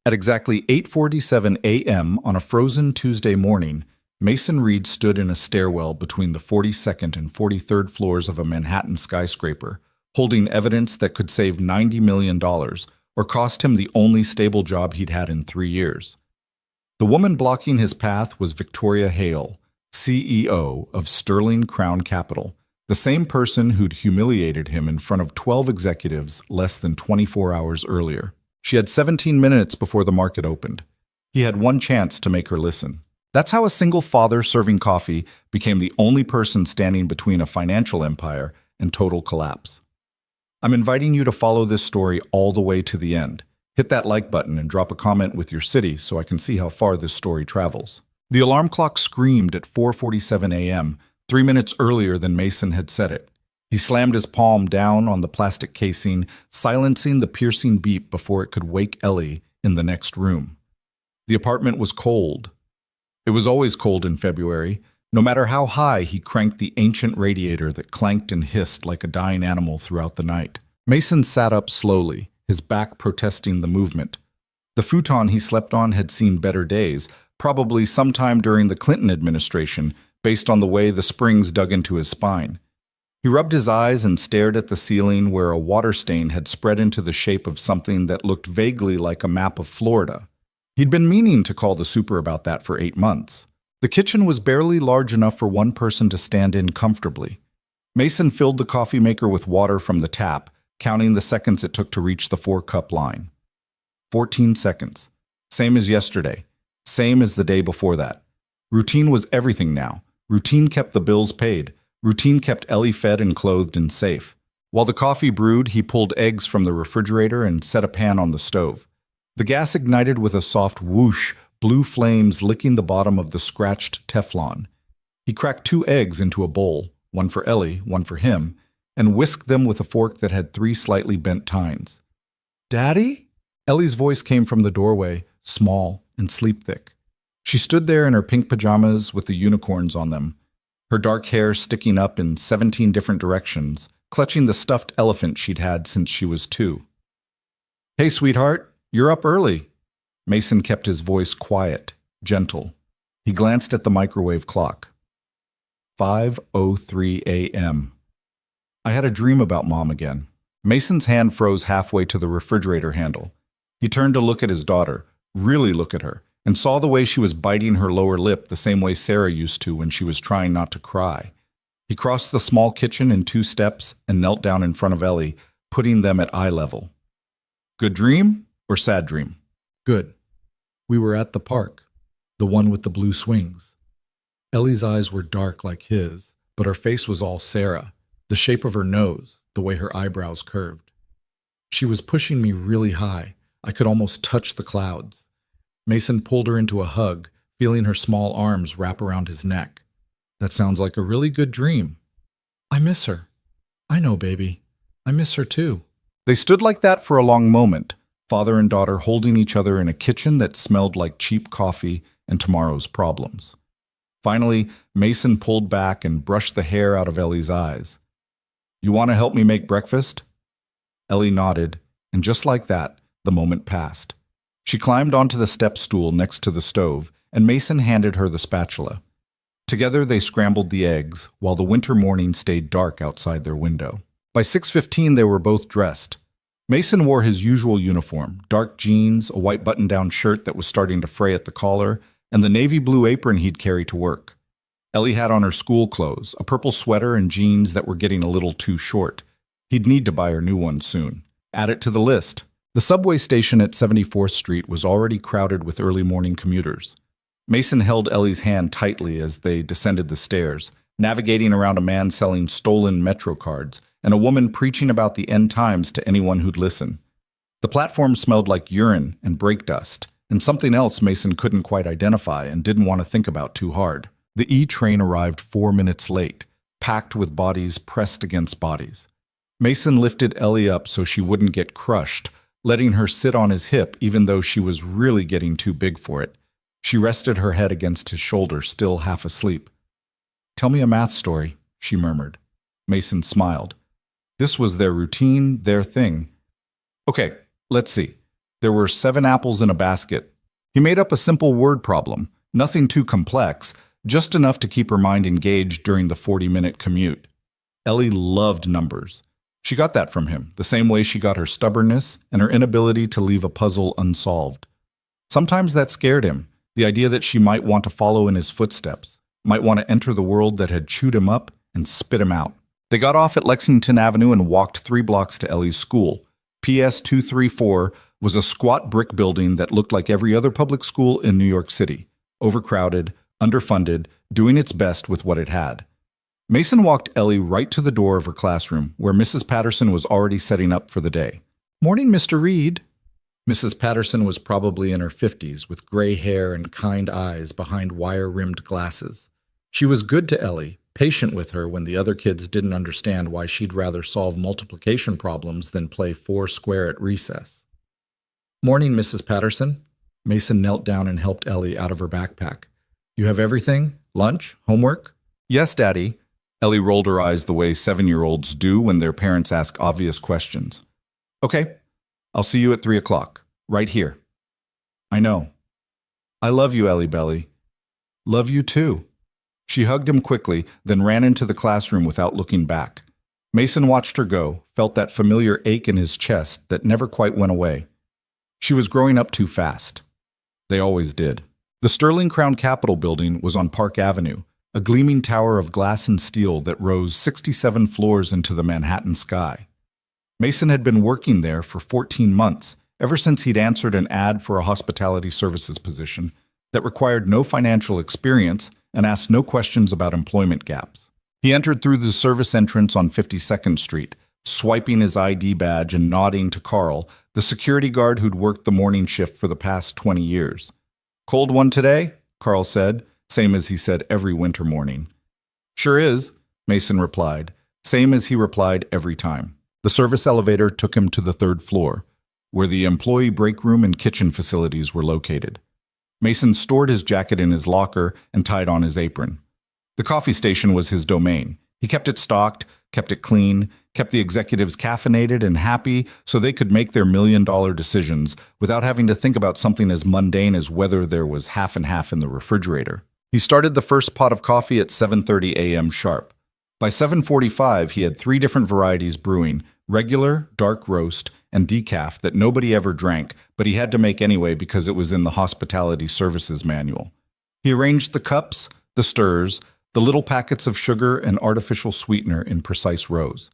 At exactly 8:47 a.m. on a frozen Tuesday morning, Mason Reed stood in a stairwell between the 42nd and 43rd floors of a Manhattan skyscraper, holding evidence that could save $90 million dollars or cost him the only stable job he'd had in 3 years. The woman blocking his path was Victoria Hale, CEO of Sterling Crown Capital, the same person who'd humiliated him in front of 12 executives less than 24 hours earlier. She had 17 minutes before the market opened. He had one chance to make her listen. That's how a single father serving coffee became the only person standing between a financial empire and total collapse. I'm inviting you to follow this story all the way to the end. Hit that like button and drop a comment with your city so I can see how far this story travels. The alarm clock screamed at 4:47 a.m., 3 minutes earlier than Mason had set it. He slammed his palm down on the plastic casing, silencing the piercing beep before it could wake Ellie in the next room. The apartment was cold. It was always cold in February. No matter how high he cranked the ancient radiator that clanked and hissed like a dying animal throughout the night. Mason sat up slowly, his back protesting the movement. The futon he slept on had seen better days, probably sometime during the Clinton administration, based on the way the springs dug into his spine. He rubbed his eyes and stared at the ceiling where a water stain had spread into the shape of something that looked vaguely like a map of Florida. He'd been meaning to call the super about that for 8 months. The kitchen was barely large enough for one person to stand in comfortably. Mason filled the coffee maker with water from the tap, counting the seconds it took to reach the 4-cup line. 14 seconds. Same as yesterday. Same as the day before that. Routine was everything now. Routine kept the bills paid. Routine kept Ellie fed and clothed and safe. While the coffee brewed, he pulled eggs from the refrigerator and set a pan on the stove. The gas ignited with a soft whoosh, blue flames licking the bottom of the scratched Teflon. He cracked 2 eggs into a bowl, one for Ellie, one for him, and whisked them with a fork that had 3 slightly bent tines. "Daddy?" Ellie's voice came from the doorway, small and sleep-thick. She stood there in her pink pajamas with the unicorns on them, her dark hair sticking up in 17 different directions, clutching the stuffed elephant she'd had since she was 2. "Hey, sweetheart, you're up early." Mason kept his voice quiet, gentle. He glanced at the microwave clock. 5:03 a.m. I had a dream about Mom again. Mason's hand froze halfway to the refrigerator handle. He turned to look at his daughter, really look at her, and saw the way she was biting her lower lip the same way Sarah used to when she was trying not to cry. He crossed the small kitchen in 2 steps and knelt down in front of Ellie, putting them at eye level. "Good dream or sad dream?" "Good. We were at the park, the one with the blue swings." Ellie's eyes were dark like his, but her face was all Sarah, the shape of her nose, the way her eyebrows curved. "She was pushing me really high. I could almost touch the clouds." Mason pulled her into a hug, feeling her small arms wrap around his neck. "That sounds like a really good dream." "I miss her." "I know, baby. I miss her too." They stood like that for a long moment, father and daughter holding each other in a kitchen that smelled like cheap coffee and tomorrow's problems. Finally, Mason pulled back and brushed the hair out of Ellie's eyes. "You want to help me make breakfast?" Ellie nodded, and just like that, the moment passed. She climbed onto the step stool next to the stove, and Mason handed her the spatula. Together they scrambled the eggs, while the winter morning stayed dark outside their window. By 6:15 they were both dressed. Mason wore his usual uniform, dark jeans, a white button-down shirt that was starting to fray at the collar, and the navy blue apron he'd carry to work. Ellie had on her school clothes, a purple sweater and jeans that were getting a little too short. He'd need to buy her new ones soon. Add it to the list. The subway station at 74th Street was already crowded with early morning commuters. Mason held Ellie's hand tightly as they descended the stairs, navigating around a man selling stolen Metro cards and a woman preaching about the end times to anyone who'd listen. The platform smelled like urine and brake dust, and something else Mason couldn't quite identify and didn't want to think about too hard. The E-train arrived 4 minutes late, packed with bodies pressed against bodies. Mason lifted Ellie up so she wouldn't get crushed, letting her sit on his hip even though she was really getting too big for it. She rested her head against his shoulder, still half asleep. "Tell me a math story," she murmured. Mason smiled. This was their routine, their thing. "Okay, let's see. There were 7 apples in a basket. He made up a simple word problem, nothing too complex, just enough to keep her mind engaged during the 40-minute commute. Ellie loved numbers. She got that from him, the same way she got her stubbornness and her inability to leave a puzzle unsolved. Sometimes that scared him, the idea that she might want to follow in his footsteps, might want to enter the world that had chewed him up and spit him out. They got off at Lexington Avenue and walked 3 blocks to Ellie's school. PS 234 was a squat brick building that looked like every other public school in New York City, overcrowded, underfunded, doing its best with what it had. Mason walked Ellie right to the door of her classroom, where Mrs. Patterson was already setting up for the day. "Morning, Mr. Reed." Mrs. Patterson was probably in her 50s, with gray hair and kind eyes behind wire-rimmed glasses. She was good to Ellie, patient with her when the other kids didn't understand why she'd rather solve multiplication problems than play 4 square at recess. "Morning, Mrs. Patterson." Mason knelt down and helped Ellie out of her backpack. "You have everything? Lunch? Homework?" "Yes, Daddy." Ellie rolled her eyes the way 7-year-olds do when their parents ask obvious questions. "Okay, I'll see you at 3 o'clock, right here." "I know." "I love you, Ellie Belly." "Love you too." She hugged him quickly, then ran into the classroom without looking back. Mason watched her go, felt that familiar ache in his chest that never quite went away. She was growing up too fast. They always did. The Sterling Crown Capitol building was on Park Avenue, a gleaming tower of glass and steel that rose 67 floors into the Manhattan sky. Mason had been working there for 14 months, ever since he'd answered an ad for a hospitality services position that required no financial experience and asked no questions about employment gaps. He entered through the service entrance on 52nd Street, swiping his ID badge and nodding to Carl, the security guard who'd worked the morning shift for the past 20 years. "Cold one today?" Carl said, same as he said every winter morning. "Sure is," Mason replied, same as he replied every time. The service elevator took him to the 3rd floor, where the employee break room and kitchen facilities were located. Mason stored his jacket in his locker and tied on his apron. The coffee station was his domain. He kept it stocked, kept it clean, kept the executives caffeinated and happy so they could make their million-dollar decisions without having to think about something as mundane as whether there was half and half in the refrigerator. He started the first pot of coffee at 7:30 a.m. sharp. By 7:45, he had 3 different varieties brewing: regular, dark roast, and decaf that nobody ever drank, but he had to make anyway because it was in the hospitality services manual. He arranged the cups, the stirs, the little packets of sugar and artificial sweetener in precise rows.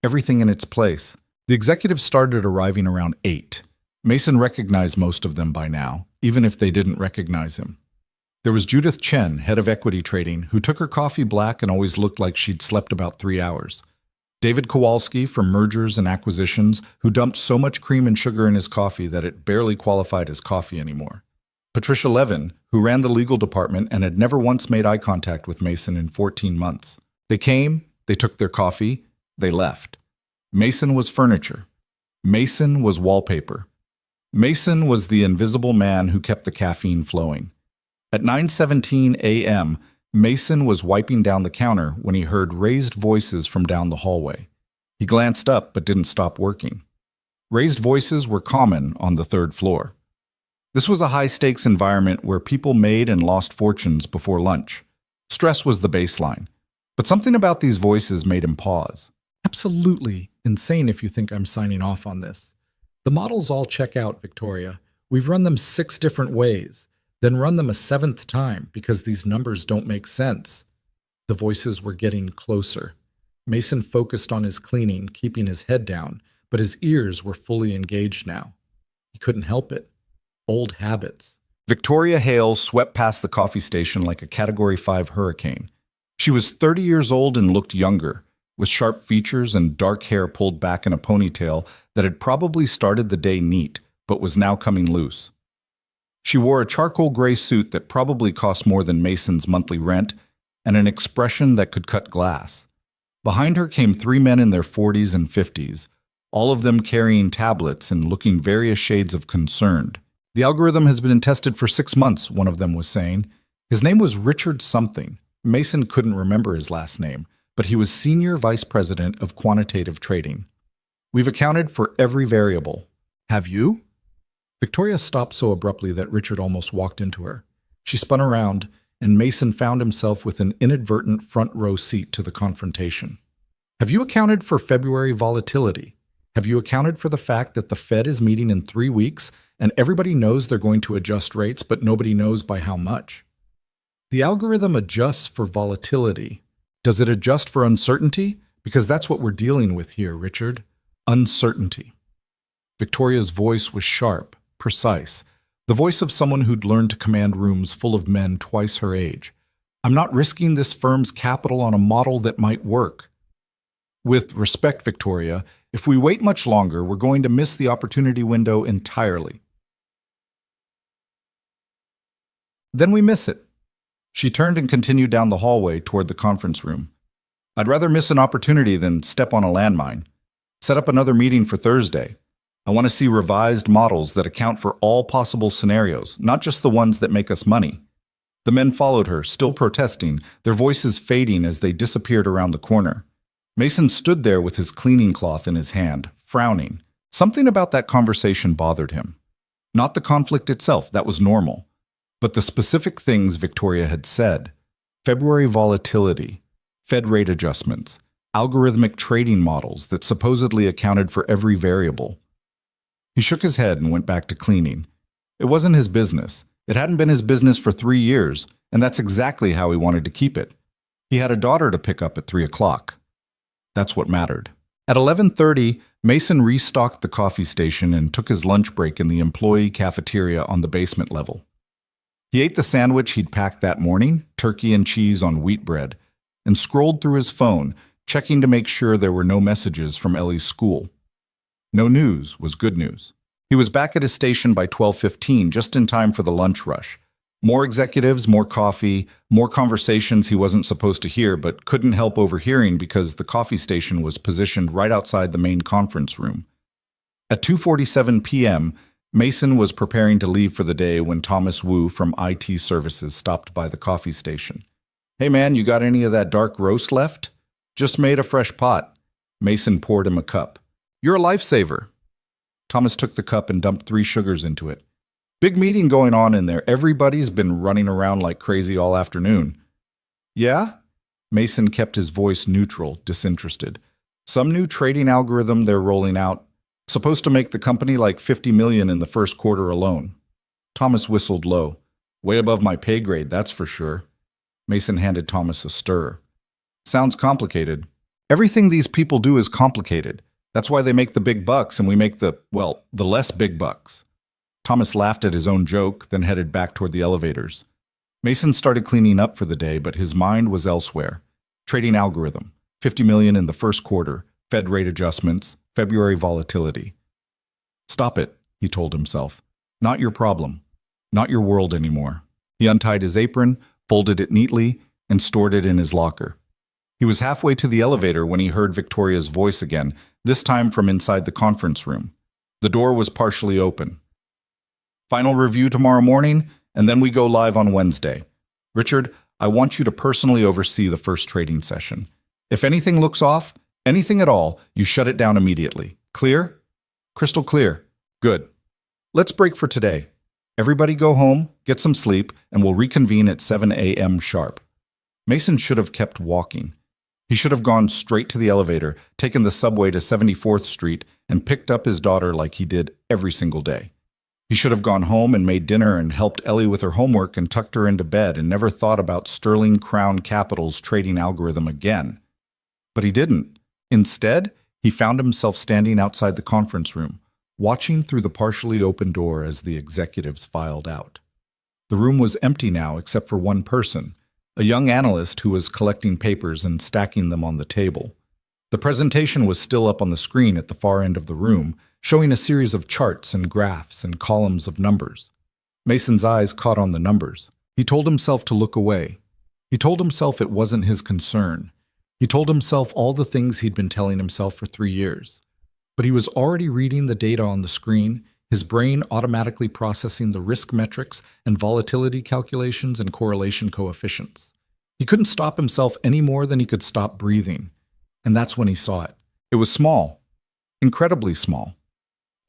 Everything in its place. The executives started arriving around 8. Mason recognized most of them by now, even if they didn't recognize him. There was Judith Chen, head of equity trading, who took her coffee black and always looked like she'd slept about 3 hours. David Kowalski from mergers and acquisitions, who dumped so much cream and sugar in his coffee that it barely qualified as coffee anymore. Patricia Levin, who ran the legal department and had never once made eye contact with Mason in 14 months. They came, they took their coffee, they left. Mason was furniture. Mason was wallpaper. Mason was the invisible man who kept the caffeine flowing. At 9:17 a.m., Mason was wiping down the counter when he heard raised voices from down the hallway. He glanced up but didn't stop working. Raised voices were common on the 3rd floor. This was a high-stakes environment where people made and lost fortunes before lunch. Stress was the baseline. But something about these voices made him pause. "Absolutely insane if you think I'm signing off on this. The models all check out, Victoria. We've run them 6 different ways, then run them a 7th time because these numbers don't make sense." The voices were getting closer. Mason focused on his cleaning, keeping his head down, but his ears were fully engaged now. He couldn't help it. Old habits. Victoria Hale swept past the coffee station like a Category 5 hurricane. She was 30 years old and looked younger, with sharp features and dark hair pulled back in a ponytail that had probably started the day neat, but was now coming loose. She wore a charcoal gray suit that probably cost more than Mason's monthly rent, and an expression that could cut glass. Behind her came 3 men in their 40s and 50s, all of them carrying tablets and looking various shades of concerned. "The algorithm has been tested for 6 months," one of them was saying. His name was Richard something. Mason couldn't remember his last name, but he was Senior Vice President of Quantitative Trading. "We've accounted for every variable." "Have you?" Victoria stopped so abruptly that Richard almost walked into her. She spun around, and Mason found himself with an inadvertent front row seat to the confrontation. Have you accounted for February volatility? Have you accounted for the fact that the Fed is meeting in 3 weeks and everybody knows they're going to adjust rates, but nobody knows by how much? The algorithm adjusts for volatility. Does it adjust for uncertainty? Because that's what we're dealing with here, Richard. Uncertainty. Victoria's voice was sharp, precise, the voice of someone who'd learned to command rooms full of men twice her age. I'm not risking this firm's capital on a model that might work. With respect, Victoria, if we wait much longer, we're going to miss the opportunity window entirely. Then we miss it. She turned and continued down the hallway toward the conference room. I'd rather miss an opportunity than step on a landmine. Set up another meeting for Thursday. I want to see revised models that account for all possible scenarios, not just the ones that make us money. The men followed her, still protesting, their voices fading as they disappeared around the corner. Mason stood there with his cleaning cloth in his hand, frowning. Something about that conversation bothered him. Not the conflict itself, that was normal, but the specific things Victoria had said. February volatility, Fed rate adjustments, algorithmic trading models that supposedly accounted for every variable. He shook his head and went back to cleaning. It wasn't his business. It hadn't been his business for 3 years, and that's exactly how he wanted to keep it. He had a daughter to pick up at 3 o'clock. That's what mattered. At 11:30, Mason restocked the coffee station and took his lunch break in the employee cafeteria on the basement level. He ate the sandwich he'd packed that morning, turkey and cheese on wheat bread, and scrolled through his phone, checking to make sure there were no messages from Ellie's school. No news was good news. He was back at his station by 12:15, just in time for the lunch rush. More executives, more coffee, more conversations he wasn't supposed to hear but couldn't help overhearing because the coffee station was positioned right outside the main conference room. At 2:47 p.m., Mason was preparing to leave for the day when Thomas Wu from IT Services stopped by the coffee station. Hey man, you got any of that dark roast left? Just made a fresh pot. Mason poured him a cup. You're a lifesaver. Thomas took the cup and dumped 3 sugars into it. Big meeting going on in there. Everybody's been running around like crazy all afternoon. Yeah? Mason kept his voice neutral, disinterested. Some new trading algorithm they're rolling out. Supposed to make the company like $50 million in the first quarter alone. Thomas whistled low. Way above my pay grade, that's for sure. Mason handed Thomas a stir. Sounds complicated. Everything these people do is complicated. That's why they make the big bucks and we make the less big bucks. Thomas laughed at his own joke, then headed back toward the elevators. Mason started cleaning up for the day, but his mind was elsewhere. Trading algorithm, $50 million in the first quarter, Fed rate adjustments, February volatility. Stop it, he told himself. Not your problem. Not your world anymore. He untied his apron, folded it neatly, and stored it in his locker. He was halfway to the elevator when he heard Victoria's voice again, this time from inside the conference room. The door was partially open. Final review tomorrow morning, and then we go live on Wednesday. Richard, I want you to personally oversee the first trading session. If anything looks off, anything at all, you shut it down immediately. Clear? Crystal clear. Good. Let's break for today. Everybody go home, get some sleep, and we'll reconvene at 7 a.m. sharp. Mason should have kept walking. He should have gone straight to the elevator, taken the subway to 74th Street, and picked up his daughter like he did every single day. He should have gone home and made dinner and helped Ellie with her homework and tucked her into bed and never thought about Sterling Crown Capital's trading algorithm again. But he didn't. Instead, he found himself standing outside the conference room, watching through the partially open door as the executives filed out. The room was empty now except for one person, a young analyst who was collecting papers and stacking them on the table. The presentation was still up on the screen at the far end of the room, showing a series of charts and graphs and columns of numbers. Mason's eyes caught on the numbers. He told himself to look away. He told himself it wasn't his concern. He told himself all the things he'd been telling himself for 3 years. But he was already reading the data on the screen, his brain automatically processing the risk metrics and volatility calculations and correlation coefficients. He couldn't stop himself any more than he could stop breathing. And that's when he saw it. It was small, incredibly small.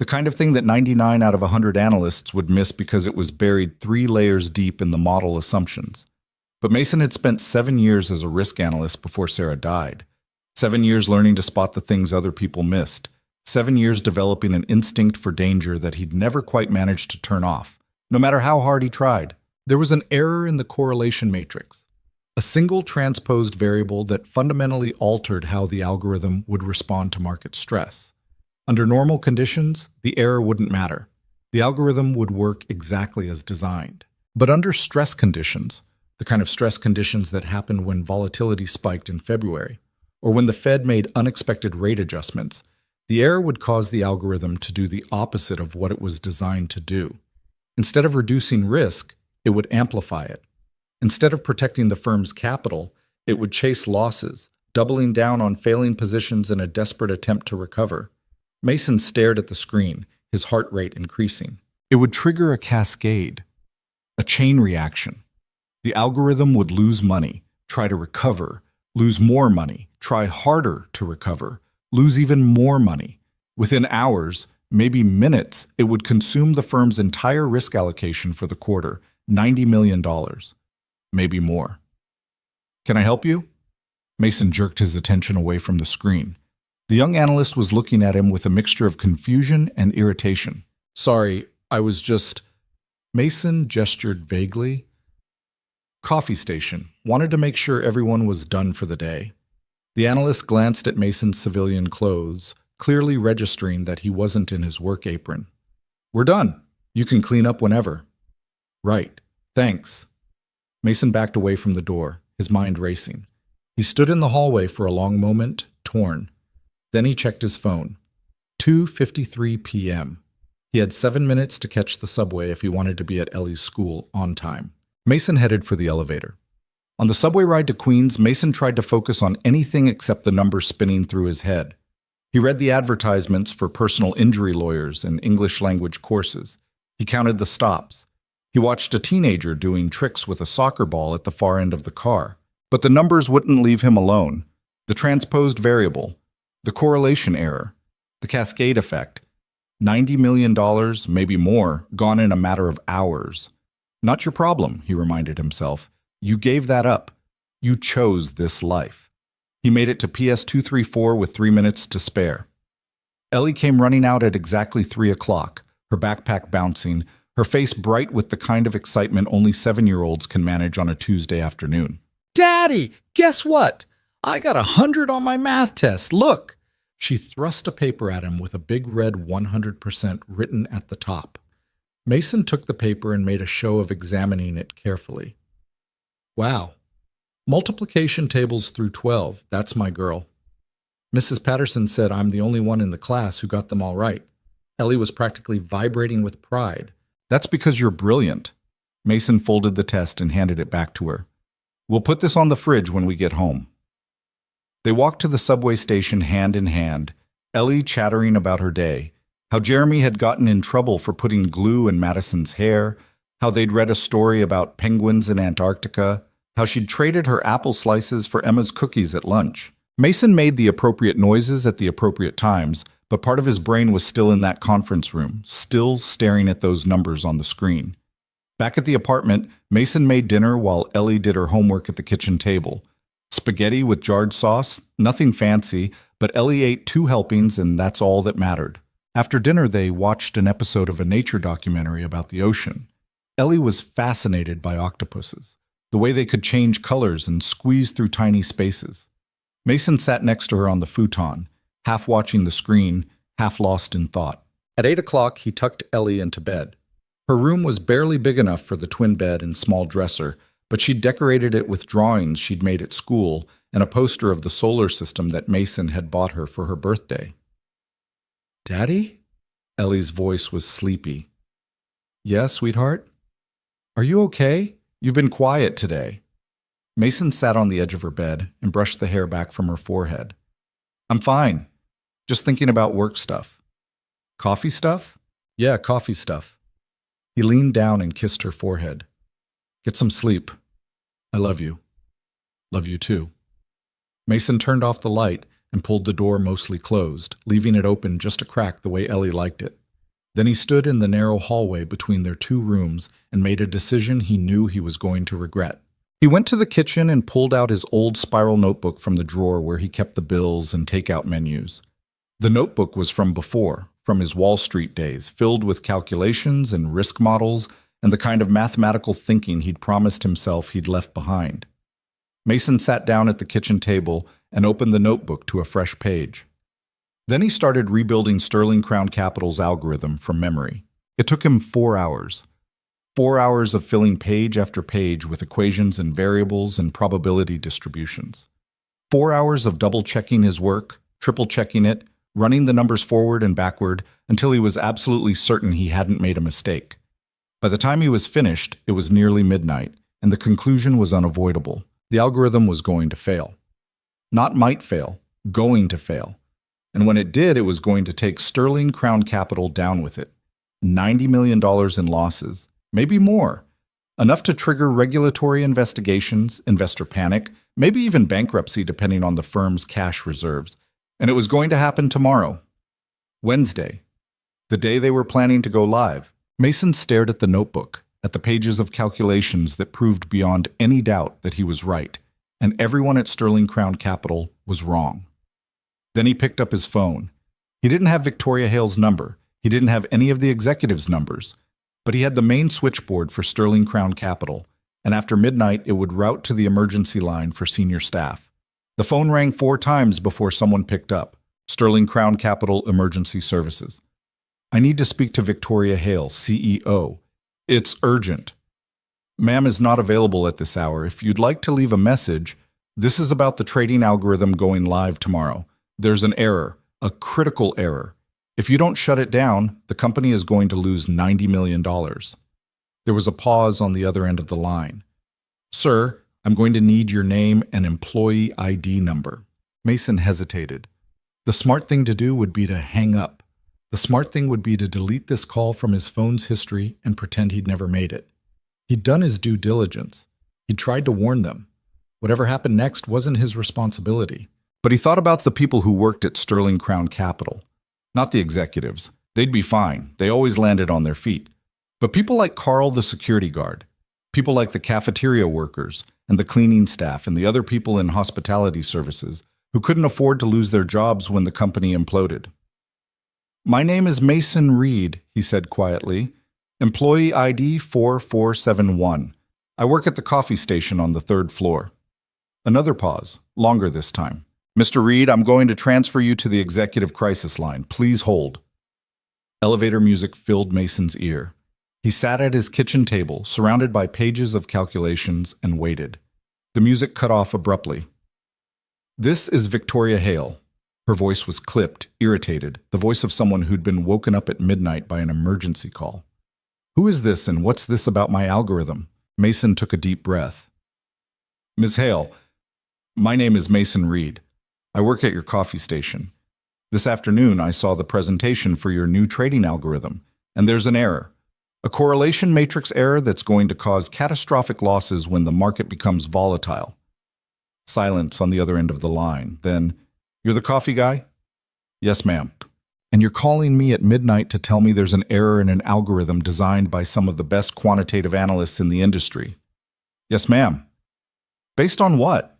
The kind of thing that 99 out of 100 analysts would miss because it was buried 3 layers deep in the model assumptions. But Mason had spent 7 years as a risk analyst before Sarah died. 7 years learning to spot the things other people missed. 7 years developing an instinct for danger that he'd never quite managed to turn off, no matter how hard he tried. There was an error in the correlation matrix, a single transposed variable that fundamentally altered how the algorithm would respond to market stress. Under normal conditions, the error wouldn't matter. The algorithm would work exactly as designed. But under stress conditions, the kind of stress conditions that happened when volatility spiked in February, or when the Fed made unexpected rate adjustments, the error would cause the algorithm to do the opposite of what it was designed to do. Instead of reducing risk, it would amplify it. Instead of protecting the firm's capital, it would chase losses, doubling down on failing positions in a desperate attempt to recover. Mason stared at the screen, his heart rate increasing. It would trigger a cascade, a chain reaction. The algorithm would lose money, try to recover, lose more money, try harder to recover, lose even more money. Within hours, maybe minutes, it would consume the firm's entire risk allocation for the quarter, $90 million. Maybe more. Can I help you? Mason jerked his attention away from the screen. The young analyst was looking at him with a mixture of confusion and irritation. Sorry, I was just... Mason gestured vaguely. Coffee station. Wanted to make sure everyone was done for the day. The analyst glanced at Mason's civilian clothes, clearly registering that he wasn't in his work apron. We're done. You can clean up whenever. Right. Thanks. Mason backed away from the door, his mind racing. He stood in the hallway for a long moment, torn. Then he checked his phone. 2:53 p.m. He had 7 minutes to catch the subway if he wanted to be at Ellie's school on time. Mason headed for the elevator. On the subway ride to Queens, Mason tried to focus on anything except the numbers spinning through his head. He read the advertisements for personal injury lawyers and English language courses. He counted the stops. He watched a teenager doing tricks with a soccer ball at the far end of the car. But the numbers wouldn't leave him alone. The transposed variable, the correlation error, the cascade effect. $90 million, maybe more, gone in a matter of hours. Not your problem, he reminded himself. You gave that up. You chose this life. He made it to PS 234 with 3 minutes to spare. Ellie came running out at exactly 3 o'clock, her backpack bouncing, her face bright with the kind of excitement only 7-year-olds can manage on a Tuesday afternoon. Daddy, guess what? I got 100 on my math test. Look! She thrust a paper at him with a big red 100% written at the top. Mason took the paper and made a show of examining it carefully. Wow. Multiplication tables through 12, that's my girl. Mrs. Patterson said I'm the only one in the class who got them all right. Ellie was practically vibrating with pride. That's because you're brilliant. Mason folded the test and handed it back to her. We'll put this on the fridge when we get home. They walked to the subway station hand in hand, Ellie chattering about her day, how Jeremy had gotten in trouble for putting glue in Madison's hair, how they'd read a story about penguins in Antarctica, how she'd traded her apple slices for Emma's cookies at lunch. Mason made the appropriate noises at the appropriate times, but part of his brain was still in that conference room, still staring at those numbers on the screen. Back at the apartment, Mason made dinner while Ellie did her homework at the kitchen table. Spaghetti with jarred sauce, nothing fancy, but Ellie ate 2 helpings and that's all that mattered. After dinner, they watched an episode of a nature documentary about the ocean. Ellie was fascinated by octopuses, the way they could change colors and squeeze through tiny spaces. Mason sat next to her on the futon, half watching the screen, half lost in thought. At 8 o'clock, he tucked Ellie into bed. Her room was barely big enough for the twin bed and small dresser, but she'd decorated it with drawings she'd made at school and a poster of the solar system that Mason had bought her for her birthday. Daddy? Ellie's voice was sleepy. Yeah, sweetheart? Are you okay? You've been quiet today. Mason sat on the edge of her bed and brushed the hair back from her forehead. I'm fine. Just thinking about work stuff. Coffee stuff? Yeah, coffee stuff. He leaned down and kissed her forehead. Get some sleep. I love you. Love you too. Mason turned off the light and pulled the door mostly closed, leaving it open just a crack the way Ellie liked it. Then he stood in the narrow hallway between their two rooms and made a decision he knew he was going to regret. He went to the kitchen and pulled out his old spiral notebook from the drawer where he kept the bills and takeout menus. The notebook was from before, from his Wall Street days, filled with calculations and risk models and the kind of mathematical thinking he'd promised himself he'd left behind. Mason sat down at the kitchen table and opened the notebook to a fresh page. Then he started rebuilding Sterling Crown Capital's algorithm from memory. It took him 4 hours. 4 hours of filling page after page with equations and variables and probability distributions. 4 hours of double-checking his work, triple-checking it, running the numbers forward and backward until he was absolutely certain he hadn't made a mistake. By the time he was finished, it was nearly midnight, and the conclusion was unavoidable. The algorithm was going to fail. Not might fail, going to fail. And when it did, it was going to take Sterling Crown Capital down with it. $90 million in losses, maybe more. Enough to trigger regulatory investigations, investor panic, maybe even bankruptcy depending on the firm's cash reserves. And it was going to happen tomorrow, Wednesday, the day they were planning to go live. Mason stared at the notebook, at the pages of calculations that proved beyond any doubt that he was right, and everyone at Sterling Crown Capital was wrong. Then he picked up his phone. He didn't have Victoria Hale's number. He didn't have any of the executives' numbers. But he had the main switchboard for Sterling Crown Capital, and after midnight it would route to the emergency line for senior staff. The phone rang 4 times before someone picked up. Sterling Crown Capital Emergency Services. I need to speak to Victoria Hale, CEO. It's urgent. Ma'am is not available at this hour. If you'd like to leave a message, this is about the trading algorithm going live tomorrow. There's an error, a critical error. If you don't shut it down, the company is going to lose $90 million. There was a pause on the other end of the line. Sir, I'm going to need your name and employee ID number. Mason hesitated. The smart thing to do would be to hang up. The smart thing would be to delete this call from his phone's history and pretend he'd never made it. He'd done his due diligence. He'd tried to warn them. Whatever happened next wasn't his responsibility. But he thought about the people who worked at Sterling Crown Capital. Not the executives. They'd be fine. They always landed on their feet. But people like Carl the security guard, people like the cafeteria workers and the cleaning staff and the other people in hospitality services who couldn't afford to lose their jobs when the company imploded. My name is Mason Reed, he said quietly. Employee ID 4471. I work at the coffee station on the 3rd floor. Another pause, longer this time. Mr. Reed, I'm going to transfer you to the executive crisis line. Please hold. Elevator music filled Mason's ear. He sat at his kitchen table, surrounded by pages of calculations, and waited. The music cut off abruptly. This is Victoria Hale. Her voice was clipped, irritated, the voice of someone who'd been woken up at midnight by an emergency call. Who is this and what's this about my algorithm? Mason took a deep breath. Ms. Hale, my name is Mason Reed. I work at your coffee station. This afternoon I saw the presentation for your new trading algorithm, and there's an error. A correlation matrix error that's going to cause catastrophic losses when the market becomes volatile. Silence on the other end of the line. Then, you're the coffee guy? Yes, ma'am. And you're calling me at midnight to tell me there's an error in an algorithm designed by some of the best quantitative analysts in the industry? Yes, ma'am. Based on what?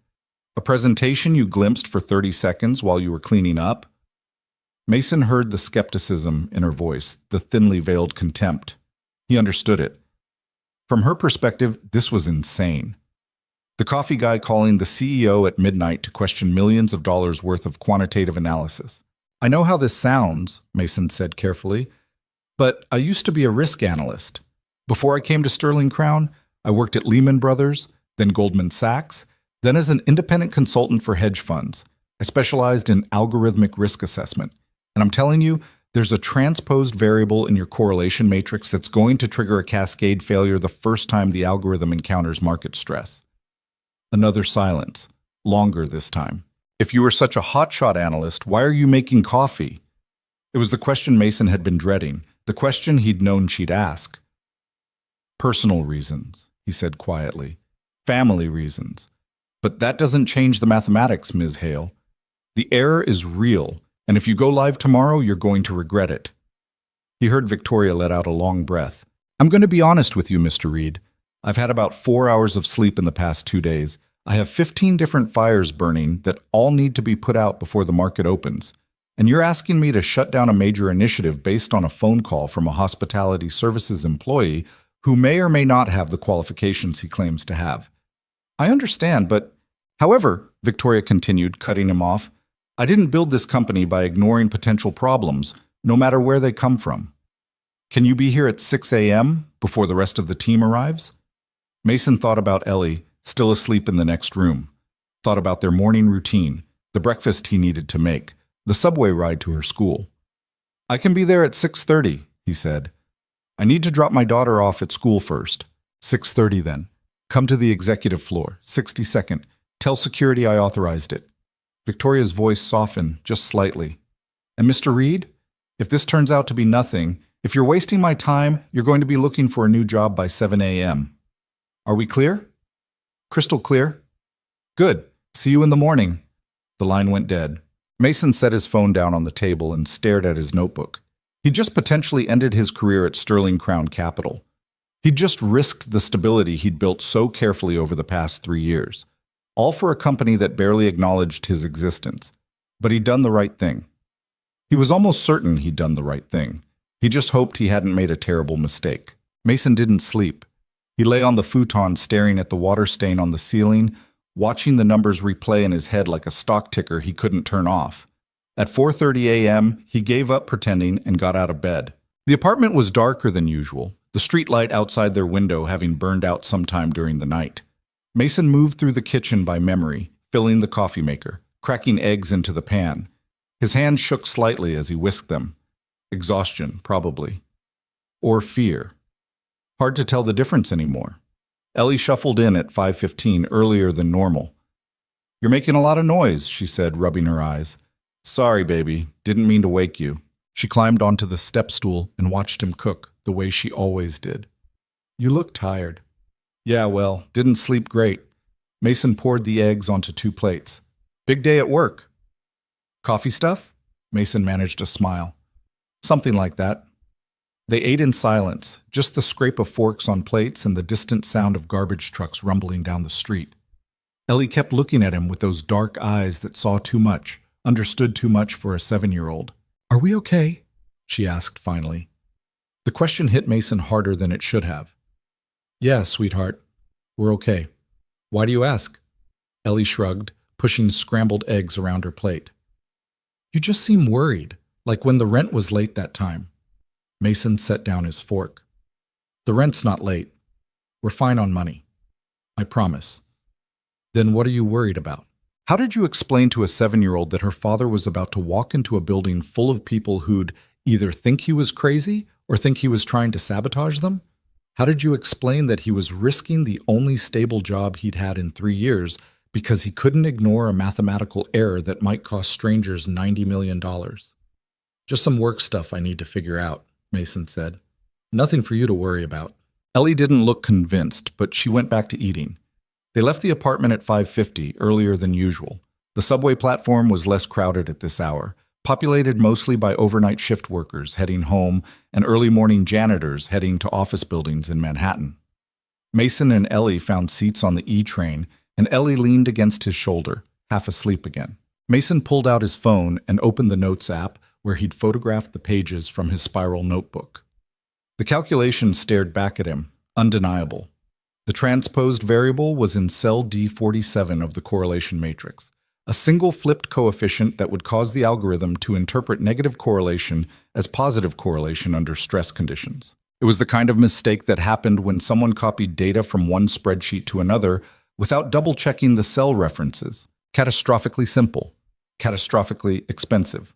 A presentation you glimpsed for 30 seconds while you were cleaning up? Mason heard the skepticism in her voice, the thinly veiled contempt. He understood it. From her perspective, this was insane. The coffee guy calling the CEO at midnight to question millions of dollars worth of quantitative analysis. I know how this sounds, Mason said carefully, but I used to be a risk analyst. Before I came to Sterling Crown, I worked at Lehman Brothers, then Goldman Sachs, then as an independent consultant for hedge funds. I specialized in algorithmic risk assessment. And I'm telling you, there's a transposed variable in your correlation matrix that's going to trigger a cascade failure the first time the algorithm encounters market stress. Another silence, longer this time. If you were such a hotshot analyst, why are you making coffee? It was the question Mason had been dreading, the question he'd known she'd ask. Personal reasons, he said quietly. Family reasons. But that doesn't change the mathematics, Ms. Hale. The error is real, and if you go live tomorrow, you're going to regret it. He heard Victoria let out a long breath. I'm going to be honest with you, Mr. Reed. I've had about 4 hours of sleep in the past 2 days. I have 15 different fires burning that all need to be put out before the market opens. And you're asking me to shut down a major initiative based on a phone call from a hospitality services employee who may or may not have the qualifications he claims to have. I understand, but however, Victoria continued, cutting him off, I didn't build this company by ignoring potential problems, no matter where they come from. Can you be here at 6 a.m. before the rest of the team arrives? Mason thought about Ellie, still asleep in the next room, thought about their morning routine, the breakfast he needed to make, the subway ride to her school. I can be there at 6:30, he said. I need to drop my daughter off at school first. 6:30 then. Come to the executive floor, 62nd. Tell security I authorized it. Victoria's voice softened just slightly. And Mr. Reed, if this turns out to be nothing, if you're wasting my time, you're going to be looking for a new job by 7 a.m. Are we clear? Crystal clear? Good. See you in the morning. The line went dead. Mason set his phone down on the table and stared at his notebook. He'd just potentially ended his career at Sterling Crown Capital. He'd just risked the stability he'd built so carefully over the past 3 years, all for a company that barely acknowledged his existence. But he'd done the right thing. He was almost certain he'd done the right thing. He just hoped he hadn't made a terrible mistake. Mason didn't sleep. He lay on the futon staring at the water stain on the ceiling, watching the numbers replay in his head like a stock ticker he couldn't turn off. At 4:30 a.m., he gave up pretending and got out of bed. The apartment was darker than usual, the streetlight outside their window having burned out sometime during the night. Mason moved through the kitchen by memory, filling the coffee maker, cracking eggs into the pan. His hands shook slightly as he whisked them. Exhaustion, probably. Or fear. Hard to tell the difference anymore. Ellie shuffled in at 5:15, earlier than normal. You're making a lot of noise, she said, rubbing her eyes. Sorry, baby. Didn't mean to wake you. She climbed onto the step stool and watched him cook, the way she always did. You look tired. Yeah, well, didn't sleep great. Mason poured the eggs onto 2 plates. Big day at work. Coffee stuff? Mason managed a smile. Something like that. They ate in silence, just the scrape of forks on plates and the distant sound of garbage trucks rumbling down the street. Ellie kept looking at him with those dark eyes that saw too much, understood too much for a 7-year-old. Are we okay? She asked finally. The question hit Mason harder than it should have. Yeah, sweetheart. We're okay. Why do you ask? Ellie shrugged, pushing scrambled eggs around her plate. You just seem worried, like when the rent was late that time. Mason set down his fork. The rent's not late. We're fine on money. I promise. Then what are you worried about? How did you explain to a 7-year-old that her father was about to walk into a building full of people who'd either think he was crazy or think he was trying to sabotage them? How did you explain that he was risking the only stable job he'd had in 3 years because he couldn't ignore a mathematical error that might cost strangers $90 million? Just some work stuff I need to figure out, Mason said. Nothing for you to worry about. Ellie didn't look convinced, but she went back to eating. They left the apartment at 5:50, earlier than usual. The subway platform was less crowded at this hour, populated mostly by overnight shift workers heading home and early morning janitors heading to office buildings in Manhattan. Mason and Ellie found seats on the E train, and Ellie leaned against his shoulder, half asleep again. Mason pulled out his phone and opened the Notes app where he'd photographed the pages from his spiral notebook. The calculation stared back at him, undeniable. The transposed variable was in cell D47 of the correlation matrix, a single flipped coefficient that would cause the algorithm to interpret negative correlation as positive correlation under stress conditions. It was the kind of mistake that happened when someone copied data from one spreadsheet to another without double-checking the cell references. Catastrophically simple, catastrophically expensive.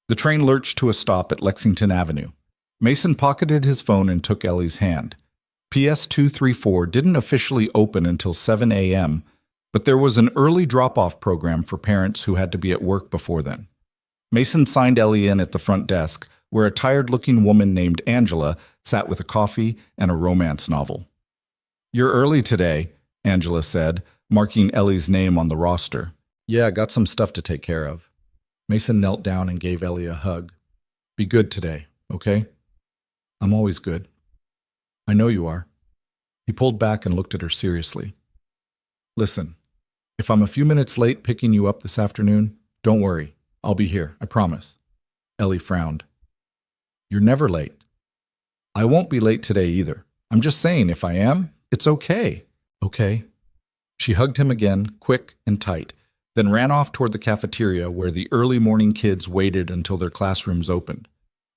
The train lurched to a stop at Lexington Avenue. Mason pocketed his phone and took Ellie's hand. PS 234 didn't officially open until 7 a.m., but there was an early drop-off program for parents who had to be at work before then. Mason signed Ellie in at the front desk, where a tired-looking woman named Angela sat with a coffee and a romance novel. You're early today, Angela said, marking Ellie's name on the roster. Yeah, got some stuff to take care of. Mason knelt down and gave Ellie a hug. Be good today. okay? I'm always good. I know you are. He pulled back and looked at her seriously. Listen, if I'm a few minutes late picking you up this afternoon, don't worry. I'll be here, I promise. Ellie frowned. You're never late. I won't be late today either. I'm just saying, if I am, it's okay. Okay. She hugged him again, quick and tight, then ran off toward the cafeteria where the early morning kids waited until their classrooms opened.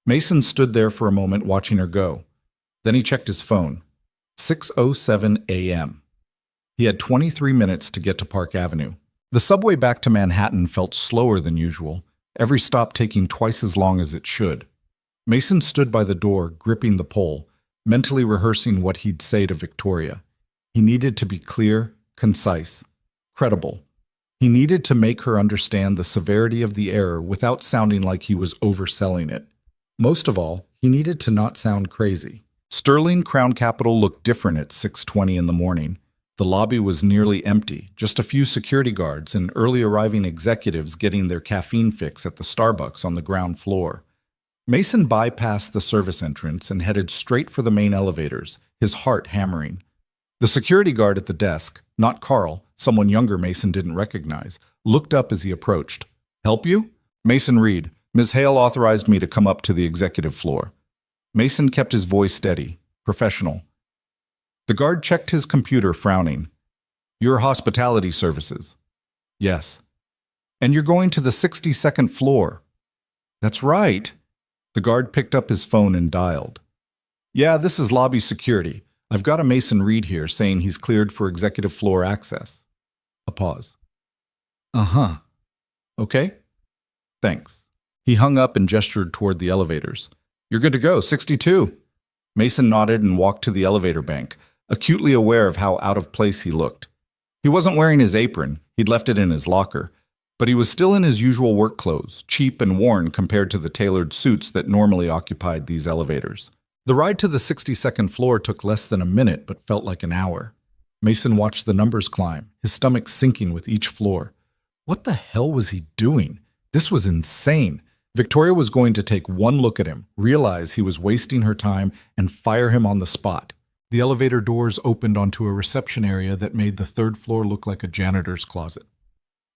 Mason stood there for a moment watching her go. Then he checked his phone. 6:07 a.m. He had 23 minutes to get to Park Avenue. The subway back to Manhattan felt slower than usual, every stop taking twice as long as it should. Mason stood by the door, gripping the pole, mentally rehearsing what he'd say to Victoria. He needed to be clear, concise, credible. He needed to make her understand the severity of the error without sounding like he was overselling it. Most of all, he needed to not sound crazy. Sterling Crown Capital looked different at 6:20 in the morning. The lobby was nearly empty, just a few security guards and early arriving executives getting their caffeine fix at the Starbucks on the ground floor. Mason bypassed the service entrance and headed straight for the main elevators, his heart hammering. The security guard at the desk, not Carl, someone younger Mason didn't recognize, looked up as he approached. Help you? Mason Reed. Ms. Hale authorized me to come up to the executive floor. Mason kept his voice steady, professional. The guard checked his computer, frowning. Your hospitality services. Yes. And you're going to the 62nd floor. That's right. The guard picked up his phone and dialed. Yeah, this is lobby security. I've got a Mason Reed here saying he's cleared for executive floor access. A pause. Uh-huh. Okay. Thanks. He hung up and gestured toward the elevators. You're good to go, 62. Mason nodded and walked to the elevator bank, acutely aware of how out of place he looked. He wasn't wearing his apron, he'd left it in his locker, but he was still in his usual work clothes, cheap and worn compared to the tailored suits that normally occupied these elevators. The ride to the 62nd floor took less than a minute, but felt like an hour. Mason watched the numbers climb, his stomach sinking with each floor. What the hell was he doing? This was insane. Victoria was going to take one look at him, realize he was wasting her time, and fire him on the spot. The elevator doors opened onto a reception area that made the third floor look like a janitor's closet.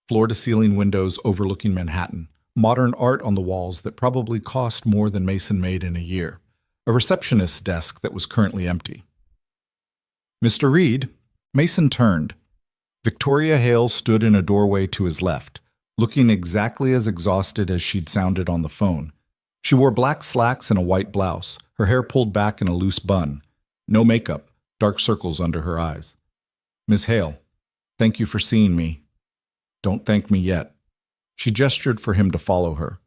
Floor-to-ceiling windows overlooking Manhattan, modern art on the walls that probably cost more than Mason made in a year. A receptionist's desk that was currently empty. Mr. Reed? Mason turned. Victoria Hale stood in a doorway to his left, looking exactly as exhausted as she'd sounded on the phone. She wore black slacks and a white blouse, her hair pulled back in a loose bun. No makeup, dark circles under her eyes. Miss Hale, thank you for seeing me. Don't thank me yet. She gestured for him to follow her.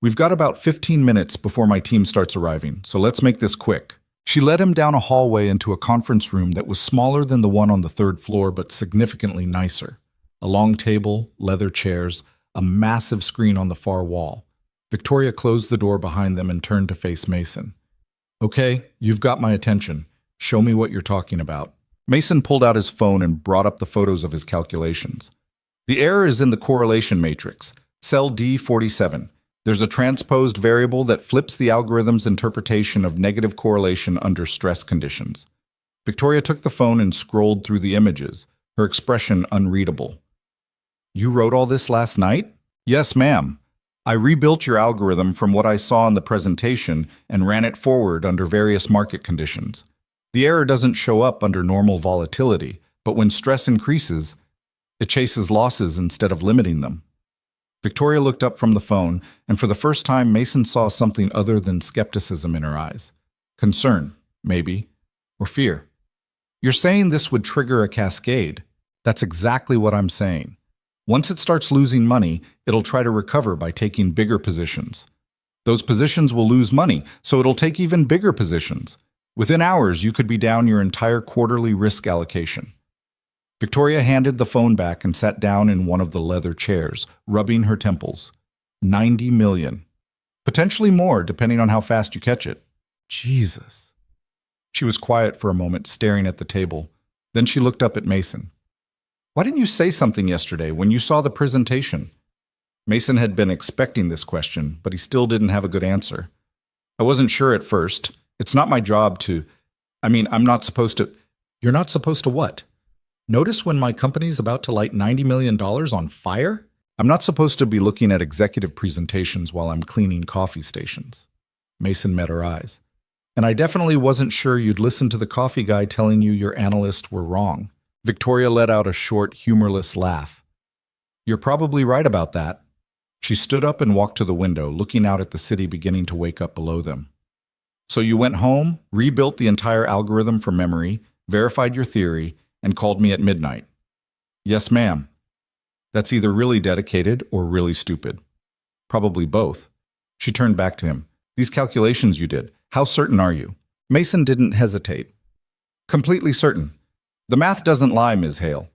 We've got about 15 minutes before my team starts arriving, so let's make this quick. She led him down a hallway into a conference room that was smaller than the one on the third floor, but significantly nicer. A long table, leather chairs, a massive screen on the far wall. Victoria closed the door behind them and turned to face Mason. Okay, you've got my attention. Show me what you're talking about. Mason pulled out his phone and brought up the photos of his calculations. The error is in the correlation matrix, cell D47. There's a transposed variable that flips the algorithm's interpretation of negative correlation under stress conditions. Victoria took the phone and scrolled through the images, her expression unreadable. You wrote all this last night? Yes, ma'am. I rebuilt your algorithm from what I saw in the presentation and ran it forward under various market conditions. The error doesn't show up under normal volatility, but when stress increases, it chases losses instead of limiting them. Victoria looked up from the phone, and for the first time, Mason saw something other than skepticism in her eyes. Concern, maybe, or fear. You're saying this would trigger a cascade. That's exactly what I'm saying. Once it starts losing money, it'll try to recover by taking bigger positions. Those positions will lose money, so it'll take even bigger positions. Within hours, you could be down your entire quarterly risk allocation. Victoria handed the phone back and sat down in one of the leather chairs, rubbing her temples. 90 million. Potentially more, depending on how fast you catch it. Jesus. She was quiet for a moment, staring at the table. Then she looked up at Mason. Why didn't you say something yesterday when you saw the presentation? Mason had been expecting this question, but he still didn't have a good answer. I wasn't sure at first. It's not my job to. I'm not supposed to. You're not supposed to what? Notice when my company's about to light $90 million on fire? I'm not supposed to be looking at executive presentations while I'm cleaning coffee stations. Mason met her eyes. And I definitely wasn't sure you'd listen to the coffee guy telling you your analysts were wrong. Victoria let out a short, humorless laugh. You're probably right about that. She stood up and walked to the window, looking out at the city beginning to wake up below them. So you went home, rebuilt the entire algorithm from memory, verified your theory, and called me at midnight. Yes, ma'am. That's either really dedicated or really stupid. Probably both. She turned back to him. These calculations you did, how certain are you? Mason didn't hesitate. Completely certain. The math doesn't lie, Ms. Hale.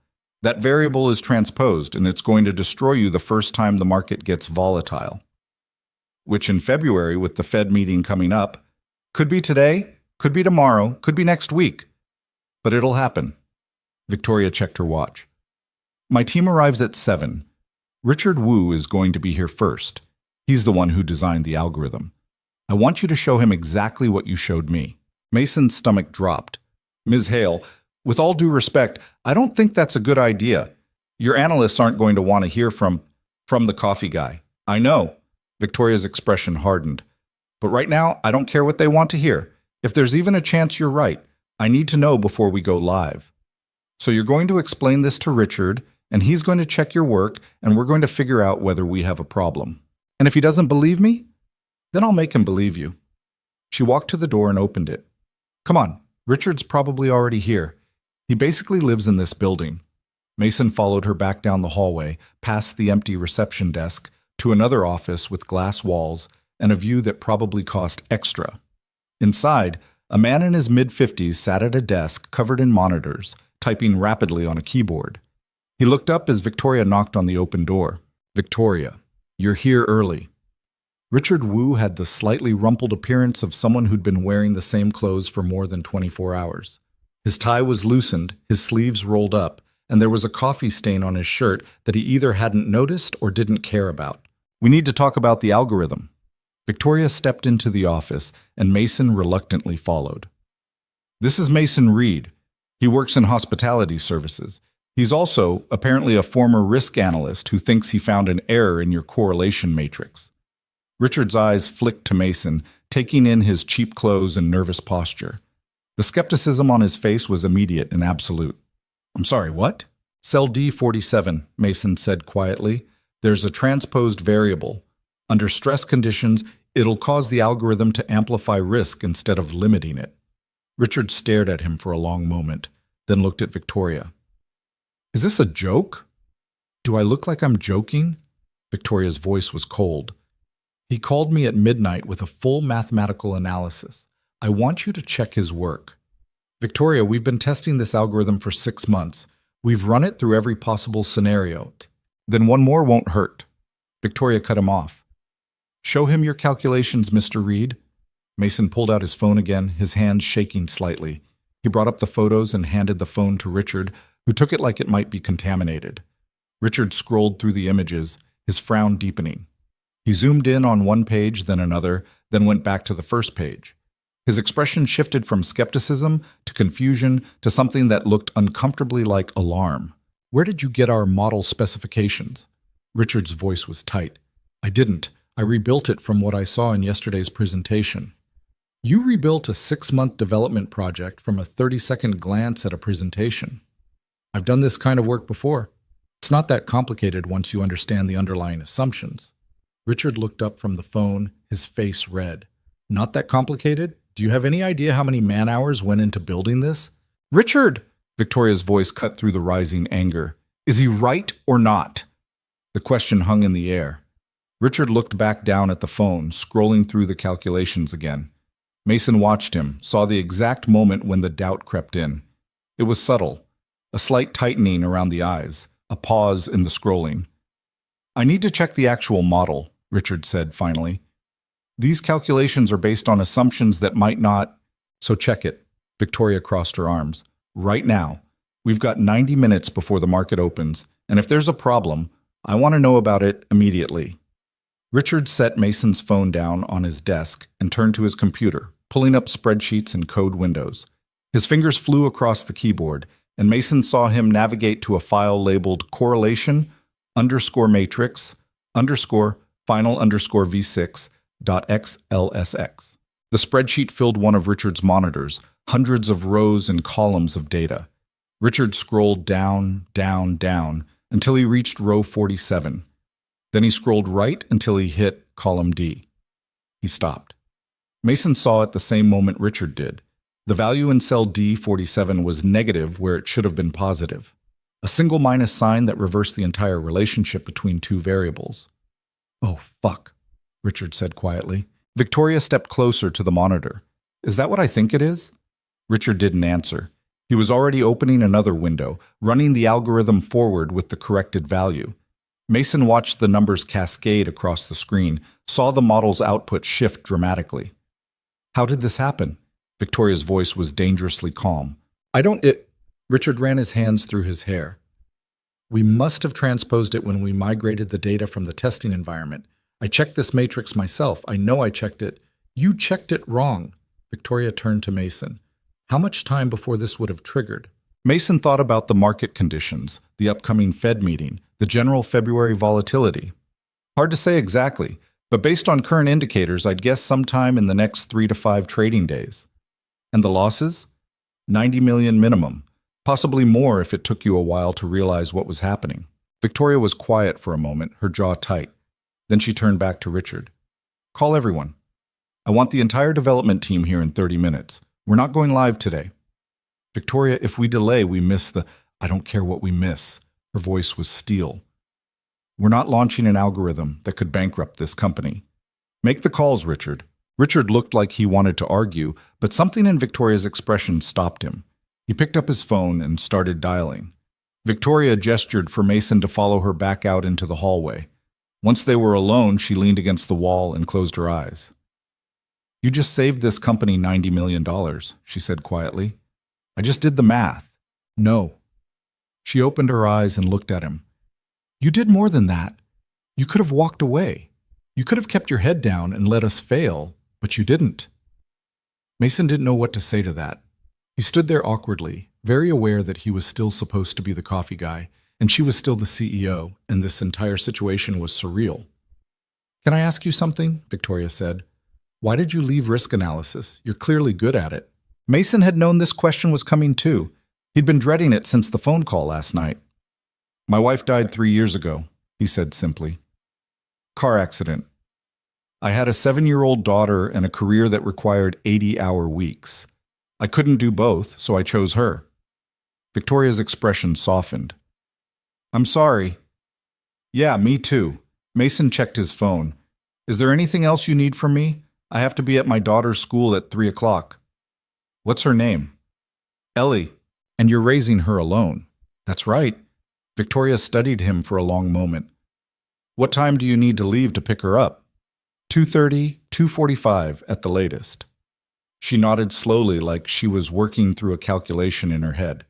That variable is transposed, and it's going to destroy you the first time the market gets volatile. Which in February, with the Fed meeting coming up, could be today, could be tomorrow, could be next week. But it'll happen. Victoria checked her watch. My team arrives at 7. Richard Wu is going to be here first. He's the one who designed the algorithm. I want you to show him exactly what you showed me. Mason's stomach dropped. Ms. Hale, with all due respect, I don't think that's a good idea. Your analysts aren't going to want to hear from the coffee guy. I know. Victoria's expression hardened. But right now, I don't care what they want to hear. If there's even a chance you're right, I need to know before we go live. So you're going to explain this to Richard, and he's going to check your work, and we're going to figure out whether we have a problem. And if he doesn't believe me, then I'll make him believe you. She walked to the door and opened it. Come on, Richard's probably already here. He basically lives in this building. Mason followed her back down the hallway, past the empty reception desk, to another office with glass walls and a view that probably cost extra. Inside, a man in his mid-50s sat at a desk covered in monitors, typing rapidly on a keyboard. He looked up as Victoria knocked on the open door. Victoria, you're here early. Richard Wu had the slightly rumpled appearance of someone who'd been wearing the same clothes for more than 24 hours. His tie was loosened, his sleeves rolled up, and there was a coffee stain on his shirt that he either hadn't noticed or didn't care about. We need to talk about the algorithm. Victoria stepped into the office, and Mason reluctantly followed. This is Mason Reed. He works in hospitality services. He's also, apparently, a former risk analyst who thinks he found an error in your correlation matrix. Richard's eyes flicked to Mason, taking in his cheap clothes and nervous posture. The skepticism on his face was immediate and absolute. I'm sorry, what? Cell D47, Mason said quietly. There's a transposed variable. Under stress conditions, it'll cause the algorithm to amplify risk instead of limiting it. Richard stared at him for a long moment, then looked at Victoria. Is this a joke? Do I look like I'm joking? Victoria's voice was cold. He called me at midnight with a full mathematical analysis. I want you to check his work. Victoria, we've been testing this algorithm for 6 months. We've run it through every possible scenario. Then one more won't hurt. Victoria cut him off. Show him your calculations, Mr. Reed. Mason pulled out his phone again, his hands shaking slightly. He brought up the photos and handed the phone to Richard, who took it like it might be contaminated. Richard scrolled through the images, his frown deepening. He zoomed in on one page, then another, then went back to the first page. His expression shifted from skepticism to confusion to something that looked uncomfortably like alarm. Where did you get our model specifications? Richard's voice was tight. I didn't. I rebuilt it from what I saw in yesterday's presentation. You rebuilt a 6-month development project from a 30-second glance at a presentation. I've done this kind of work before. It's not that complicated once you understand the underlying assumptions. Richard looked up from the phone, his face red. Not that complicated? Do you have any idea how many man-hours went into building this? Richard! Victoria's voice cut through the rising anger. Is he right or not? The question hung in the air. Richard looked back down at the phone, scrolling through the calculations again. Mason watched him, saw the exact moment when the doubt crept in. It was subtle, a slight tightening around the eyes, a pause in the scrolling. I need to check the actual model, Richard said finally. These calculations are based on assumptions that might not, so check it. Victoria crossed her arms. Right now. We've got 90 minutes before the market opens, and if there's a problem, I want to know about it immediately. Richard set Mason's phone down on his desk and turned to his computer, pulling up spreadsheets and code windows. His fingers flew across the keyboard, and Mason saw him navigate to a file labeled correlation underscore matrix underscore final underscore v6 dot xlsx. The spreadsheet filled one of Richard's monitors, hundreds of rows and columns of data. Richard scrolled down, down, down, until he reached row 47. Then he scrolled right until he hit column D. He stopped. Mason saw at the same moment Richard did. The value in cell D47 was negative where it should have been positive. A single minus sign that reversed the entire relationship between two variables. "Oh, fuck," Richard said quietly. Victoria stepped closer to the monitor. "Is that what I think it is?" Richard didn't answer. He was already opening another window, running the algorithm forward with the corrected value. Mason watched the numbers cascade across the screen, saw the model's output shift dramatically. "How did this happen?" Victoria's voice was dangerously calm. Richard ran his hands through his hair. "We must have transposed it when we migrated the data from the testing environment. I checked this matrix myself. I know I checked it. You checked it wrong." Victoria turned to Mason. "How much time before this would have triggered?" Mason thought about the market conditions, the upcoming Fed meeting, the general February volatility. "Hard to say exactly, but based on current indicators, I'd guess sometime in the next 3 to 5 trading days." "And the losses?" 90 million minimum, possibly more if it took you a while to realize what was happening. Victoria was quiet for a moment, her jaw tight. Then she turned back to Richard. "Call everyone. I want the entire development team here in 30 minutes. We're not going live today." "Victoria, if we delay, we miss the—" "I don't care what we miss." Her voice was steel. "We're not launching an algorithm that could bankrupt this company. Make the calls, Richard." Richard looked like he wanted to argue, but something in Victoria's expression stopped him. He picked up his phone and started dialing. Victoria gestured for Mason to follow her back out into the hallway. Once they were alone, she leaned against the wall and closed her eyes. "You just saved this company $90 million, she said quietly. "I just did the math." "No." She opened her eyes and looked at him. "You did more than that. You could have walked away. You could have kept your head down and let us fail, but you didn't." Mason didn't know what to say to that. He stood there awkwardly, very aware that he was still supposed to be the coffee guy, and she was still the CEO, and this entire situation was surreal. "Can I ask you something?" Victoria said. "Why did you leave risk analysis? You're clearly good at it." Mason had known this question was coming too. He'd been dreading it since the phone call last night. "My wife died 3 years ago," he said simply. "Car accident. I had a 7-year-old daughter and a career that required 80-hour weeks. I couldn't do both, so I chose her." Victoria's expression softened. "I'm sorry." "Yeah, me too." Mason checked his phone. "Is there anything else you need from me? I have to be at my daughter's school at 3 o'clock. "What's her name?" "Ellie." "And you're raising her alone." "That's right." Victoria studied him for a long moment. "What time do you need to leave to pick her up?" 2:30, 2:45 at the latest." She nodded slowly like she was working through a calculation in her head.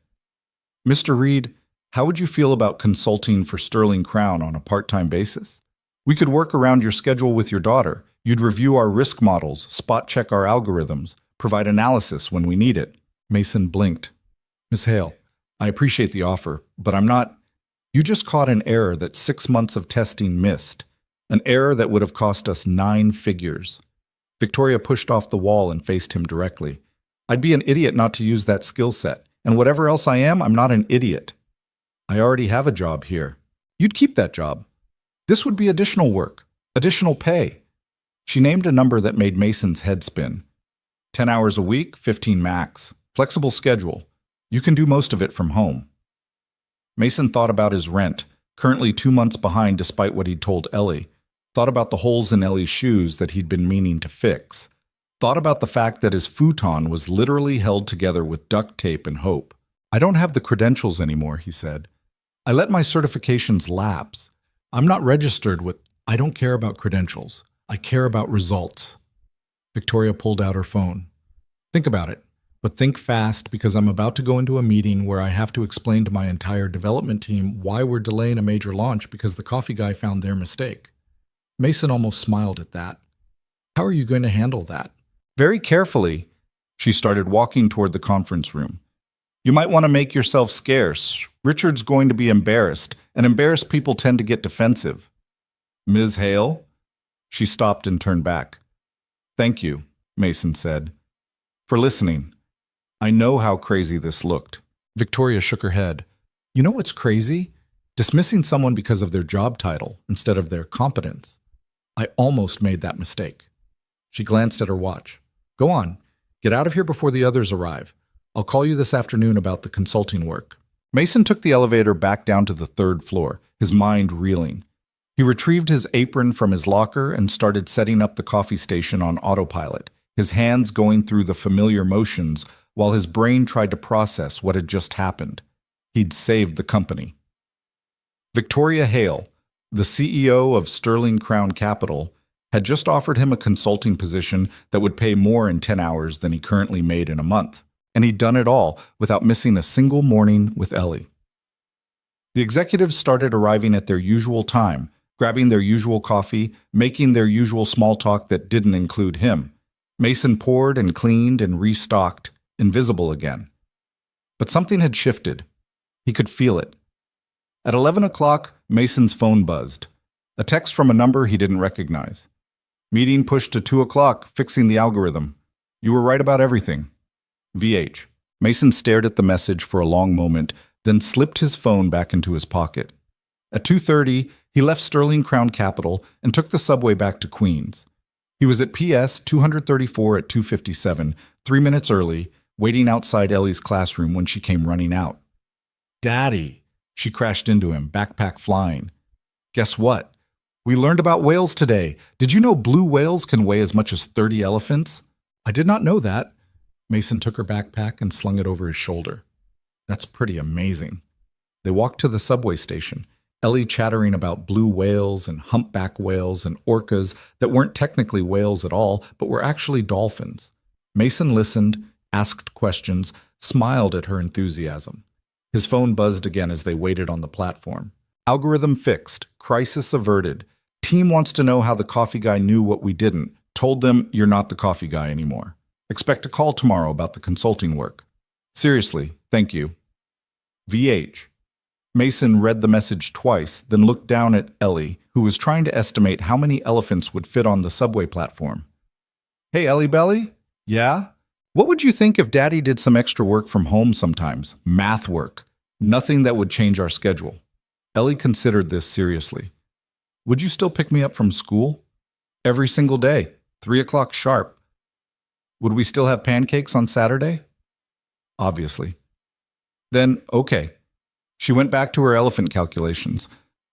"Mr. Reed, how would you feel about consulting for Sterling Crown on a part-time basis? We could work around your schedule with your daughter. You'd review our risk models, spot-check our algorithms, provide analysis when we need it." Mason blinked. "Miss Hale, I appreciate the offer, but I'm not—" "You just caught an error that 6 months of testing missed. An error that would have cost us 9 figures. Victoria pushed off the wall and faced him directly. "I'd be an idiot not to use that skill set, and whatever else I am, I'm not an idiot. I already have a job here. You'd keep that job. This would be additional work, additional pay." She named a number that made Mason's head spin. 10 hours a week, 15 max. Flexible schedule. You can do most of it from home. Mason thought about his rent, currently 2 months behind despite what he'd told Ellie. Thought about the holes in Ellie's shoes that he'd been meaning to fix. Thought about the fact that his futon was literally held together with duct tape and hope. "I don't have the credentials anymore," he said. "I let my certifications lapse. I'm not registered with—" "I don't care about credentials. I care about results." Victoria pulled out her phone. "Think about it, but think fast because I'm about to go into a meeting where I have to explain to my entire development team why we're delaying a major launch because the coffee guy found their mistake. Mason almost smiled at that. How are you going to handle that? Very carefully. She started walking toward the conference room. You might want to make yourself scarce. Richard's going to be embarrassed, and embarrassed people tend to get defensive. Ms. Hale? She stopped and turned back. Thank you, Mason said, for listening. I know how crazy this looked. Victoria shook her head. You know what's crazy? Dismissing someone because of their job title instead of their competence. I almost made that mistake. She glanced at her watch. Go on. Get out of here before the others arrive. I'll call you this afternoon about the consulting work. Mason took the elevator back down to the third floor, his mind reeling. He retrieved his apron from his locker and started setting up the coffee station on autopilot, his hands going through the familiar motions while his brain tried to process what had just happened. He'd saved the company. Victoria Hale, the CEO of Sterling Crown Capital, had just offered him a consulting position that would pay more in 10 hours than he currently made in a month. And he'd done it all without missing a single morning with Ellie. The executives started arriving at their usual time, grabbing their usual coffee, making their usual small talk that didn't include him. Mason poured and cleaned and restocked, invisible again. But something had shifted. He could feel it. At 11 o'clock, Mason's phone buzzed. A text from a number he didn't recognize. Meeting pushed to 2 o'clock, fixing the algorithm. You were right about everything. VH. Mason stared at the message for a long moment, then slipped his phone back into his pocket. At 2:30, he left Sterling Crown Capital and took the subway back to Queens. He was at PS 234 at 2:57, 3 minutes early, waiting outside Ellie's classroom when she came running out. Daddy! She crashed into him, backpack flying. Guess what? We learned about whales today. Did you know blue whales can weigh as much as 30 elephants? I did not know that. Mason took her backpack and slung it over his shoulder. That's pretty amazing. They walked to the subway station, Ellie chattering about blue whales and humpback whales and orcas that weren't technically whales at all, but were actually dolphins. Mason listened, asked questions, smiled at her enthusiasm. His phone buzzed again as they waited on the platform. Algorithm fixed. Crisis averted. Team wants to know how the coffee guy knew what we didn't. Told them you're not the coffee guy anymore. Expect a call tomorrow about the consulting work. Seriously, thank you. VH. Mason read the message twice, then looked down at Ellie, who was trying to estimate how many elephants would fit on the subway platform. Hey, Ellie Belly? Yeah? What would you think if Daddy did some extra work from home sometimes? Math work. Nothing that would change our schedule. Ellie considered this seriously. Would you still pick me up from school? Every single day, 3 o'clock sharp. Would we still have pancakes on Saturday? Obviously. Then, okay. She went back to her elephant calculations.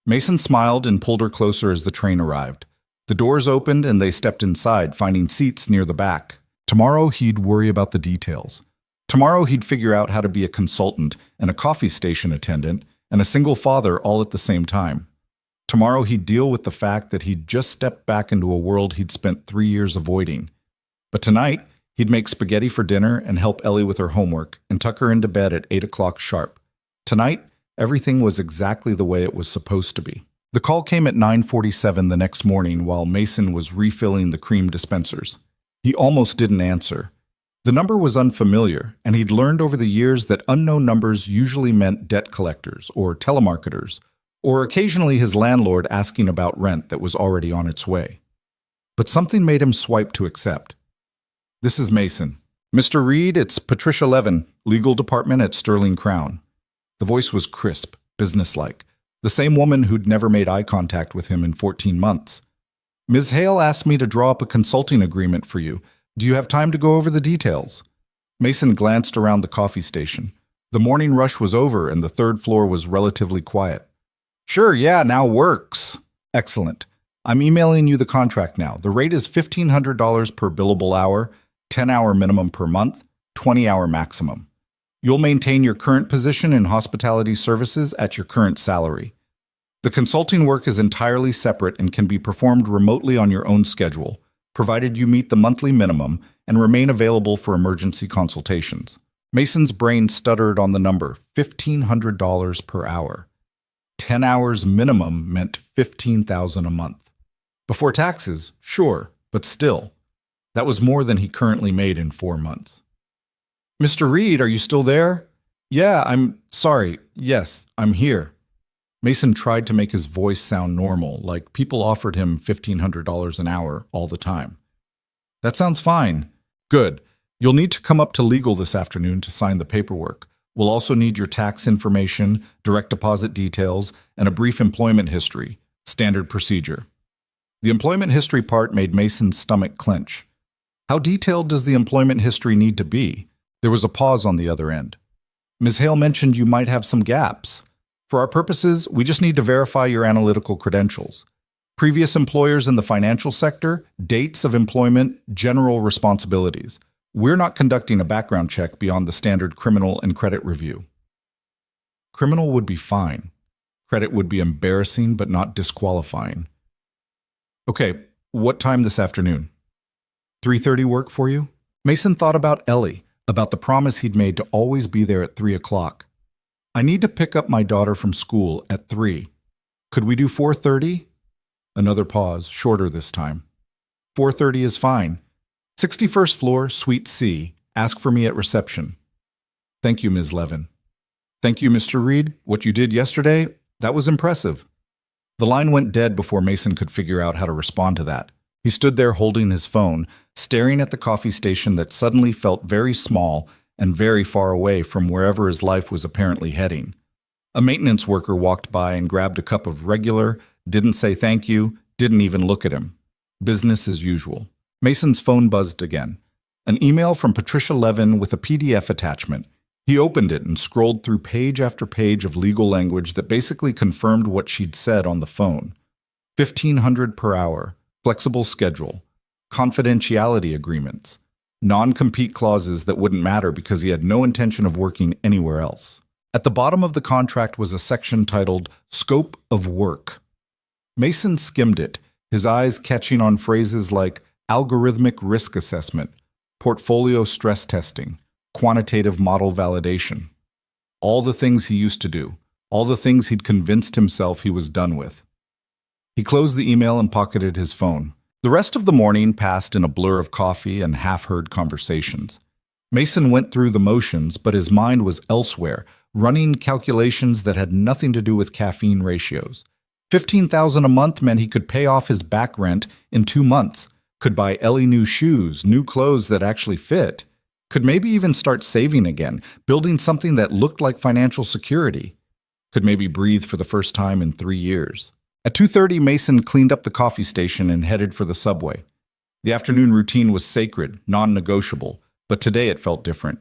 Mason smiled and pulled her closer as the train arrived. The doors opened and they stepped inside, finding seats near the back. Tomorrow he'd worry about the details. Tomorrow he'd figure out how to be a consultant and a coffee station attendant and a single father all at the same time. Tomorrow he'd deal with the fact that he'd just stepped back into a world he'd spent 3 years avoiding. But tonight, he'd make spaghetti for dinner and help Ellie with her homework and tuck her into bed at 8 o'clock sharp. Tonight, everything was exactly the way it was supposed to be. The call came at 9:47 the next morning while Mason was refilling the cream dispensers. He almost didn't answer. The number was unfamiliar, and he'd learned over the years that unknown numbers usually meant debt collectors or telemarketers, or occasionally his landlord asking about rent that was already on its way. But something made him swipe to accept. This is Mason. Mr. Reed, it's Patricia Levin, legal department at Sterling Crown. The voice was crisp, businesslike, the same woman who'd never made eye contact with him in 14 months. Ms. Hale asked me to draw up a consulting agreement for you. Do you have time to go over the details? Mason glanced around the coffee station. The morning rush was over and the third floor was relatively quiet. Sure, yeah, now works. Excellent. I'm emailing you the contract now. The rate is $1,500 per billable hour, 10-hour minimum per month, 20-hour maximum. You'll maintain your current position in hospitality services at your current salary. The consulting work is entirely separate and can be performed remotely on your own schedule, provided you meet the monthly minimum and remain available for emergency consultations. Mason's brain stuttered on the number, $1,500 per hour. 10 hours minimum meant $15,000 a month. Before taxes, sure, but still. That was more than he currently made in 4 months. Mr. Reed, are you still there? Yeah, I'm sorry. Yes, I'm here. Mason tried to make his voice sound normal, like people offered him $1,500 an hour all the time. That sounds fine. Good. You'll need to come up to legal this afternoon to sign the paperwork. We'll also need your tax information, direct deposit details, and a brief employment history. Standard procedure. The employment history part made Mason's stomach clench. How detailed does the employment history need to be? There was a pause on the other end. Ms. Hale mentioned you might have some gaps. For our purposes, we just need to verify your analytical credentials. Previous employers in the financial sector, dates of employment, general responsibilities. We're not conducting a background check beyond the standard criminal and credit review. Criminal would be fine. Credit would be embarrassing but not disqualifying. Okay, what time this afternoon? 3:30 work for you? Mason thought about Ellie, about the promise he'd made to always be there at 3 o'clock. I need to pick up my daughter from school at 3. Could we do 4:30? Another pause, shorter this time. 4:30 is fine. 61st floor, Suite C. Ask for me at reception. Thank you, Ms. Levin. Thank you, Mr. Reed. What you did yesterday, that was impressive. The line went dead before Mason could figure out how to respond to that. He stood there holding his phone, staring at the coffee station that suddenly felt very small and very far away from wherever his life was apparently heading. A maintenance worker walked by and grabbed a cup of regular, didn't say thank you, didn't even look at him. Business as usual. Mason's phone buzzed again. An email from Patricia Levin with a PDF attachment. He opened it and scrolled through page after page of legal language that basically confirmed what she'd said on the phone. $1,500 per hour, flexible schedule, confidentiality agreements, non-compete clauses that wouldn't matter because he had no intention of working anywhere else. At the bottom of the contract was a section titled Scope of Work. Mason skimmed it, his eyes catching on phrases like algorithmic risk assessment, portfolio stress testing, quantitative model validation. All the things he used to do, all the things he'd convinced himself he was done with. He closed the email and pocketed his phone. The rest of the morning passed in a blur of coffee and half-heard conversations. Mason went through the motions, but his mind was elsewhere, running calculations that had nothing to do with caffeine ratios. $15,000 a month meant he could pay off his back rent in 2 months, could buy Ellie new shoes, new clothes that actually fit, could maybe even start saving again, building something that looked like financial security, could maybe breathe for the first time in 3 years. At 2:30, Mason cleaned up the coffee station and headed for the subway. The afternoon routine was sacred, non-negotiable, but today it felt different.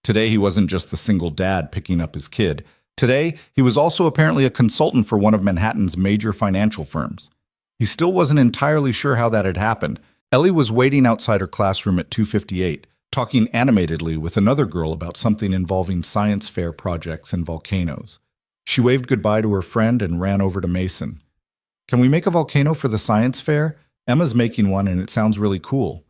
Today he wasn't just the single dad picking up his kid. Today, he was also apparently a consultant for one of Manhattan's major financial firms. He still wasn't entirely sure how that had happened. Ellie was waiting outside her classroom at 2:58, talking animatedly with another girl about something involving science fair projects and volcanoes. She waved goodbye to her friend and ran over to Mason. Can we make a volcano for the science fair? Emma's making one and it sounds really cool.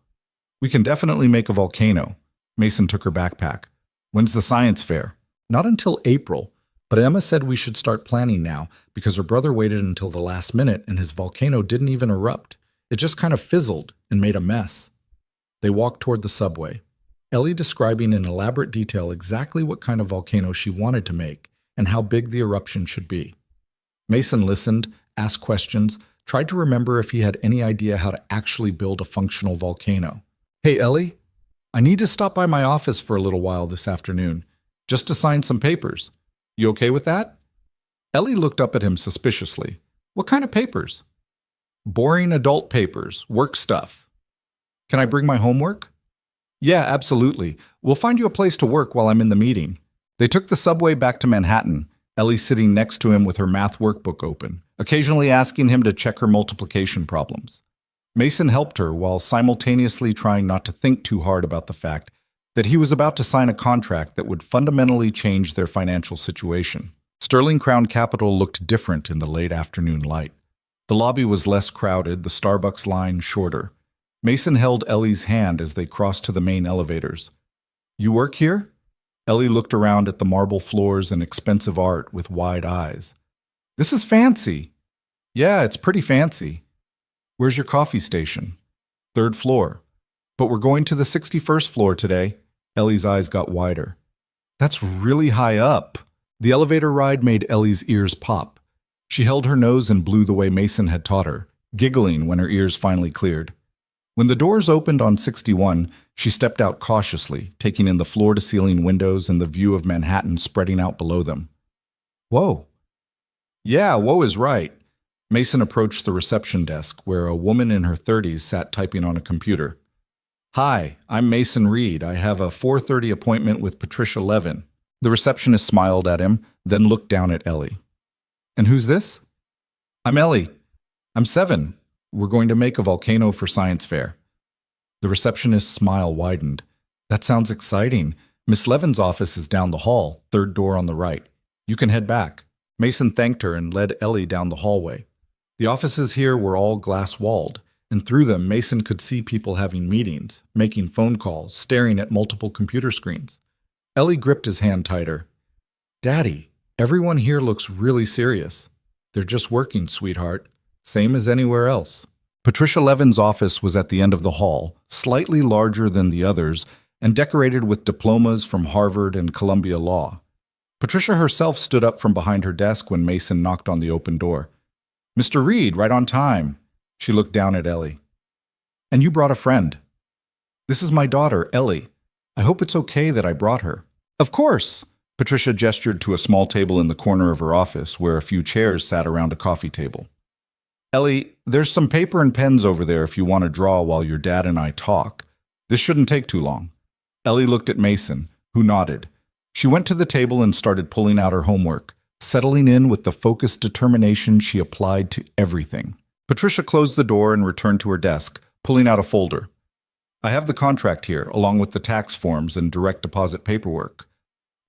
We can definitely make a volcano. Mason took her backpack. When's the science fair? Not until April, but Emma said we should start planning now because her brother waited until the last minute and his volcano didn't even erupt. It just kind of fizzled and made a mess. They walked toward the subway, Ellie describing in elaborate detail exactly what kind of volcano she wanted to make and how big the eruption should be. Mason listened, asked questions, tried to remember if he had any idea how to actually build a functional volcano. Hey, Ellie, I need to stop by my office for a little while this afternoon, just to sign some papers. You okay with that? Ellie looked up at him suspiciously. What kind of papers? Boring adult papers, work stuff. Can I bring my homework? Yeah, absolutely. We'll find you a place to work while I'm in the meeting. They took the subway back to Manhattan, Ellie sitting next to him with her math workbook open, occasionally asking him to check her multiplication problems. Mason helped her while simultaneously trying not to think too hard about the fact that he was about to sign a contract that would fundamentally change their financial situation. Sterling Crown Capital looked different in the late afternoon light. The lobby was less crowded, the Starbucks line shorter. Mason held Ellie's hand as they crossed to the main elevators. You work here? Ellie looked around at the marble floors and expensive art with wide eyes. This is fancy. Yeah, it's pretty fancy. Where's your coffee station? Third floor. But we're going to the 61st floor today. Ellie's eyes got wider. That's really high up. The elevator ride made Ellie's ears pop. She held her nose and blew the way Mason had taught her, giggling when her ears finally cleared. When the doors opened on 61, she stepped out cautiously, taking in the floor-to-ceiling windows and the view of Manhattan spreading out below them. Whoa. Yeah, whoa is right. Mason approached the reception desk, where a woman in her 30s sat typing on a computer. Hi, I'm Mason Reed. I have a 4:30 appointment with Patricia Levin. The receptionist smiled at him, then looked down at Ellie. And who's this? I'm Ellie. I'm 7. We're going to make a volcano for science fair. The receptionist's smile widened. That sounds exciting. Miss Levin's office is down the hall, third door on the right. You can head back. Mason thanked her and led Ellie down the hallway. The offices here were all glass-walled, and through them Mason could see people having meetings, making phone calls, staring at multiple computer screens. Ellie gripped his hand tighter. Daddy, everyone here looks really serious. They're just working, sweetheart. Same as anywhere else. Patricia Levin's office was at the end of the hall, slightly larger than the others, and decorated with diplomas from Harvard and Columbia Law. Patricia herself stood up from behind her desk when Mason knocked on the open door. Mr. Reed, right on time. She looked down at Ellie. And you brought a friend. This is my daughter, Ellie. I hope it's okay that I brought her. Of course. Patricia gestured to a small table in the corner of her office where a few chairs sat around a coffee table. Ellie, there's some paper and pens over there if you want to draw while your dad and I talk. This shouldn't take too long. Ellie looked at Mason, who nodded. She went to the table and started pulling out her homework, settling in with the focused determination she applied to everything. Patricia closed the door and returned to her desk, pulling out a folder. I have the contract here, along with the tax forms and direct deposit paperwork.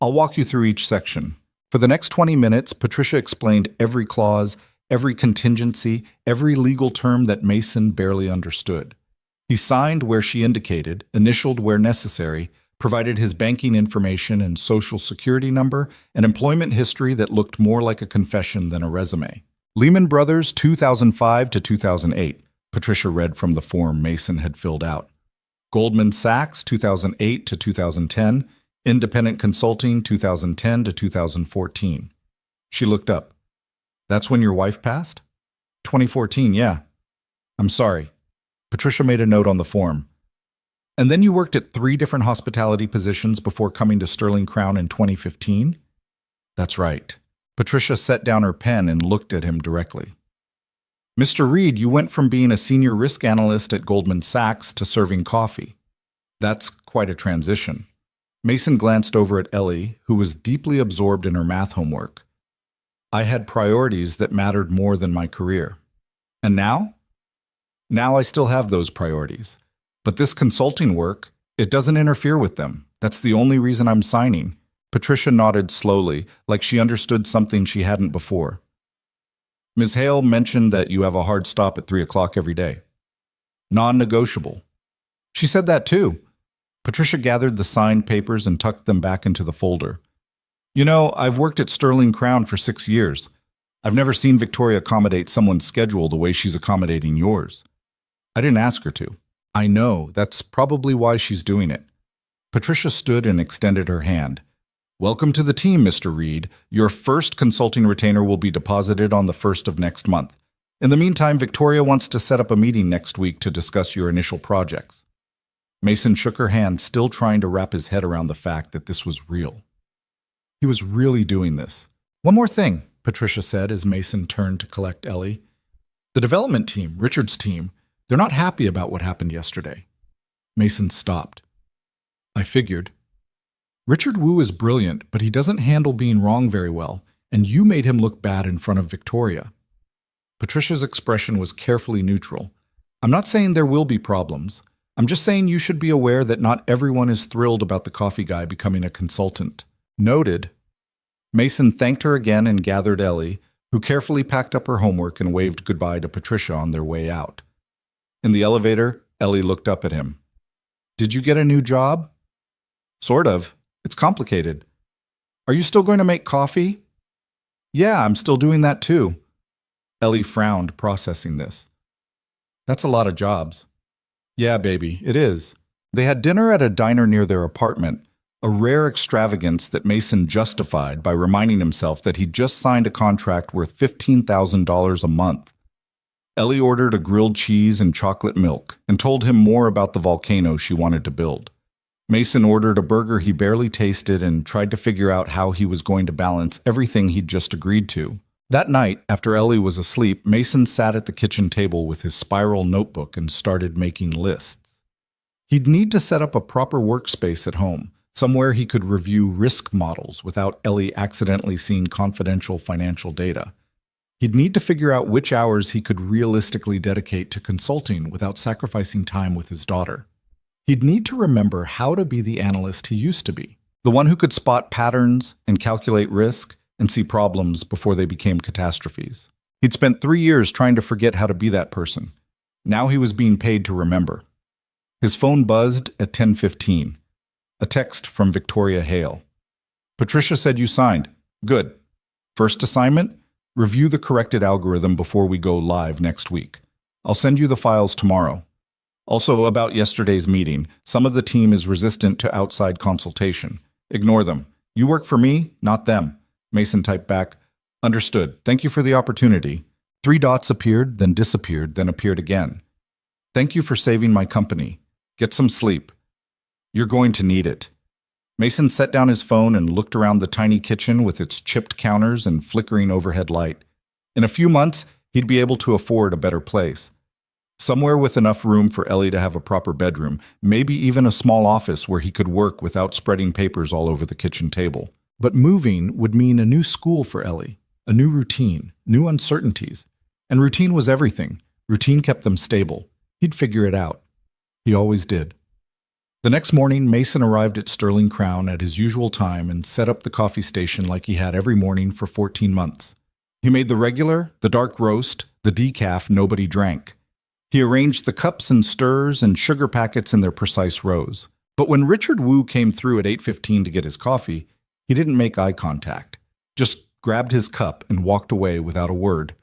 I'll walk you through each section. For the next 20 minutes, Patricia explained every clause, every contingency, every legal term that Mason barely understood. He signed where she indicated, initialed where necessary, provided his banking information and social security number, and employment history that looked more like a confession than a resume. Lehman Brothers 2005 to 2008, Patricia read from the form Mason had filled out. Goldman Sachs 2008 to 2010, Independent Consulting 2010 to 2014. She looked up. That's when your wife passed? 2014, yeah. I'm sorry. Patricia made a note on the form. And then you worked at 3 different hospitality positions before coming to Sterling Crown in 2015? That's right. Patricia set down her pen and looked at him directly. Mr. Reed, you went from being a senior risk analyst at Goldman Sachs to serving coffee. That's quite a transition. Mason glanced over at Ellie, who was deeply absorbed in her math homework. I had priorities that mattered more than my career. And now? Now I still have those priorities. But this consulting work, it doesn't interfere with them. That's the only reason I'm signing. Patricia nodded slowly, like she understood something she hadn't before. Ms. Hale mentioned that you have a hard stop at 3 o'clock every day. Non-negotiable. She said that too. Patricia gathered the signed papers and tucked them back into the folder. You know, I've worked at Sterling Crown for 6 years. I've never seen Victoria accommodate someone's schedule the way she's accommodating yours. I didn't ask her to. I know, that's probably why she's doing it. Patricia stood and extended her hand. Welcome to the team, Mr. Reed. Your first consulting retainer will be deposited on the 1st of next month. In the meantime, Victoria wants to set up a meeting next week to discuss your initial projects. Mason shook her hand, still trying to wrap his head around the fact that this was real. He was really doing this. One more thing, Patricia said as Mason turned to collect Ellie. The development team, Richard's team, they're not happy about what happened yesterday. Mason stopped. I figured. Richard Wu is brilliant, but he doesn't handle being wrong very well, and you made him look bad in front of Victoria. Patricia's expression was carefully neutral. I'm not saying there will be problems. I'm just saying you should be aware that not everyone is thrilled about the coffee guy becoming a consultant. Noted. Mason thanked her again and gathered Ellie, who carefully packed up her homework and waved goodbye to Patricia on their way out. In the elevator, Ellie looked up at him. Did you get a new job? Sort of. It's complicated. Are you still going to make coffee? Yeah, I'm still doing that too. Ellie frowned, processing this. That's a lot of jobs. Yeah, baby, it is. They had dinner at a diner near their apartment, a rare extravagance that Mason justified by reminding himself that he'd just signed a contract worth $15,000 a month. Ellie ordered a grilled cheese and chocolate milk and told him more about the volcano she wanted to build. Mason ordered a burger he barely tasted and tried to figure out how he was going to balance everything he'd just agreed to. That night, after Ellie was asleep, Mason sat at the kitchen table with his spiral notebook and started making lists. He'd need to set up a proper workspace at home, somewhere he could review risk models without Ellie accidentally seeing confidential financial data. He'd need to figure out which hours he could realistically dedicate to consulting without sacrificing time with his daughter. He'd need to remember how to be the analyst he used to be, the one who could spot patterns and calculate risk and see problems before they became catastrophes. He'd spent 3 years trying to forget how to be that person. Now he was being paid to remember. His phone buzzed at 10:15. A text from Victoria Hale. Patricia said you signed. Good. First assignment? Review the corrected algorithm before we go live next week. I'll send you the files tomorrow. Also, about yesterday's meeting, some of the team is resistant to outside consultation. Ignore them. You work for me, not them. Mason typed back, understood. Thank you for the opportunity. 3 dots appeared, then disappeared, then appeared again. Thank you for saving my company. Get some sleep. You're going to need it. Mason set down his phone and looked around the tiny kitchen with its chipped counters and flickering overhead light. In a few months, he'd be able to afford a better place. Somewhere with enough room for Ellie to have a proper bedroom, maybe even a small office where he could work without spreading papers all over the kitchen table. But moving would mean a new school for Ellie, a new routine, new uncertainties. And routine was everything. Routine kept them stable. He'd figure it out. He always did. The next morning, Mason arrived at Sterling Crown at his usual time and set up the coffee station like he had every morning for 14 months. He made the regular, the dark roast, the decaf nobody drank. He arranged the cups and stirs and sugar packets in their precise rows. But when Richard Wu came through at 8:15 to get his coffee, he didn't make eye contact, just grabbed his cup and walked away without a word.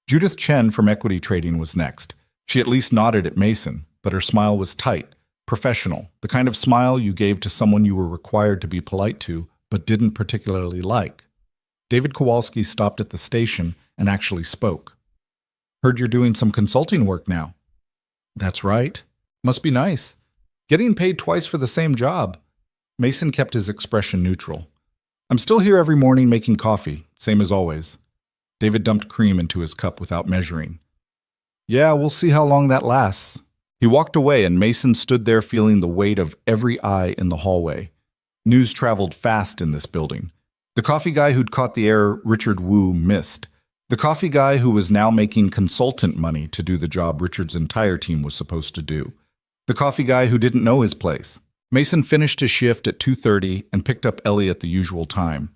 Judith Chen from Equity Trading was next. She at least nodded at Mason, but her smile was tight, professional, the kind of smile you gave to someone you were required to be polite to, but didn't particularly like. David Kowalski stopped at the station and actually spoke. Heard you're doing some consulting work now. That's right. Must be nice. Getting paid twice for the same job. Mason kept his expression neutral. I'm still here every morning making coffee, same as always. David dumped cream into his cup without measuring. Yeah, we'll see how long that lasts. He walked away and Mason stood there feeling the weight of every eye in the hallway. News traveled fast in this building. The coffee guy who'd caught the air Richard Wu missed. The coffee guy who was now making consultant money to do the job Richard's entire team was supposed to do. The coffee guy who didn't know his place. Mason finished his shift at 2:30 and picked up Ellie at the usual time.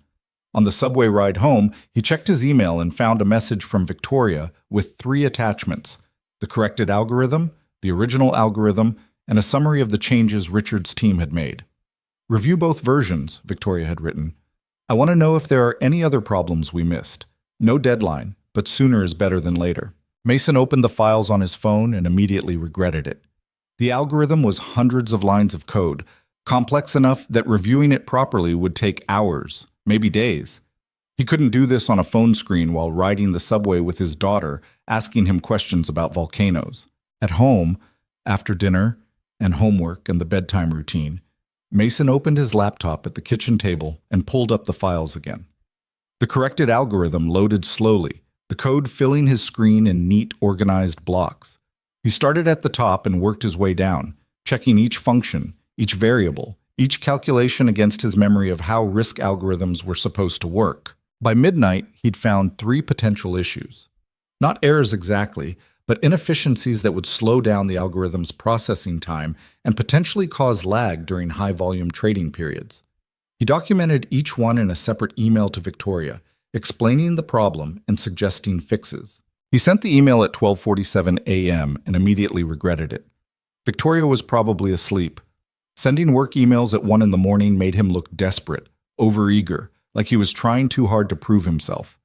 On the subway ride home, he checked his email and found a message from Victoria with 3 attachments: the corrected algorithm, the original algorithm, and a summary of the changes Richard's team had made. Review both versions, Victoria had written. I want to know if there are any other problems we missed. No deadline, but sooner is better than later. Mason opened the files on his phone and immediately regretted it. The algorithm was hundreds of lines of code, complex enough that reviewing it properly would take hours, maybe days. He couldn't do this on a phone screen while riding the subway with his daughter, asking him questions about volcanoes. At home, after dinner and homework and the bedtime routine, Mason opened his laptop at the kitchen table and pulled up the files again. The corrected algorithm loaded slowly, the code filling his screen in neat, organized blocks. He started at the top and worked his way down, checking each function, each variable, each calculation against his memory of how risk algorithms were supposed to work. By midnight, he'd found 3 potential issues. Not errors exactly, but inefficiencies that would slow down the algorithm's processing time and potentially cause lag during high-volume trading periods. He documented each one in a separate email to Victoria, explaining the problem and suggesting fixes. He sent the email at 12:47 a.m. and immediately regretted it. Victoria was probably asleep. Sending work emails at 1 in the morning made him look desperate, overeager, like he was trying too hard to prove himself.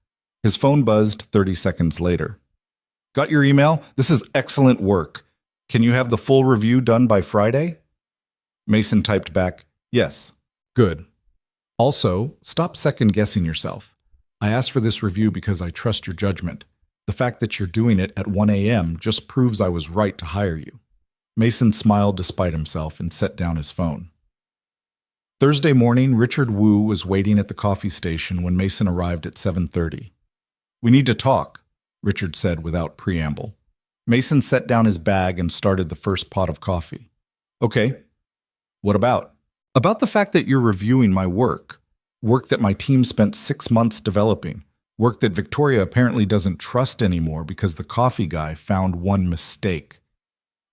His phone buzzed 30 seconds later. Got your email? This is excellent work. Can you have the full review done by Friday? Mason typed back, yes. Good. Also, stop second-guessing yourself. I asked for this review because I trust your judgment. The fact that you're doing it at 1 a.m. just proves I was right to hire you. Mason smiled despite himself and set down his phone. Thursday morning, Richard Wu was waiting at the coffee station when Mason arrived at 7:30. We need to talk, Richard said without preamble. Mason set down his bag and started the first pot of coffee. Okay. What about? About the fact that you're reviewing my work that my team spent 6 months developing, work that Victoria apparently doesn't trust anymore because the coffee guy found one mistake.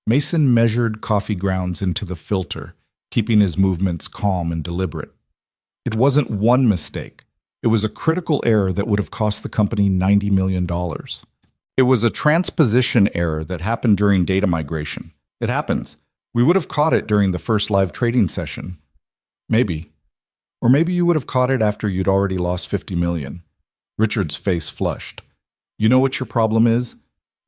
Mason measured coffee grounds into the filter, keeping his movements calm and deliberate. It wasn't one mistake. It was a critical error that would have cost the company $90 million. It was a transposition error that happened during data migration. It happens. We would have caught it during the first live trading session. Maybe. Or maybe you would have caught it after you'd already lost $50 million. Richard's face flushed. You know what your problem is?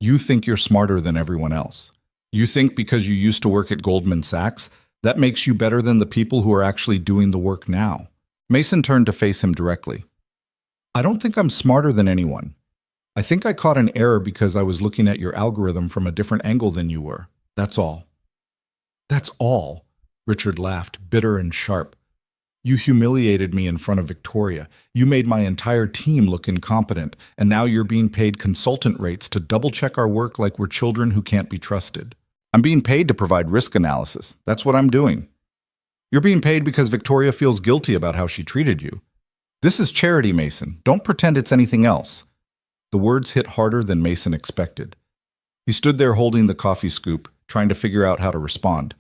You think you're smarter than everyone else. You think because you used to work at Goldman Sachs, that makes you better than the people who are actually doing the work now. Mason turned to face him directly. I don't think I'm smarter than anyone. I think I caught an error because I was looking at your algorithm from a different angle than you were. That's all. That's all, Richard laughed, bitter and sharp. You humiliated me in front of Victoria. You made my entire team look incompetent, and now you're being paid consultant rates to double-check our work like we're children who can't be trusted. I'm being paid to provide risk analysis. That's what I'm doing. You're being paid because Victoria feels guilty about how she treated you. This is charity, Mason. Don't pretend it's anything else. The words hit harder than Mason expected. He stood there holding the coffee scoop, trying to figure out how to respond.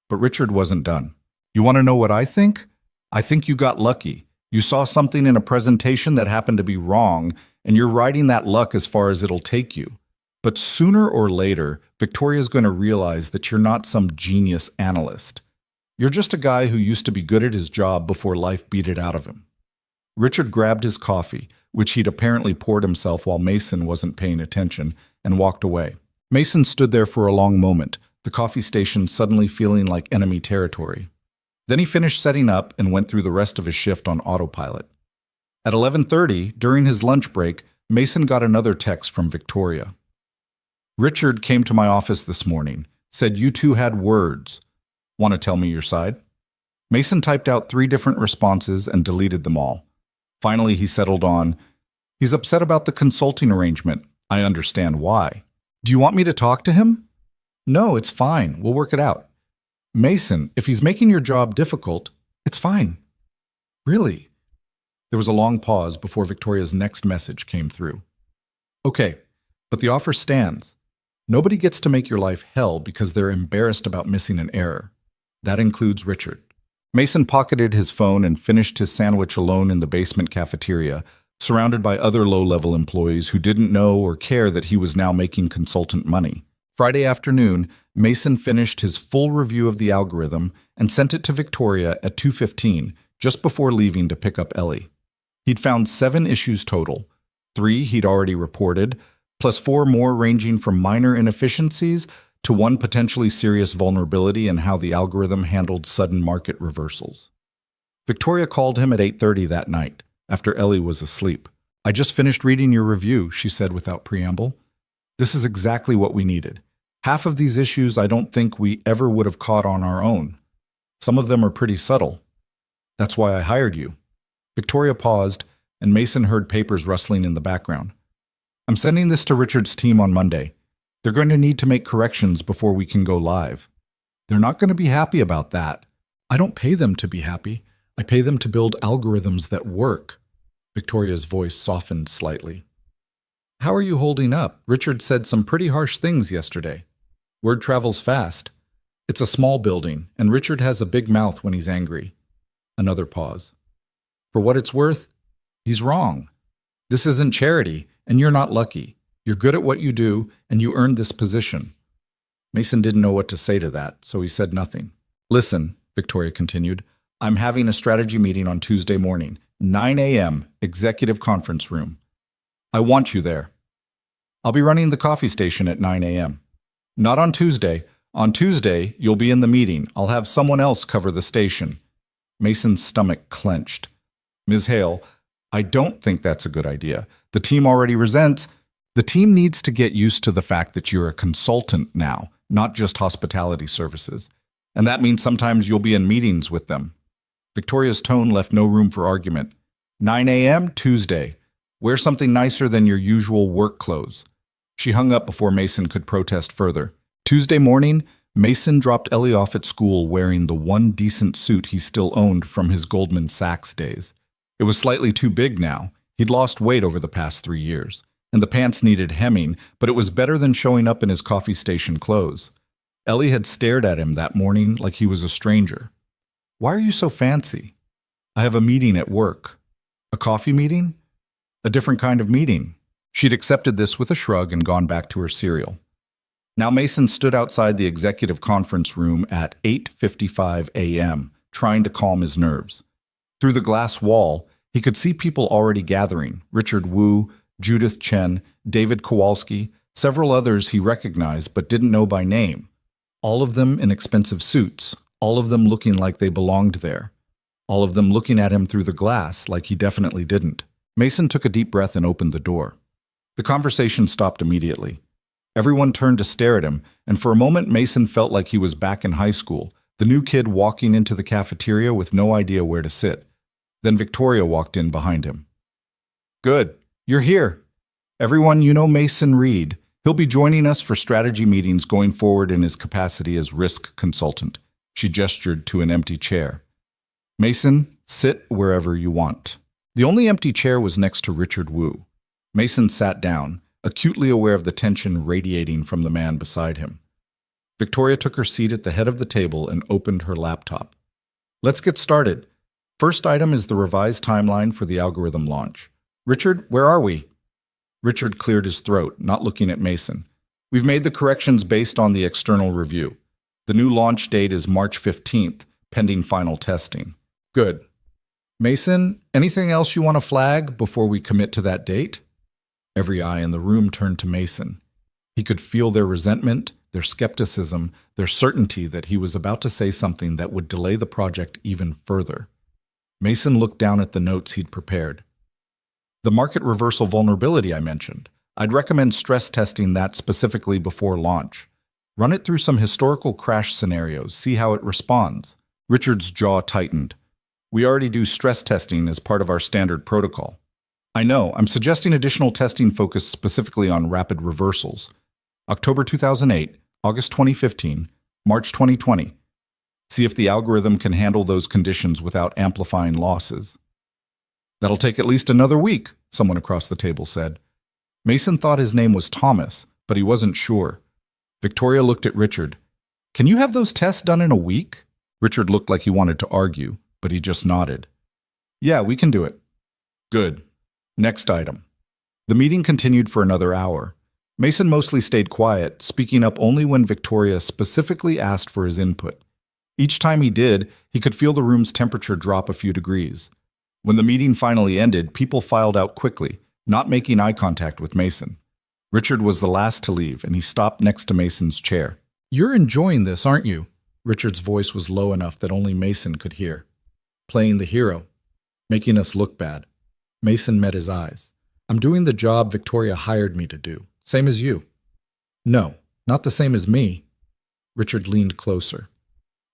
But Richard wasn't done. You want to know what I think? I think you got lucky. You saw something in a presentation that happened to be wrong, and you're riding that luck as far as it'll take you. But sooner or later, Victoria's going to realize that you're not some genius analyst. You're just a guy who used to be good at his job before life beat it out of him. Richard grabbed his coffee, which he'd apparently poured himself while Mason wasn't paying attention, and walked away. Mason stood there for a long moment, the coffee station suddenly feeling like enemy territory. Then he finished setting up and went through the rest of his shift on autopilot. At 11:30, during his lunch break, Mason got another text from Victoria. Richard came to my office this morning, said you two had words. Want to tell me your side? Mason typed out 3 different responses and deleted them all. Finally, he settled on, he's upset about the consulting arrangement. I understand why. Do you want me to talk to him? No, it's fine. We'll work it out. Mason, if he's making your job difficult, it's fine. Really? There was a long pause before Victoria's next message came through. Okay, but the offer stands. Nobody gets to make your life hell because they're embarrassed about missing an error. That includes Richard. Mason pocketed his phone and finished his sandwich alone in the basement cafeteria, surrounded by other low-level employees who didn't know or care that he was now making consultant money. Friday afternoon, Mason finished his full review of the algorithm and sent it to Victoria at 2:15, just before leaving to pick up Ellie. He'd found 7 issues total. 3 he'd already reported, plus 4 more ranging from minor inefficiencies to one potentially serious vulnerability in how the algorithm handled sudden market reversals. Victoria called him at 8:30 that night, after Ellie was asleep. I just finished reading your review, she said without preamble. This is exactly what we needed. Half of these issues I don't think we ever would have caught on our own. Some of them are pretty subtle. That's why I hired you. Victoria paused, and Mason heard papers rustling in the background. I'm sending this to Richard's team on Monday. They're going to need to make corrections before we can go live. They're not going to be happy about that. I don't pay them to be happy. I pay them to build algorithms that work. Victoria's voice softened slightly. How are you holding up? Richard said some pretty harsh things yesterday. Word travels fast. It's a small building, and Richard has a big mouth when he's angry. Another pause. For what it's worth, he's wrong. This isn't charity, and you're not lucky. You're good at what you do, and you earned this position. Mason didn't know what to say to that, so he said nothing. Listen, Victoria continued, I'm having a strategy meeting on Tuesday morning, 9 a.m., executive conference room. I want you there. I'll be running the coffee station at 9 a.m. Not on Tuesday. On Tuesday, you'll be in the meeting. I'll have someone else cover the station. Mason's stomach clenched. Ms. Hale, I don't think that's a good idea. The team already resents. The team needs to get used to the fact that you're a consultant now, not just hospitality services. And that means sometimes you'll be in meetings with them. Victoria's tone left no room for argument. 9 a.m. Tuesday. Wear something nicer than your usual work clothes. She hung up before Mason could protest further. Tuesday morning, Mason dropped Ellie off at school wearing the one decent suit he still owned from his Goldman Sachs days. It was slightly too big now. He'd lost weight over the past 3 years, and the pants needed hemming, but it was better than showing up in his coffee station clothes. Ellie had stared at him that morning like he was a stranger. Why are you so fancy? I have a meeting at work. A coffee meeting? A different kind of meeting. She'd accepted this with a shrug and gone back to her cereal. Now Mason stood outside the executive conference room at 8:55 a.m., trying to calm his nerves. Through the glass wall, he could see people already gathering: Richard Wu, Judith Chen, David Kowalski, several others he recognized but didn't know by name. All of them in expensive suits, all of them looking like they belonged there. All of them looking at him through the glass like he definitely didn't. Mason took a deep breath and opened the door. The conversation stopped immediately. Everyone turned to stare at him, and for a moment Mason felt like he was back in high school, the new kid walking into the cafeteria with no idea where to sit. Then Victoria walked in behind him. Good, you're here. Everyone, you know Mason Reed. He'll be joining us for strategy meetings going forward in his capacity as risk consultant. She gestured to an empty chair. Mason, sit wherever you want. The only empty chair was next to Richard Wu. Mason sat down, acutely aware of the tension radiating from the man beside him. Victoria took her seat at the head of the table and opened her laptop. Let's get started. First item is the revised timeline for the algorithm launch. Richard, where are we? Richard cleared his throat, not looking at Mason. We've made the corrections based on the external review. The new launch date is March 15th, pending final testing. Good. Mason, anything else you want to flag before we commit to that date? Every eye in the room turned to Mason. He could feel their resentment, their skepticism, their certainty that he was about to say something that would delay the project even further. Mason looked down at the notes he'd prepared. The market reversal vulnerability I mentioned. I'd recommend stress testing that specifically before launch. Run it through some historical crash scenarios, see how it responds. Richard's jaw tightened. We already do stress testing as part of our standard protocol. I know, I'm suggesting additional testing focused specifically on rapid reversals. October 2008, August 2015, March 2020. See if the algorithm can handle those conditions without amplifying losses. That'll take at least another week, someone across the table said. Mason thought his name was Thomas, but he wasn't sure. Victoria looked at Richard. Can you have those tests done in a week? Richard looked like he wanted to argue, but he just nodded. Yeah, we can do it. Good. Next item. The meeting continued for another hour. Mason mostly stayed quiet, speaking up only when Victoria specifically asked for his input. Each time he did, he could feel the room's temperature drop a few degrees. When the meeting finally ended, people filed out quickly, not making eye contact with Mason. Richard was the last to leave, and he stopped next to Mason's chair. You're enjoying this, aren't you? Richard's voice was low enough that only Mason could hear. Playing the hero. Making us look bad. Mason met his eyes. I'm doing the job Victoria hired me to do. Same as you. No, not the same as me. Richard leaned closer.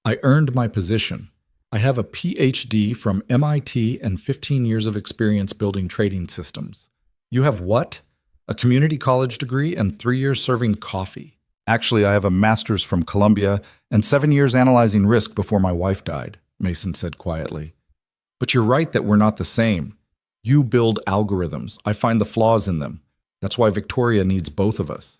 I earned my position. I have a PhD from MIT and 15 years of experience building trading systems. You have what? A community college degree and 3 years serving coffee. Actually, I have a master's from Columbia and 7 years analyzing risk before my wife died, Mason said quietly. But you're right that we're not the same. You build algorithms. I find the flaws in them. That's why Victoria needs both of us.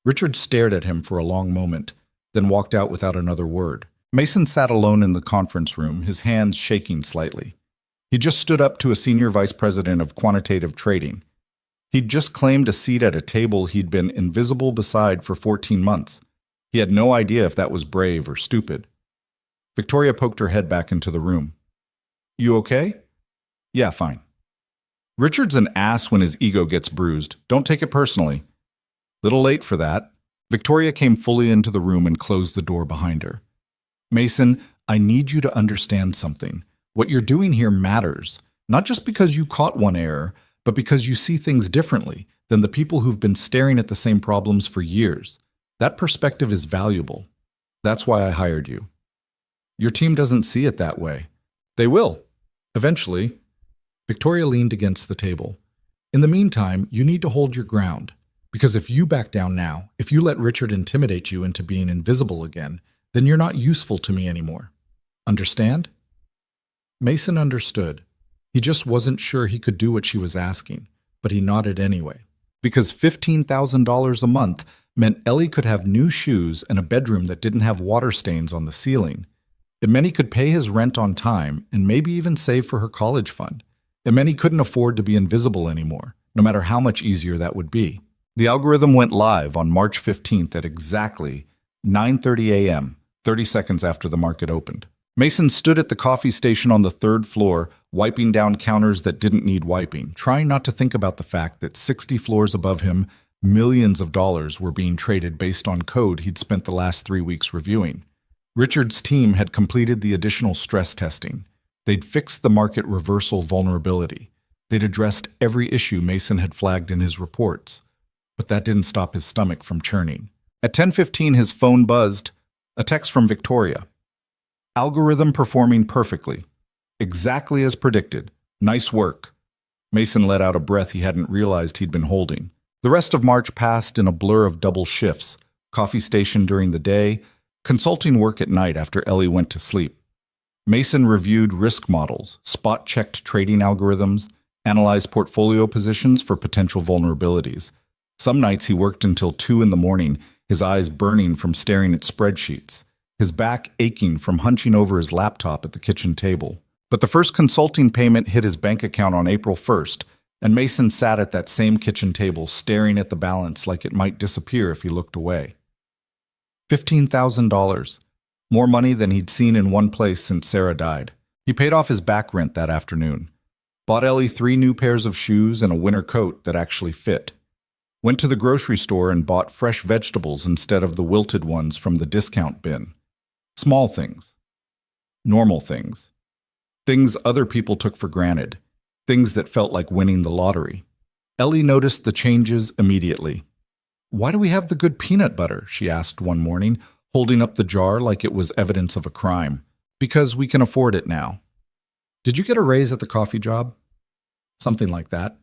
Richard stared at him for a long moment, then walked out without another word. Mason sat alone in the conference room, his hands shaking slightly. He just stood up to a senior vice president of quantitative trading. He'd just claimed a seat at a table he'd been invisible beside for 14 months. He had no idea if that was brave or stupid. Victoria poked her head back into the room. You okay? Yeah, fine. Richard's an ass when his ego gets bruised. Don't take it personally. Little late for that. Victoria came fully into the room and closed the door behind her. Mason, I need you to understand something. What you're doing here matters, not just because you caught one error, but because you see things differently than the people who've been staring at the same problems for years. That perspective is valuable. That's why I hired you. Your team doesn't see it that way. They will. Eventually. Victoria leaned against the table. In the meantime, you need to hold your ground. Because if you back down now, if you let Richard intimidate you into being invisible again, then you're not useful to me anymore. Understand? Mason understood. He just wasn't sure he could do what she was asking, but he nodded anyway. Because $15,000 a month meant Ellie could have new shoes and a bedroom that didn't have water stains on the ceiling. It meant he could pay his rent on time and maybe even save for her college fund. It meant he couldn't afford to be invisible anymore, no matter how much easier that would be. The algorithm went live on March 15th at exactly 9:30 a.m., 30 seconds after the market opened. Mason stood at the coffee station on the third floor, wiping down counters that didn't need wiping, trying not to think about the fact that 60 floors above him, millions of dollars were being traded based on code he'd spent the last 3 weeks reviewing. Richard's team had completed the additional stress testing. They'd fixed the market reversal vulnerability. They'd addressed every issue Mason had flagged in his reports. But that didn't stop his stomach from churning. At 10:15, his phone buzzed. A text from Victoria. Algorithm performing perfectly. Exactly as predicted. Nice work. Mason let out a breath he hadn't realized he'd been holding. The rest of March passed in a blur of double shifts. Coffee station during the day, consulting work at night after Ellie went to sleep. Mason reviewed risk models, spot-checked trading algorithms, analyzed portfolio positions for potential vulnerabilities. Some nights he worked until 2 in the morning, his eyes burning from staring at spreadsheets, his back aching from hunching over his laptop at the kitchen table. But the first consulting payment hit his bank account on April 1st, and Mason sat at that same kitchen table staring at the balance like it might disappear if he looked away. $15,000. More money than he'd seen in one place since Sarah died. He paid off his back rent that afternoon. Bought Ellie 3 new pairs of shoes and a winter coat that actually fit. Went to the grocery store and bought fresh vegetables instead of the wilted ones from the discount bin. Small things. Normal things. Things other people took for granted. Things that felt like winning the lottery. Ellie noticed the changes immediately. "Why do we have the good peanut butter?" she asked one morning, holding up the jar like it was evidence of a crime. "Because we can afford it now." "Did you get a raise at the coffee job?" Something like that.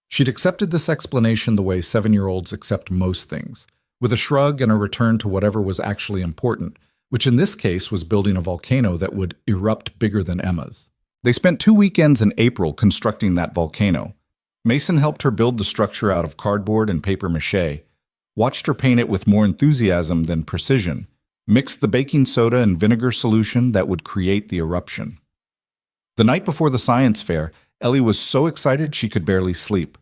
She'd accepted this explanation the way 7-year-olds accept most things, with a shrug and a return to whatever was actually important, which in this case was building a volcano that would erupt bigger than Emma's. They spent 2 weekends in April constructing that volcano. Mason helped her build the structure out of cardboard and papier-mâché, watched her paint it with more enthusiasm than precision, mixed the baking soda and vinegar solution that would create the eruption. The night before the science fair, Ellie was so excited she could barely sleep.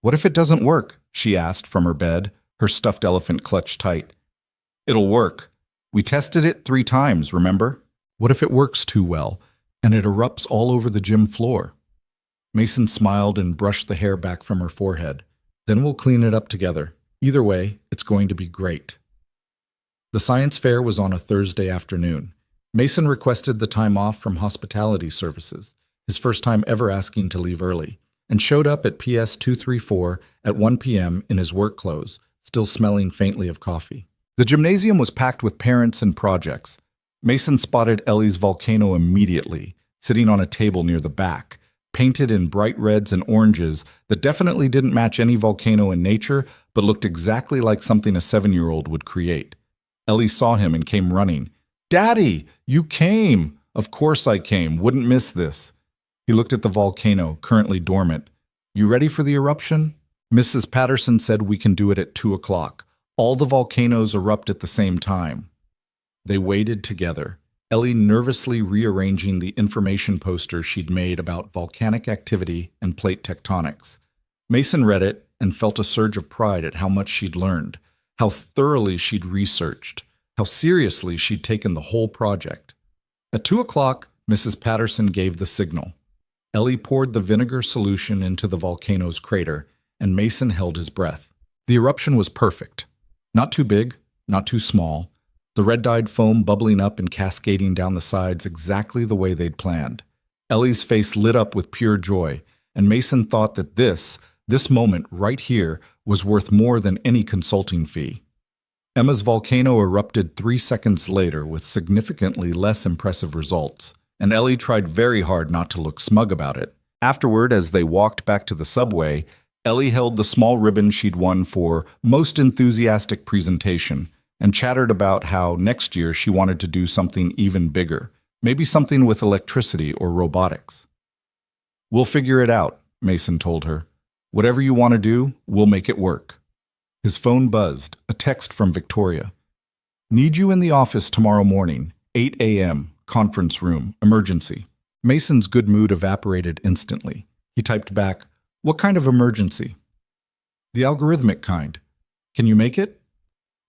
"What if it doesn't work?" she asked from her bed, her stuffed elephant clutched tight. "It'll work. We tested it 3 times, remember? What if it works too well, and it erupts all over the gym floor?" Mason smiled and brushed the hair back from her forehead. "Then we'll clean it up together. Either way, it's going to be great." The science fair was on a Thursday afternoon. Mason requested the time off from hospitality services, his first time ever asking to leave early, and showed up at PS 234 at 1 p.m. in his work clothes, still smelling faintly of coffee. The gymnasium was packed with parents and projects. Mason spotted Ellie's volcano immediately, sitting on a table near the back, painted in bright reds and oranges that definitely didn't match any volcano in nature, but looked exactly like something a 7-year-old would create. Ellie saw him and came running. "Daddy, you came!" "Of course I came. Wouldn't miss this." He looked at the volcano, currently dormant. "You ready for the eruption?" "Mrs. Patterson said we can do it at 2 o'clock. All the volcanoes erupt at the same time." They waited together, Ellie nervously rearranging the information poster she'd made about volcanic activity and plate tectonics. Mason read it and felt a surge of pride at how much she'd learned, how thoroughly she'd researched, how seriously she'd taken the whole project. At 2 o'clock, Mrs. Patterson gave the signal. Ellie poured the vinegar solution into the volcano's crater, and Mason held his breath. The eruption was perfect. Not too big, not too small. The red-dyed foam bubbling up and cascading down the sides exactly the way they'd planned. Ellie's face lit up with pure joy, and Mason thought that this moment right here was worth more than any consulting fee. Emma's volcano erupted 3 seconds later with significantly less impressive results, and Ellie tried very hard not to look smug about it. Afterward, as they walked back to the subway, Ellie held the small ribbon she'd won for most enthusiastic presentation and chattered about how next year she wanted to do something even bigger, maybe something with electricity or robotics. "We'll figure it out," Mason told her. "Whatever you want to do, we'll make it work." His phone buzzed, a text from Victoria. "Need you in the office tomorrow morning, 8 a.m., conference room, emergency." Mason's good mood evaporated instantly. He typed back, "What kind of emergency?" "The algorithmic kind. Can you make it?"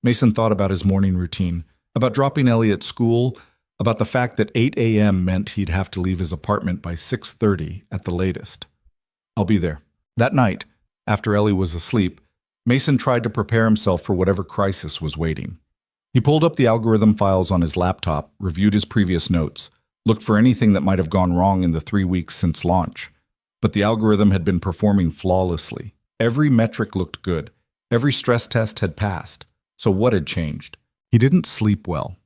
Mason thought about his morning routine, about dropping Ellie at school, about the fact that 8 a.m. meant he'd have to leave his apartment by 6:30 at the latest. "I'll be there." That night, after Ellie was asleep, Mason tried to prepare himself for whatever crisis was waiting. He pulled up the algorithm files on his laptop, reviewed his previous notes, looked for anything that might have gone wrong in the 3 weeks since launch. But the algorithm had been performing flawlessly. Every metric looked good. Every stress test had passed. So what had changed? He didn't sleep well.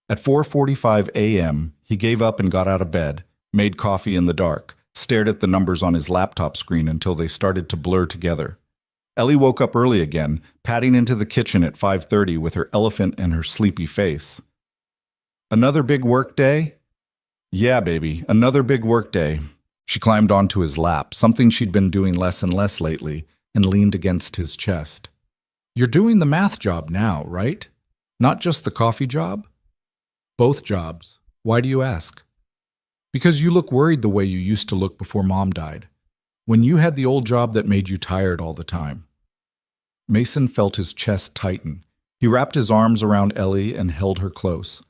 At 4:45 a.m., he gave up and got out of bed, made coffee in the dark, stared at the numbers on his laptop screen until they started to blur together. Ellie woke up early again, padding into the kitchen at 5:30 with her elephant and her sleepy face. "Another big work day?" "Yeah, baby, another big work day." She climbed onto his lap, something she'd been doing less and less lately, and leaned against his chest. "You're doing the math job now, right? Not just the coffee job?" "Both jobs. Why do you ask?" "Because you look worried the way you used to look before Mom died. When you had the old job that made you tired all the time." Mason felt his chest tighten. He wrapped his arms around Ellie and held her close.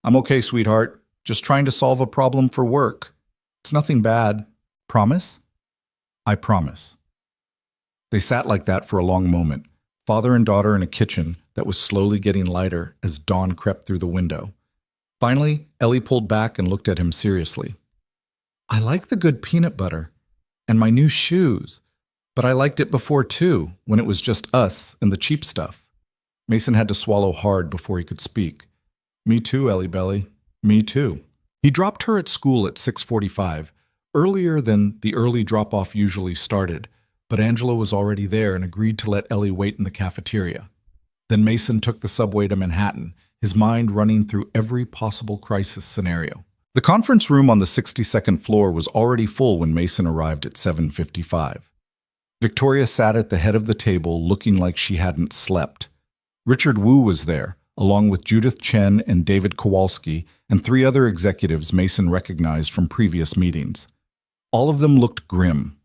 "I'm okay, sweetheart. Just trying to solve a problem for work. It's nothing bad. Promise?" "I promise." They sat like that for a long moment, father and daughter in a kitchen that was slowly getting lighter as dawn crept through the window. Finally, Ellie pulled back and looked at him seriously. "I like the good peanut butter. And my new shoes. But I liked it before too, when it was just us and the cheap stuff." Mason had to swallow hard before he could speak. "Me too, Ellie Belly. Me too." He dropped her at school at 6:45, earlier than the early drop-off usually started, but Angela was already there and agreed to let Ellie wait in the cafeteria. Then Mason took the subway to Manhattan, his mind running through every possible crisis scenario. The conference room on the 62nd floor was already full when Mason arrived at 7:55. Victoria sat at the head of the table looking like she hadn't slept. Richard Wu was there, along with Judith Chen and David Kowalski and 3 other executives Mason recognized from previous meetings. All of them looked grim.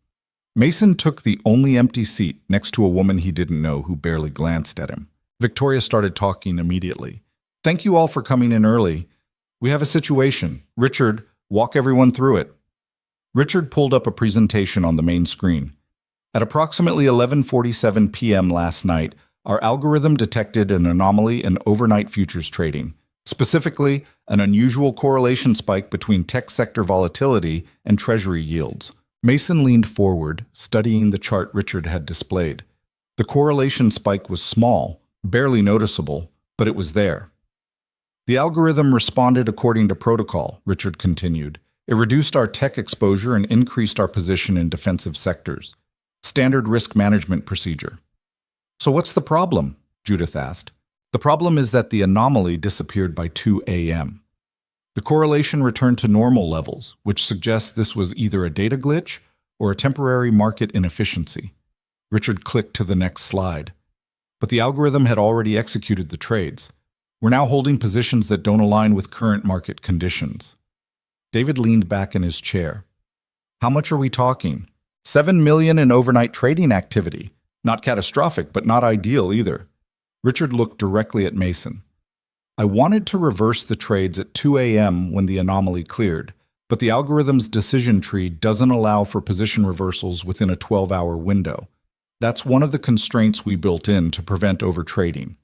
Mason took the only empty seat next to a woman he didn't know who barely glanced at him. Victoria started talking immediately. "Thank you all for coming in early. We have a situation. Richard, walk everyone through it." Richard pulled up a presentation on the main screen. At approximately 11:47 p.m. last night, our algorithm detected an anomaly in overnight futures trading, specifically an unusual correlation spike between tech sector volatility and treasury yields. Mason leaned forward, studying the chart Richard had displayed. The correlation spike was small, barely noticeable, but it was there. "The algorithm responded according to protocol," Richard continued. "It reduced our tech exposure and increased our position in defensive sectors. Standard risk management procedure." "So what's the problem?" Judith asked. "The problem is that the anomaly disappeared by 2 a.m. The correlation returned to normal levels, which suggests this was either a data glitch or a temporary market inefficiency." Richard clicked to the next slide. "But the algorithm had already executed the trades. We're now holding positions that don't align with current market conditions." David leaned back in his chair. "How much are we talking?" $7 million in overnight trading activity. Not catastrophic, but not ideal either." Richard looked directly at Mason. "I wanted to reverse the trades at 2 a.m. when the anomaly cleared, but the algorithm's decision tree doesn't allow for position reversals within a 12-hour window. That's one of the constraints we built in to prevent overtrading.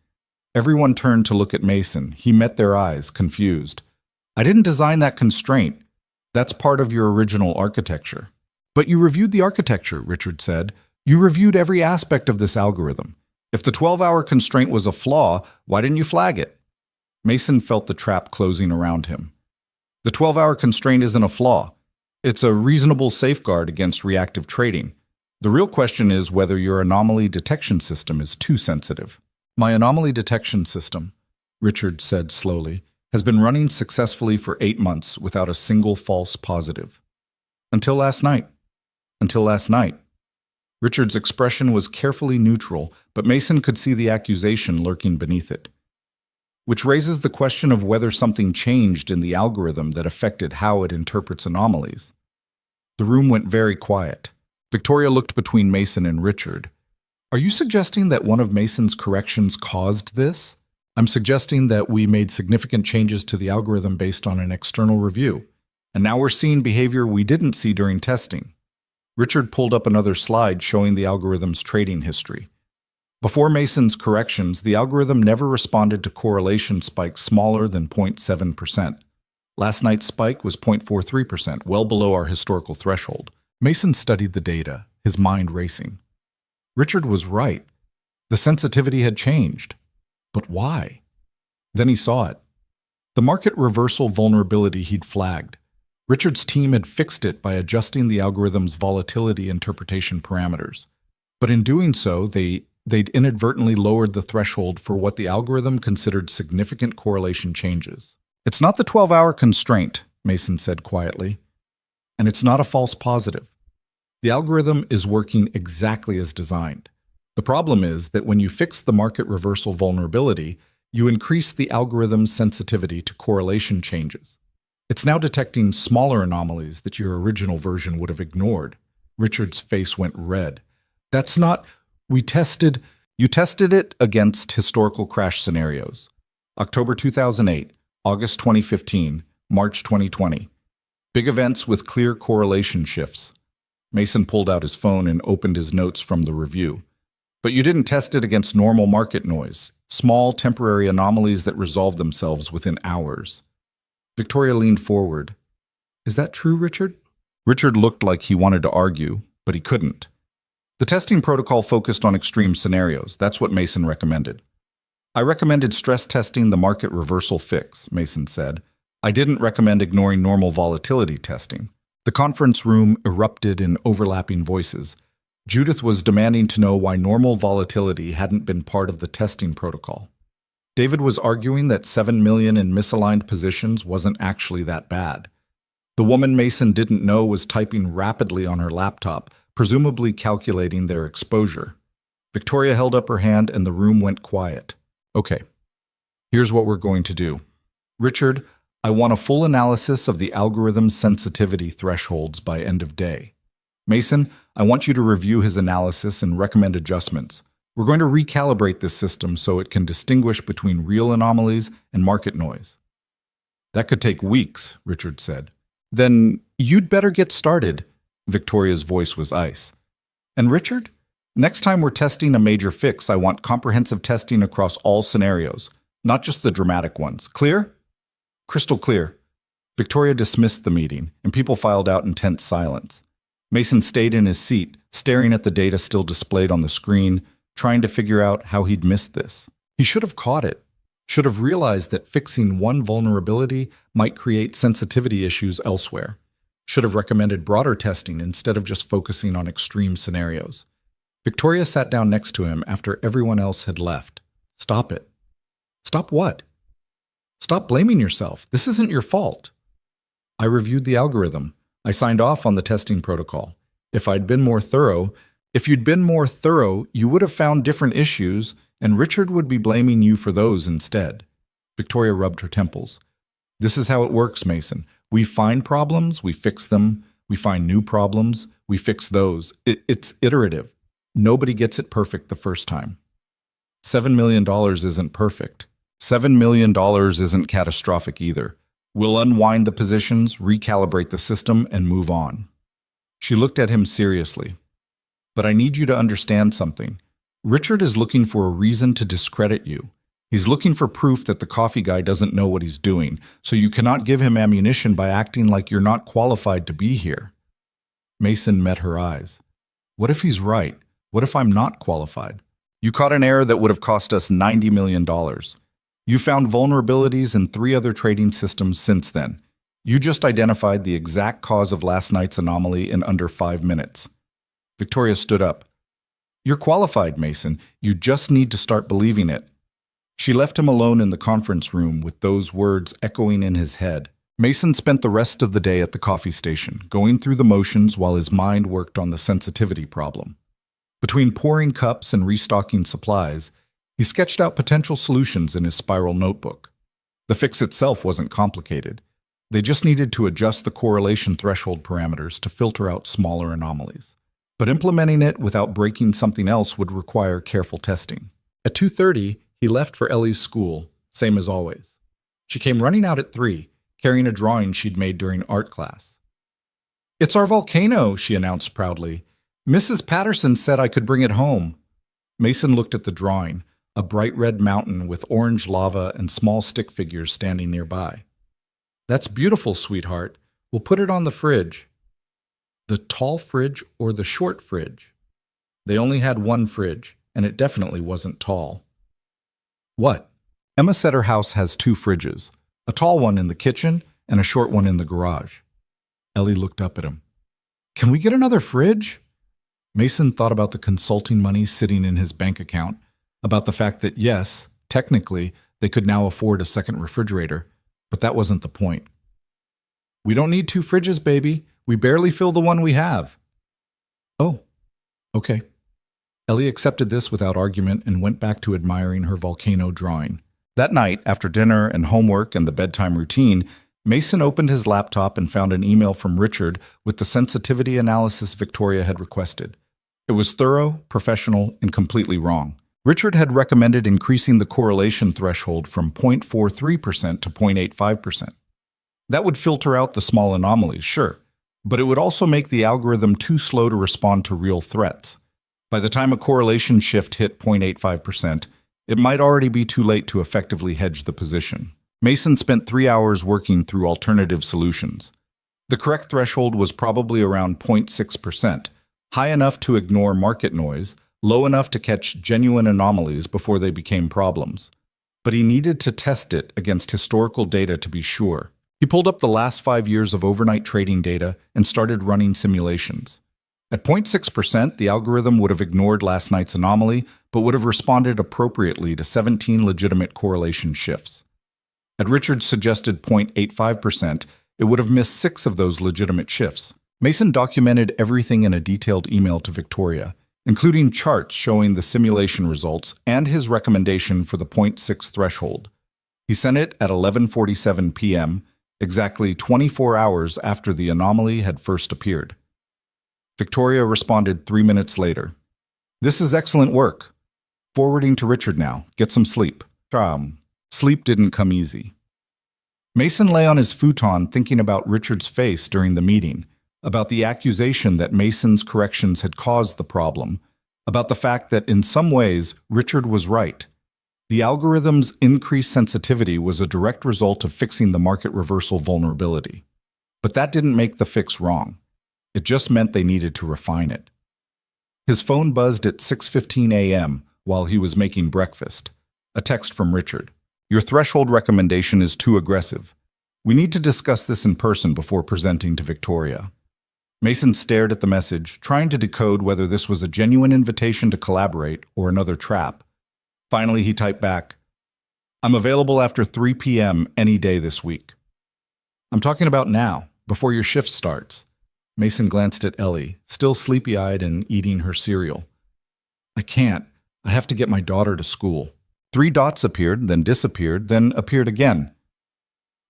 Everyone turned to look at Mason. He met their eyes, confused. I didn't design that constraint. That's part of your original architecture. But you reviewed the architecture, Richard said. You reviewed every aspect of this algorithm. If the 12-hour constraint was a flaw, why didn't you flag it? Mason felt the trap closing around him. The 12-hour constraint isn't a flaw. It's a reasonable safeguard against reactive trading. The real question is whether your anomaly detection system is too sensitive. My anomaly detection system, Richard said slowly, has been running successfully for 8 months without a single false positive. Until last night. Until last night. Richard's expression was carefully neutral, but Mason could see the accusation lurking beneath it. Which raises the question of whether something changed in the algorithm that affected how it interprets anomalies. The room went very quiet. Victoria looked between Mason and Richard. Are you suggesting that one of Mason's corrections caused this? I'm suggesting that we made significant changes to the algorithm based on an external review, and now we're seeing behavior we didn't see during testing. Richard pulled up another slide showing the algorithm's trading history. Before Mason's corrections, the algorithm never responded to correlation spikes smaller than 0.7%. Last night's spike was 0.43%, well below our historical threshold. Mason studied the data, his mind racing. Richard was right. The sensitivity had changed. But why? Then he saw it. The market reversal vulnerability he'd flagged. Richard's team had fixed it by adjusting the algorithm's volatility interpretation parameters. But in doing so, they'd inadvertently lowered the threshold for what the algorithm considered significant correlation changes. It's not the 12-hour constraint, Mason said quietly. And it's not a false positive. The algorithm is working exactly as designed. The problem is that when you fix the market reversal vulnerability, you increase the algorithm's sensitivity to correlation changes. It's now detecting smaller anomalies that your original version would have ignored. Richard's face went red. That's not... You tested it against historical crash scenarios. October 2008, August 2015, March 2020. Big events with clear correlation shifts. Mason pulled out his phone and opened his notes from the review. But you didn't test it against normal market noise, small temporary anomalies that resolve themselves within hours. Victoria leaned forward. Is that true, Richard? Richard looked like he wanted to argue, but he couldn't. The testing protocol focused on extreme scenarios. That's what Mason recommended. I recommended stress testing the market reversal fix, Mason said. I didn't recommend ignoring normal volatility testing. The conference room erupted in overlapping voices. Judith was demanding to know why normal volatility hadn't been part of the testing protocol. David was arguing that 7 million in misaligned positions wasn't actually that bad. The woman Mason didn't know was typing rapidly on her laptop, presumably calculating their exposure. Victoria held up her hand and the room went quiet. Okay, here's what we're going to do. Richard, I want a full analysis of the algorithm's sensitivity thresholds by end of day. Mason, I want you to review his analysis and recommend adjustments. We're going to recalibrate this system so it can distinguish between real anomalies and market noise. That could take weeks, Richard said. Then you'd better get started. Victoria's voice was ice. And Richard, next time we're testing a major fix, I want comprehensive testing across all scenarios, not just the dramatic ones. Clear? Crystal clear. Victoria dismissed the meeting, and people filed out in tense silence. Mason stayed in his seat, staring at the data still displayed on the screen, trying to figure out how he'd missed this. He should have caught it, should have realized that fixing one vulnerability might create sensitivity issues elsewhere, should have recommended broader testing instead of just focusing on extreme scenarios. Victoria sat down next to him after everyone else had left. Stop it. Stop what? Stop blaming yourself. This isn't your fault. I reviewed the algorithm. I signed off on the testing protocol. If you'd been more thorough, you would have found different issues, and Richard would be blaming you for those instead. Victoria rubbed her temples. This is how it works, Mason. We find problems, we fix them. We find new problems, we fix those. It's iterative. Nobody gets it perfect the first time. $7 million isn't perfect. $7 million isn't catastrophic either. We'll unwind the positions, recalibrate the system, and move on. She looked at him seriously. But I need you to understand something. Richard is looking for a reason to discredit you. He's looking for proof that the coffee guy doesn't know what he's doing, so you cannot give him ammunition by acting like you're not qualified to be here. Mason met her eyes. What if he's right? What if I'm not qualified? You caught an error that would have cost us $90 million. You found vulnerabilities in 3 other trading systems since then. You just identified the exact cause of last night's anomaly in under 5 minutes. Victoria stood up. You're qualified, Mason. You just need to start believing it. She left him alone in the conference room with those words echoing in his head. Mason spent the rest of the day at the coffee station, going through the motions while his mind worked on the sensitivity problem. Between pouring cups and restocking supplies, he sketched out potential solutions in his spiral notebook. The fix itself wasn't complicated. They just needed to adjust the correlation threshold parameters to filter out smaller anomalies. But implementing it without breaking something else would require careful testing. At 2:30, he left for Ellie's school, same as always. She came running out at 3, carrying a drawing she'd made during art class. It's our volcano, she announced proudly. Mrs. Patterson said I could bring it home. Mason looked at the drawing, a bright red mountain with orange lava and small stick figures standing nearby. That's beautiful, sweetheart. We'll put it on the fridge. The tall fridge or the short fridge? They only had one fridge, and it definitely wasn't tall. What? Emma said her house has 2 fridges, a tall one in the kitchen and a short one in the garage. Ellie looked up at him. Can we get another fridge? Mason thought about the consulting money sitting in his bank account, about the fact that yes, technically, they could now afford a second refrigerator, but that wasn't the point. We don't need 2 fridges, baby. We barely fill the one we have. Oh, okay. Ellie accepted this without argument and went back to admiring her volcano drawing. That night, after dinner and homework and the bedtime routine, Mason opened his laptop and found an email from Richard with the sensitivity analysis Victoria had requested. It was thorough, professional, and completely wrong. Richard had recommended increasing the correlation threshold from 0.43% to 0.85%. That would filter out the small anomalies, sure, but it would also make the algorithm too slow to respond to real threats. By the time a correlation shift hit 0.85%, it might already be too late to effectively hedge the position. Mason spent 3 hours working through alternative solutions. The correct threshold was probably around 0.6%, high enough to ignore market noise, low enough to catch genuine anomalies before they became problems. But he needed to test it against historical data to be sure. He pulled up the last 5 years of overnight trading data and started running simulations. At 0.6%, the algorithm would have ignored last night's anomaly, but would have responded appropriately to 17 legitimate correlation shifts. At Richard's suggested 0.85%, it would have missed 6 of those legitimate shifts. Mason documented everything in a detailed email to Victoria, including charts showing the simulation results and his recommendation for the 0.6 threshold. He sent it at 11:47 p.m., exactly 24 hours after the anomaly had first appeared. Victoria responded 3 minutes later. This is excellent work. Forwarding to Richard now. Get some sleep. Sleep didn't come easy. Mason lay on his futon thinking about Richard's face during the meeting, about the accusation that Mason's corrections had caused the problem, about the fact that in some ways Richard was right. The algorithm's increased sensitivity was a direct result of fixing the market reversal vulnerability. But that didn't make the fix wrong. It just meant they needed to refine it. His phone buzzed at 6:15 a.m. while he was making breakfast. A text from Richard. Your threshold recommendation is too aggressive. We need to discuss this in person before presenting to Victoria. Mason stared at the message, trying to decode whether this was a genuine invitation to collaborate or another trap. Finally, he typed back, I'm available after 3 p.m. any day this week. I'm talking about now, before your shift starts. Mason glanced at Ellie, still sleepy-eyed and eating her cereal. I can't. I have to get my daughter to school. 3 dots appeared, then disappeared, then appeared again.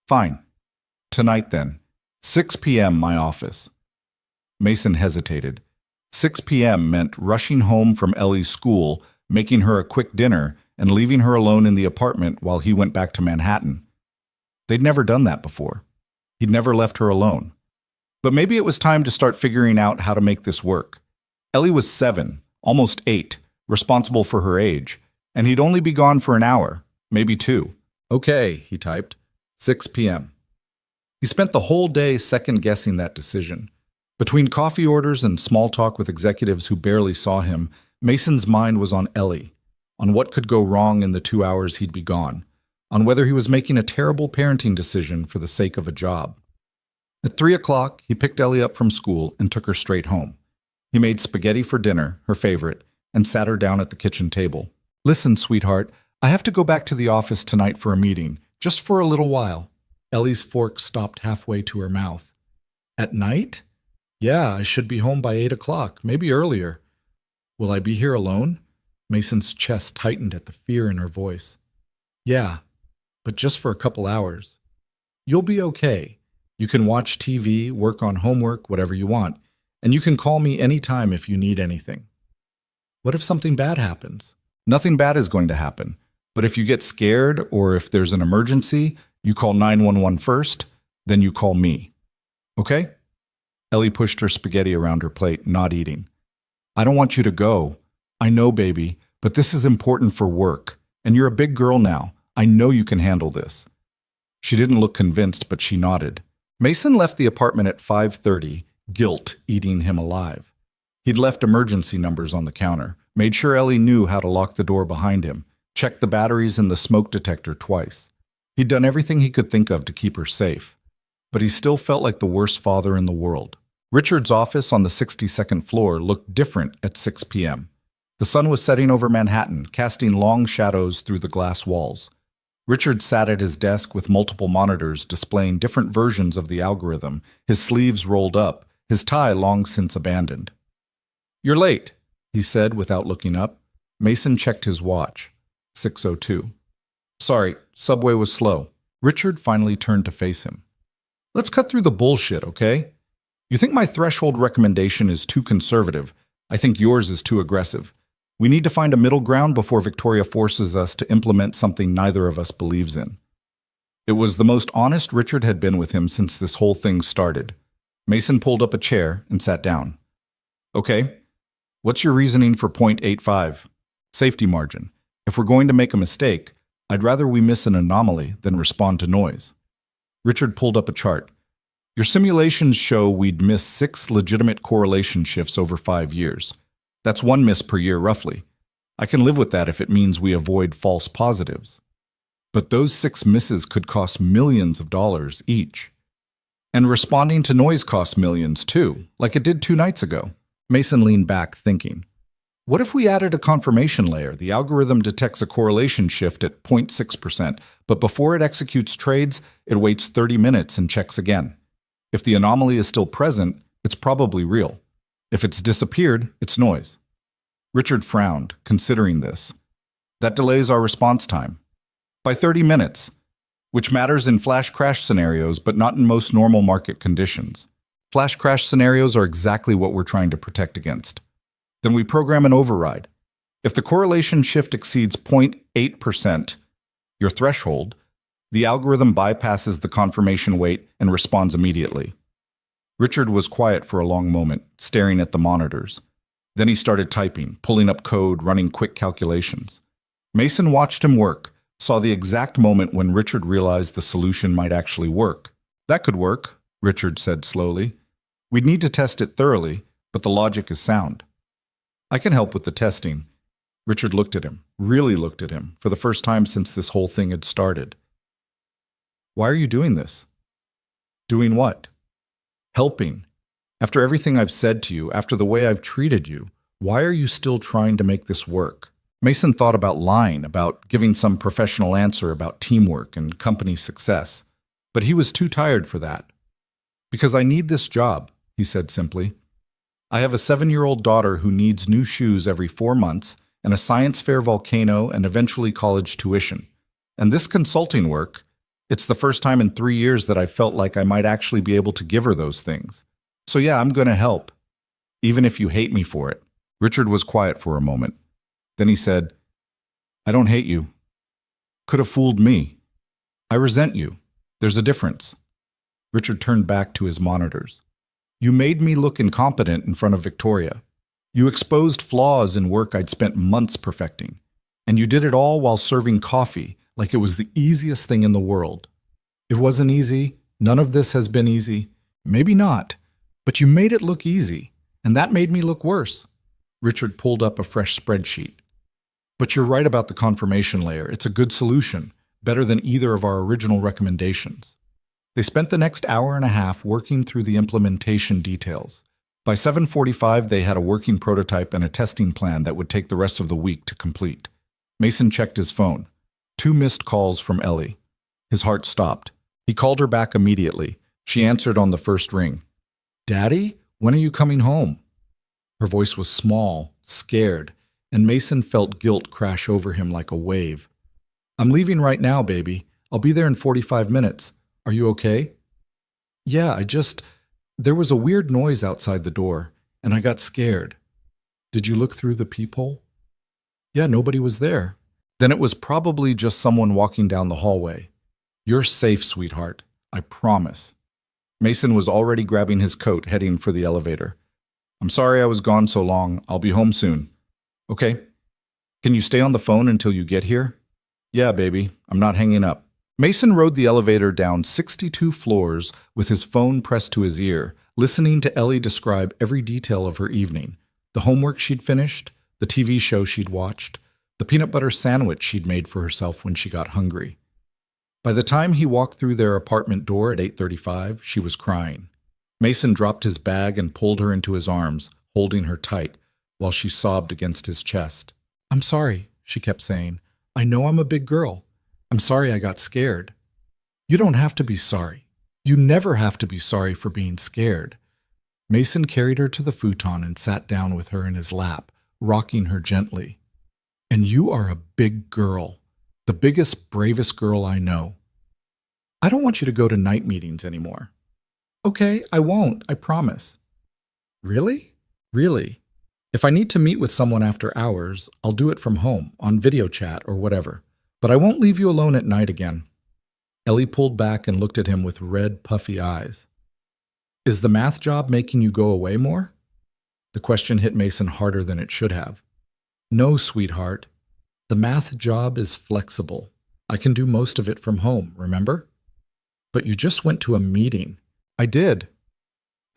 Fine. Tonight then. 6 p.m. my office. Mason hesitated. 6 p.m. meant rushing home from Ellie's school, making her a quick dinner, and leaving her alone in the apartment while he went back to Manhattan. They'd never done that before. He'd never left her alone. But maybe it was time to start figuring out how to make this work. Ellie was 7, almost 8, responsible for her age, and he'd only be gone for an hour, maybe 2. Okay, he typed. 6 p.m. He spent the whole day second-guessing that decision. Between coffee orders and small talk with executives who barely saw him, Mason's mind was on Ellie, on what could go wrong in the 2 hours he'd be gone, on whether he was making a terrible parenting decision for the sake of a job. At 3 o'clock, he picked Ellie up from school and took her straight home. He made spaghetti for dinner, her favorite, and sat her down at the kitchen table. Listen, sweetheart, I have to go back to the office tonight for a meeting, just for a little while. Ellie's fork stopped halfway to her mouth. At night? Yeah, I should be home by 8 o'clock, maybe earlier. Will I be here alone? Mason's chest tightened at the fear in her voice. Yeah, but just for a couple hours. You'll be okay. You can watch TV, work on homework, whatever you want, and you can call me anytime if you need anything. What if something bad happens? Nothing bad is going to happen, but if you get scared or if there's an emergency, you call 911 first, then you call me. Okay? Ellie pushed her spaghetti around her plate, not eating. I don't want you to go. I know, baby, but this is important for work, and you're a big girl now. I know you can handle this. She didn't look convinced, but she nodded. Mason left the apartment at 5:30, guilt eating him alive. He'd left emergency numbers on the counter, made sure Ellie knew how to lock the door behind him, checked the batteries in the smoke detector twice. He'd done everything he could think of to keep her safe, but he still felt like the worst father in the world. Richard's office on the 62nd floor looked different at 6 p.m. The sun was setting over Manhattan, casting long shadows through the glass walls. Richard sat at his desk with multiple monitors displaying different versions of the algorithm, his sleeves rolled up, his tie long since abandoned. You're late, he said without looking up. Mason checked his watch. 6:02. Sorry, subway was slow. Richard finally turned to face him. Let's cut through the bullshit, okay? You think my threshold recommendation is too conservative. I think yours is too aggressive. We need to find a middle ground before Victoria forces us to implement something neither of us believes in. It was the most honest Richard had been with him since this whole thing started. Mason pulled up a chair and sat down. Okay, what's your reasoning for 0.85? Safety margin. If we're going to make a mistake, I'd rather we miss an anomaly than respond to noise. Richard pulled up a chart. Your simulations show we'd miss 6 legitimate correlation shifts over 5 years. That's 1 miss per year, roughly. I can live with that if it means we avoid false positives. But those 6 misses could cost millions of dollars each. And responding to noise costs millions too, like it did 2 nights ago. Mason leaned back, thinking. What if we added a confirmation layer? The algorithm detects a correlation shift at 0.6%, but before it executes trades, it waits 30 minutes and checks again. If the anomaly is still present, it's probably real. If it's disappeared, it's noise. Richard frowned, considering this. That delays our response time. By 30 minutes, which matters in flash crash scenarios, but not in most normal market conditions. Flash crash scenarios are exactly what we're trying to protect against. Then we program an override. If the correlation shift exceeds 0.8%, your threshold, the algorithm bypasses the confirmation wait and responds immediately. Richard was quiet for a long moment, staring at the monitors. Then he started typing, pulling up code, running quick calculations. Mason watched him work, saw the exact moment when Richard realized the solution might actually work. That could work, Richard said slowly. We'd need to test it thoroughly, but the logic is sound. I can help with the testing. Richard looked at him, really looked at him, for the first time since this whole thing had started. Why are you doing this? Doing what? Helping. After everything I've said to you, after the way I've treated you, why are you still trying to make this work? Mason thought about lying, about giving some professional answer about teamwork and company success, but he was too tired for that. Because I need this job, he said simply. I have a 7-year-old daughter who needs new shoes every 4 months and a science fair volcano and eventually college tuition. And this consulting work, it's the first time in 3 years that I felt like I might actually be able to give her those things. So yeah, I'm going to help, even if you hate me for it. Richard was quiet for a moment. Then he said, I don't hate you. Could have fooled me. I resent you. There's a difference. Richard turned back to his monitors. You made me look incompetent in front of Victoria. You exposed flaws in work I'd spent months perfecting. And you did it all while serving coffee like it was the easiest thing in the world. It wasn't easy. None of this has been easy. Maybe not. But you made it look easy, and that made me look worse. Richard pulled up a fresh spreadsheet. But you're right about the confirmation layer. It's a good solution, better than either of our original recommendations. They spent the next hour and a half working through the implementation details. By 7:45, they had a working prototype and a testing plan that would take the rest of the week to complete. Mason checked his phone. 2 missed calls from Ellie. His heart stopped. He called her back immediately. She answered on the first ring. "Daddy, when are you coming home?" Her voice was small, scared, and Mason felt guilt crash over him like a wave. "I'm leaving right now, baby. I'll be there in 45 minutes. Are you okay?" "Yeah, there was a weird noise outside the door, and I got scared." "Did you look through the peephole?" "Yeah, nobody was there." "Then it was probably just someone walking down the hallway. You're safe, sweetheart. I promise." Mason was already grabbing his coat, heading for the elevator. "I'm sorry I was gone so long. I'll be home soon." "Okay. Can you stay on the phone until you get here?" "Yeah, baby. I'm not hanging up." Mason rode the elevator down 62 floors with his phone pressed to his ear, listening to Ellie describe every detail of her evening. The homework she'd finished, the TV show she'd watched, the peanut butter sandwich she'd made for herself when she got hungry. By the time he walked through their apartment door at 8:35, she was crying. Mason dropped his bag and pulled her into his arms, holding her tight, while she sobbed against his chest. "I'm sorry," she kept saying. "I know I'm a big girl. I'm sorry I got scared." "You don't have to be sorry. You never have to be sorry for being scared." Mason carried her to the futon and sat down with her in his lap, rocking her gently. "And you are a big girl. The biggest, bravest girl I know. I don't want you to go to night meetings anymore." "Okay, I won't, I promise." "Really?" "Really. If I need to meet with someone after hours, I'll do it from home, on video chat or whatever. But I won't leave you alone at night again." Ellie pulled back and looked at him with red, puffy eyes. "Is the math job making you go away more?" The question hit Mason harder than it should have. "No, sweetheart. The math job is flexible. I can do most of it from home, remember?" "But you just went to a meeting." "I did.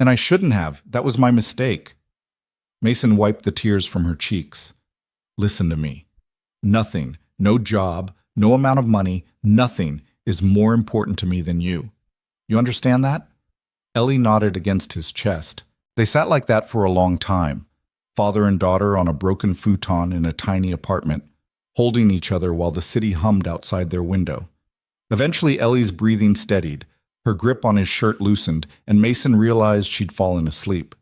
And I shouldn't have. That was my mistake." Mason wiped the tears from her cheeks. "Listen to me. Nothing, no job, no amount of money, nothing is more important to me than you. You understand that?" Ellie nodded against his chest. They sat like that for a long time, father and daughter on a broken futon in a tiny apartment, holding each other while the city hummed outside their window. Eventually, Ellie's breathing steadied, her grip on his shirt loosened, and Mason realized she'd fallen asleep.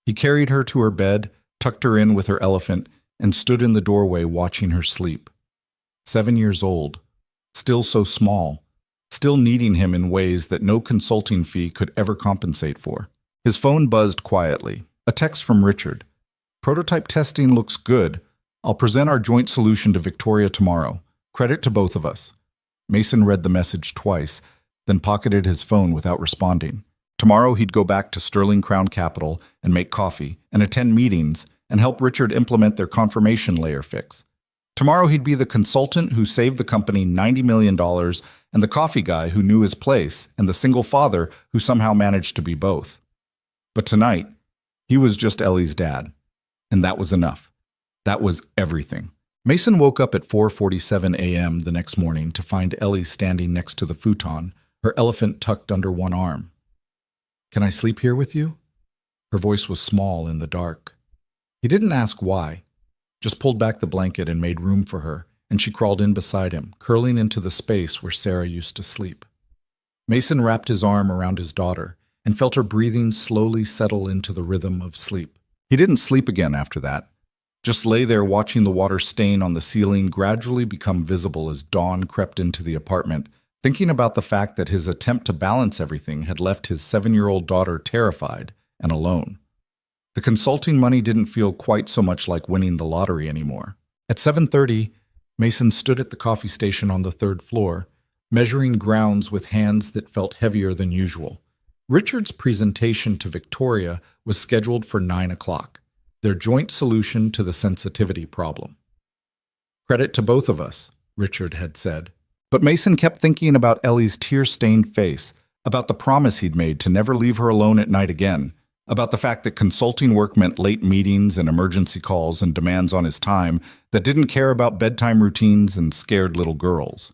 He carried her to her bed, tucked her in with her elephant, and stood in the doorway watching her sleep. 7 years old, still so small, still needing him in ways that no consulting fee could ever compensate for. His phone buzzed quietly. A text from Richard. "Prototype testing looks good. I'll present our joint solution to Victoria tomorrow. Credit to both of us." Mason read the message twice, then pocketed his phone without responding. Tomorrow he'd go back to Sterling Crown Capital and make coffee and attend meetings and help Richard implement their confirmation layer fix. Tomorrow he'd be the consultant who saved the company $90 million and the coffee guy who knew his place and the single father who somehow managed to be both. But tonight, he was just Ellie's dad. And that was enough. That was everything. Mason woke up at 4:47 a.m. the next morning to find Ellie standing next to the futon, her elephant tucked under one arm. "Can I sleep here with you?" Her voice was small in the dark. He didn't ask why, just pulled back the blanket and made room for her, and she crawled in beside him, curling into the space where Sarah used to sleep. Mason wrapped his arm around his daughter and felt her breathing slowly settle into the rhythm of sleep. He didn't sleep again after that, just lay there watching the water stain on the ceiling gradually become visible as dawn crept into the apartment, thinking about the fact that his attempt to balance everything had left his 7-year-old daughter terrified and alone. The consulting money didn't feel quite so much like winning the lottery anymore. At 7:30, Mason stood at the coffee station on the 3rd floor, measuring grounds with hands that felt heavier than usual. Richard's presentation to Victoria was scheduled for 9 o'clock. their joint solution to the sensitivity problem. Credit to both of us, Richard had said. But Mason kept thinking about Ellie's tear-stained face, about the promise he'd made to never leave her alone at night again, about the fact that consulting work meant late meetings and emergency calls and demands on his time that didn't care about bedtime routines and scared little girls.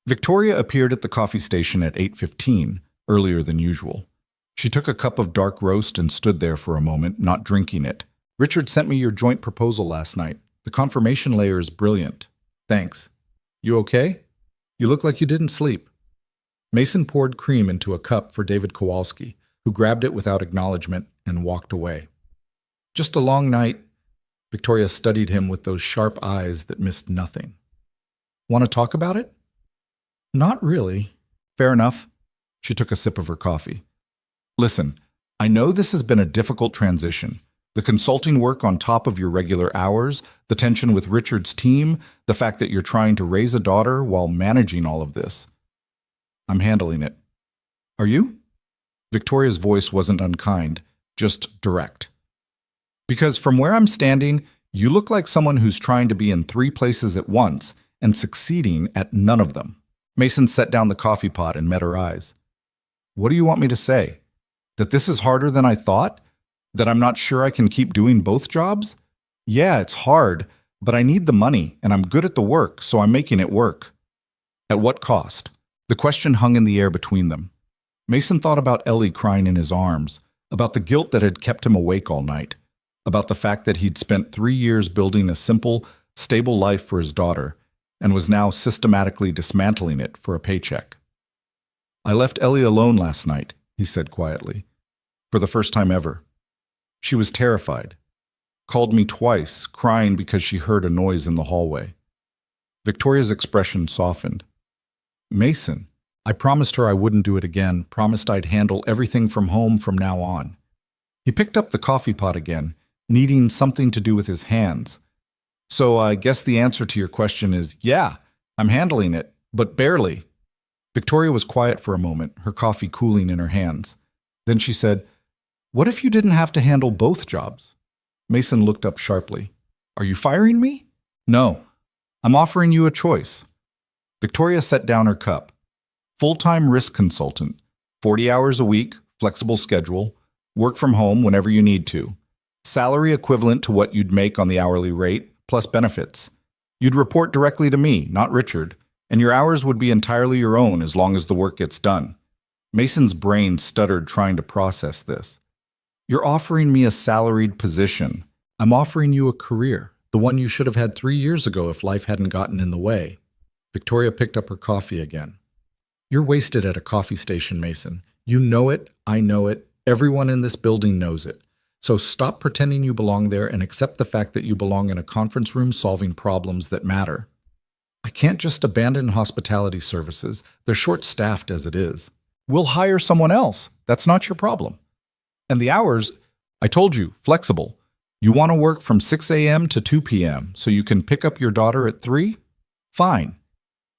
Victoria appeared at the coffee station at 8:15, earlier than usual. She took a cup of dark roast and stood there for a moment, not drinking it. "Richard sent me your joint proposal last night. The confirmation layer is brilliant. Thanks. You okay? You look like you didn't sleep." Mason poured cream into a cup for David Kowalski, who grabbed it without acknowledgement and walked away. "Just a long night." Victoria studied him with those sharp eyes that missed nothing. "Want to talk about it?" "Not really." "Fair enough." She took a sip of her coffee. "Listen, I know this has been a difficult transition. The consulting work on top of your regular hours, the tension with Richard's team, the fact that you're trying to raise a daughter while managing all of this. I'm handling it." "Are you?" Victoria's voice wasn't unkind, just direct. "Because from where I'm standing, you look like someone who's trying to be in 3 places at once and succeeding at none of them." Mason set down the coffee pot and met her eyes. "What do you want me to say? That this is harder than I thought? That I'm not sure I can keep doing both jobs? Yeah, it's hard, but I need the money, and I'm good at the work, so I'm making it work." "At what cost?" The question hung in the air between them. Mason thought about Ellie crying in his arms, about the guilt that had kept him awake all night, about the fact that he'd spent 3 years building a simple, stable life for his daughter, and was now systematically dismantling it for a paycheck. "I left Ellie alone last night," he said quietly, "for the first time ever. She was terrified. Called me twice, crying because she heard a noise in the hallway." Victoria's expression softened. "Mason, I promised her I wouldn't do it again, promised I'd handle everything from home from now on." He picked up the coffee pot again, needing something to do with his hands. "So I guess the answer to your question is, yeah, I'm handling it, but barely." Victoria was quiet for a moment, her coffee cooling in her hands. Then she said, "What if you didn't have to handle both jobs?" Mason looked up sharply. "Are you firing me?" "No. I'm offering you a choice." Victoria set down her cup. "Full-time risk consultant, 40 hours a week, flexible schedule, work from home whenever you need to. Salary equivalent to what you'd make on the hourly rate, plus benefits. You'd report directly to me, not Richard, and your hours would be entirely your own as long as the work gets done." Mason's brain stuttered trying to process this. "You're offering me a salaried position. I'm offering you a career, the one you should have had 3 years ago if life hadn't gotten in the way." Victoria picked up her coffee again. "You're wasted at a coffee station, Mason. You know it, I know it, everyone in this building knows it. So stop pretending you belong there and accept the fact that you belong in a conference room solving problems that matter." "I can't just abandon hospitality services. They're short-staffed as it is." "We'll hire someone else. That's not your problem." "And the hours, I told you, flexible. You want to work from 6 a.m. to 2 p.m. so you can pick up your daughter at 3? Fine.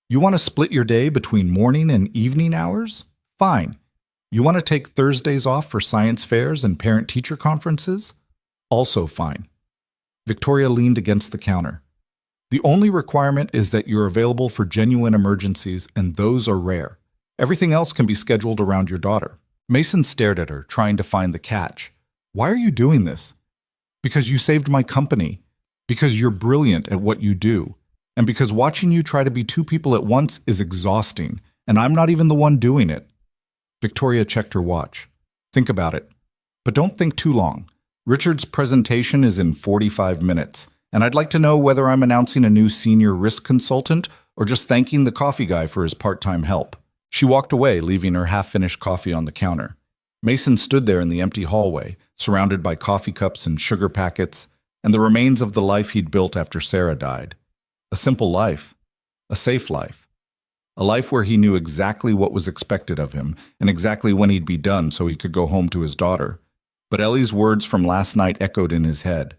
You want to split your day between morning and evening hours? Fine. You want to take Thursdays off for science fairs and parent-teacher conferences? Also fine." Victoria leaned against the counter. "The only requirement is that you're available for genuine emergencies, and those are rare. Everything else can be scheduled around your daughter." Mason stared at her, trying to find the catch. "Why are you doing this?" "Because you saved my company. Because you're brilliant at what you do. And because watching you try to be 2 people at once is exhausting, and I'm not even the one doing it." Victoria checked her watch. "Think about it. But don't think too long. Richard's presentation is in 45 minutes, and I'd like to know whether I'm announcing a new senior risk consultant or just thanking the coffee guy for his part-time help." She walked away, leaving her half-finished coffee on the counter. Mason stood there in the empty hallway, surrounded by coffee cups and sugar packets, and the remains of the life he'd built after Sarah died. A simple life. A safe life. A life where he knew exactly what was expected of him and exactly when he'd be done so he could go home to his daughter. But Ellie's words from last night echoed in his head.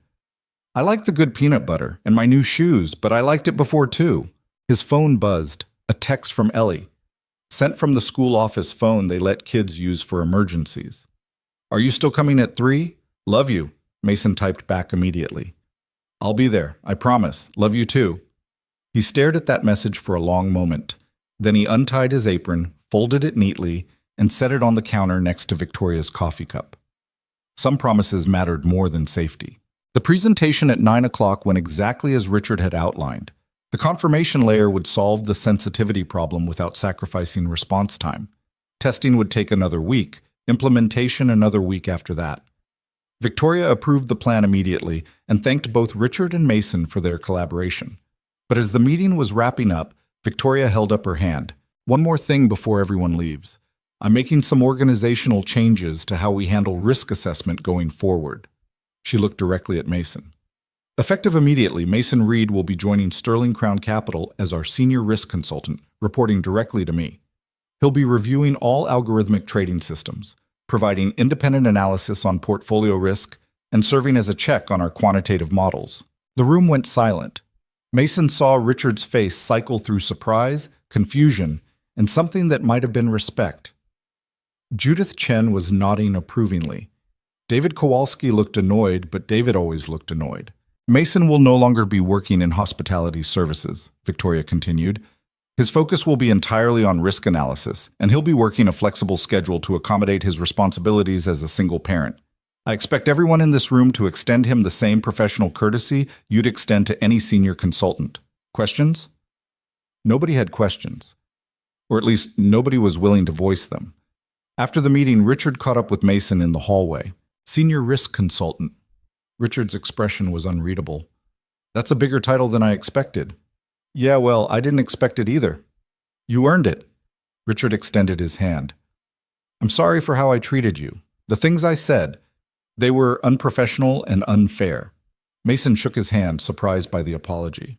"I like the good peanut butter and my new shoes, but I liked it before too." His phone buzzed. A text from Ellie. Sent from the school office phone they let kids use for emergencies. "Are you still coming at 3? Love you. Mason typed back immediately. I'll be there, I promise. Love you too. He stared at that message for a long moment. Then he untied his apron, folded it neatly, and set it on the counter next to Victoria's coffee cup. Some promises mattered more than safety. The presentation at 9 o'clock went exactly as Richard had outlined. The confirmation layer would solve the sensitivity problem without sacrificing response time. Testing would take another week, implementation another week after that. Victoria approved the plan immediately and thanked both Richard and Mason for their collaboration. But as the meeting was wrapping up, Victoria held up her hand. One more thing before everyone leaves. I'm making some organizational changes to how we handle risk assessment going forward. She looked directly at Mason. Effective immediately, Mason Reed will be joining Sterling Crown Capital as our senior risk consultant, reporting directly to me. He'll be reviewing all algorithmic trading systems, providing independent analysis on portfolio risk, and serving as a check on our quantitative models. The room went silent. Mason saw Richard's face cycle through surprise, confusion, and something that might have been respect. Judith Chen was nodding approvingly. David Kowalski looked annoyed, but David always looked annoyed. Mason will no longer be working in hospitality services, Victoria continued. His focus will be entirely on risk analysis, and he'll be working a flexible schedule to accommodate his responsibilities as a single parent. I expect everyone in this room to extend him the same professional courtesy you'd extend to any senior consultant. Questions? Nobody had questions. Or at least nobody was willing to voice them. After the meeting, Richard caught up with Mason in the hallway. Senior risk consultant. Richard's expression was unreadable. That's a bigger title than I expected. Yeah, well, I didn't expect it either. You earned it. Richard extended his hand. I'm sorry for how I treated you. The things I said, they were unprofessional and unfair. Mason shook his hand, surprised by the apology.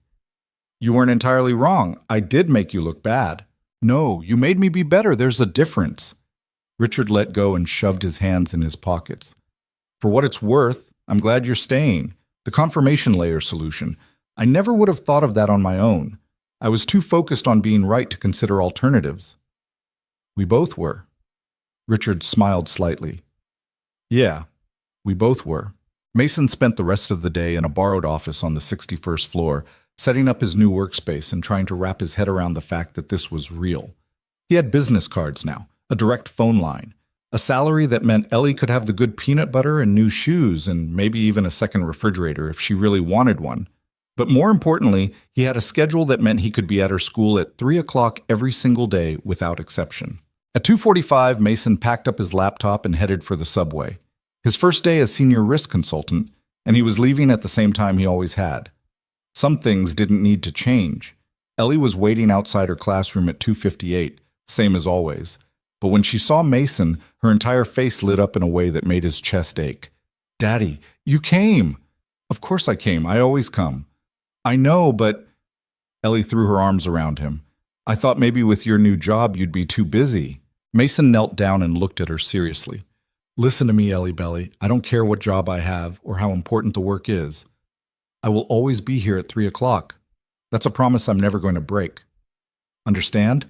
You weren't entirely wrong. I did make you look bad. No, you made me be better. There's a difference. Richard let go and shoved his hands in his pockets. For what it's worth, I'm glad you're staying. The confirmation layer solution. I never would have thought of that on my own. I was too focused on being right to consider alternatives. We both were. Richard smiled slightly. Yeah, we both were. Mason spent the rest of the day in a borrowed office on the 61st floor, setting up his new workspace and trying to wrap his head around the fact that this was real. He had business cards now, a direct phone line, a salary that meant Ellie could have the good peanut butter and new shoes and maybe even a second refrigerator if she really wanted one. But more importantly, he had a schedule that meant he could be at her school at 3 o'clock every single day without exception. At 2:45, Mason packed up his laptop and headed for the subway. His first day as senior risk consultant, and he was leaving at the same time he always had. Some things didn't need to change. Ellie was waiting outside her classroom at 2:58, same as always. But when she saw Mason, her entire face lit up in a way that made his chest ache. Daddy, you came! Of course I came. I always come. I know, but... Ellie threw her arms around him. I thought maybe with your new job you'd be too busy. Mason knelt down and looked at her seriously. Listen to me, Ellie Belly. I don't care what job I have or how important the work is. I will always be here at 3 o'clock. That's a promise I'm never going to break. Understand?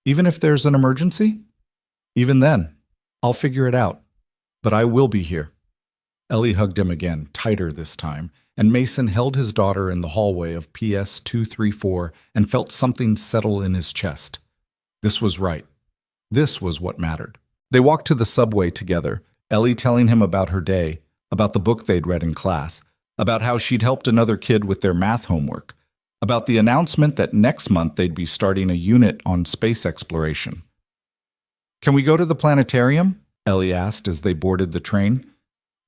Even if there's an emergency? Even then, I'll figure it out. But I will be here. Ellie hugged him again, tighter this time, and Mason held his daughter in the hallway of PS 234 and felt something settle in his chest. This was right. This was what mattered. They walked to the subway together, Ellie telling him about her day, about the book they'd read in class, about how she'd helped another kid with their math homework, about the announcement that next month they'd be starting a unit on space exploration. Can we go to the planetarium? Ellie asked as they boarded the train.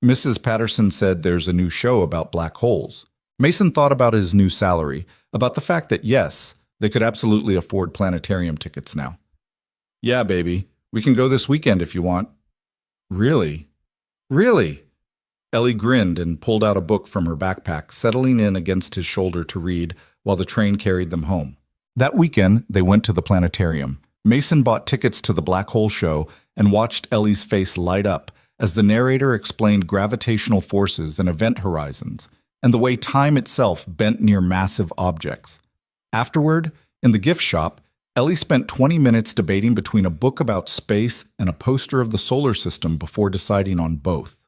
Mrs. Patterson said there's a new show about black holes. Mason thought about his new salary, about the fact that yes, they could absolutely afford planetarium tickets now. Yeah, baby, we can go this weekend if you want. Really? Really? Ellie grinned and pulled out a book from her backpack, settling in against his shoulder to read while the train carried them home. That weekend, they went to the planetarium. Mason bought tickets to the black hole show and watched Ellie's face light up as the narrator explained gravitational forces and event horizons, and the way time itself bent near massive objects. Afterward, in the gift shop, Ellie spent 20 minutes debating between a book about space and a poster of the solar system before deciding on both.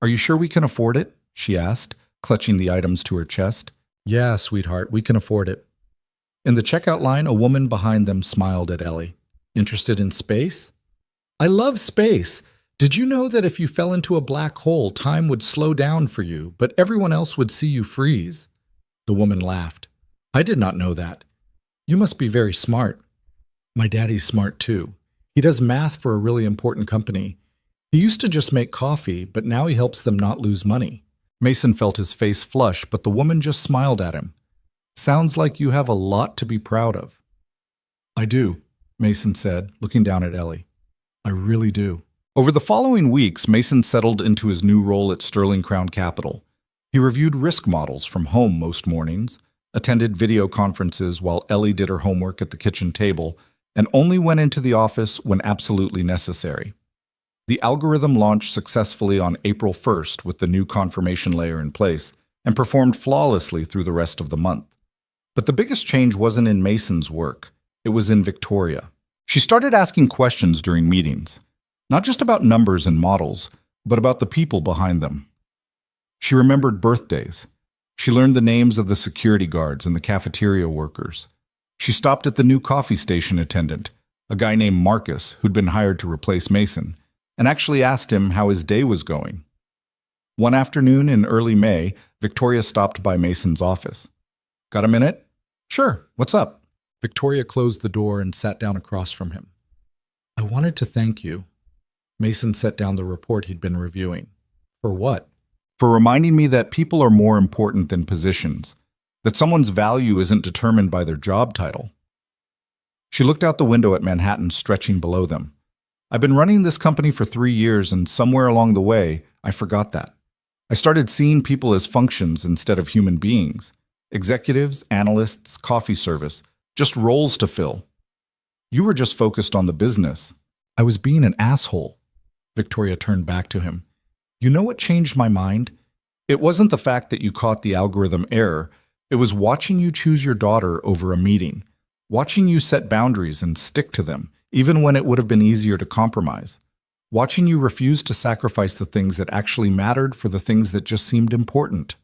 Are you sure we can afford it? She asked, clutching the items to her chest. Yeah, sweetheart, we can afford it. In the checkout line, a woman behind them smiled at Ellie. Interested in space? I love space. Did you know that if you fell into a black hole, time would slow down for you, but everyone else would see you freeze? The woman laughed. I did not know that. You must be very smart. My daddy's smart too. He does math for a really important company. He used to just make coffee, but now he helps them not lose money. Mason felt his face flush, but the woman just smiled at him. Sounds like you have a lot to be proud of. I do, Mason said, looking down at Ellie. I really do. Over the following weeks, Mason settled into his new role at Sterling Crown Capital. He reviewed risk models from home most mornings, attended video conferences while Ellie did her homework at the kitchen table, and only went into the office when absolutely necessary. The algorithm launched successfully on April 1st with the new confirmation layer in place and performed flawlessly through the rest of the month. But the biggest change wasn't in Mason's work. It was in Victoria. She started asking questions during meetings, not just about numbers and models, but about the people behind them. She remembered birthdays. She learned the names of the security guards and the cafeteria workers. She stopped at the new coffee station attendant, a guy named Marcus who'd been hired to replace Mason, and actually asked him how his day was going. One afternoon in early May, Victoria stopped by Mason's office. Got a minute? Sure, what's up? Victoria closed the door and sat down across from him. I wanted to thank you. Mason set down the report he'd been reviewing. For what? For reminding me that people are more important than positions, that someone's value isn't determined by their job title. She looked out the window at Manhattan stretching below them. I've been running this company for 3 years, and somewhere along the way, I forgot that. I started seeing people as functions instead of human beings. Executives, analysts, coffee service, just roles to fill. You were just focused on the business. I was being an asshole. Victoria turned back to him. You know what changed my mind? It wasn't the fact that you caught the algorithm error. It was watching you choose your daughter over a meeting, watching you set boundaries and stick to them, even when it would have been easier to compromise, watching you refuse to sacrifice the things that actually mattered for the things that just seemed important.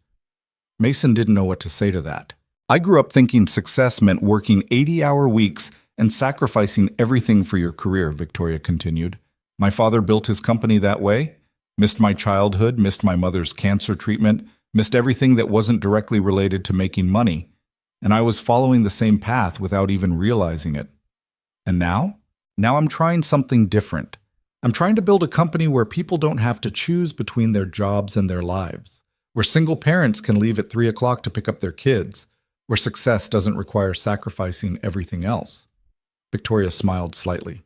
Mason didn't know what to say to that. I grew up thinking success meant working 80-hour weeks and sacrificing everything for your career, Victoria continued. My father built his company that way, missed my childhood, missed my mother's cancer treatment, missed everything that wasn't directly related to making money, and I was following the same path without even realizing it. And now? Now I'm trying something different. I'm trying to build a company where people don't have to choose between their jobs and their lives, where single parents can leave at 3 o'clock to pick up their kids, where success doesn't require sacrificing everything else. Victoria smiled slightly.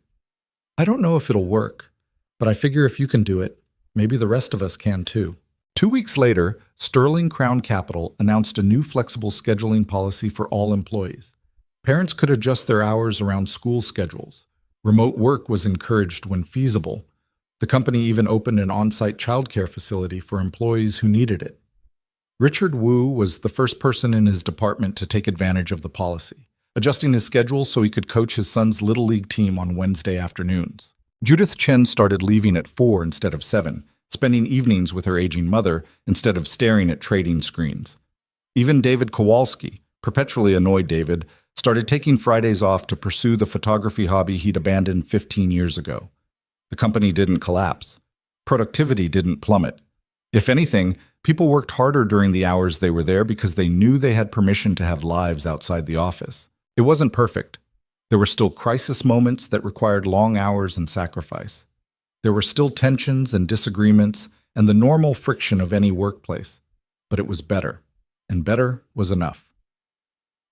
I don't know if it'll work, but I figure if you can do it, maybe the rest of us can too. 2 weeks later, Sterling Crown Capital announced a new flexible scheduling policy for all employees. Parents could adjust their hours around school schedules. Remote work was encouraged when feasible. The company even opened an on-site childcare facility for employees who needed it. Richard Wu was the first person in his department to take advantage of the policy, adjusting his schedule so he could coach his son's Little League team on Wednesday afternoons. Judith Chen started leaving at 4 instead of 7, spending evenings with her aging mother instead of staring at trading screens. Even David Kowalski, perpetually annoyed David, started taking Fridays off to pursue the photography hobby he'd abandoned 15 years ago. The company didn't collapse. Productivity didn't plummet. If anything, people worked harder during the hours they were there because they knew they had permission to have lives outside the office. It wasn't perfect. There were still crisis moments that required long hours and sacrifice. There were still tensions and disagreements and the normal friction of any workplace. But it was better, and better was enough.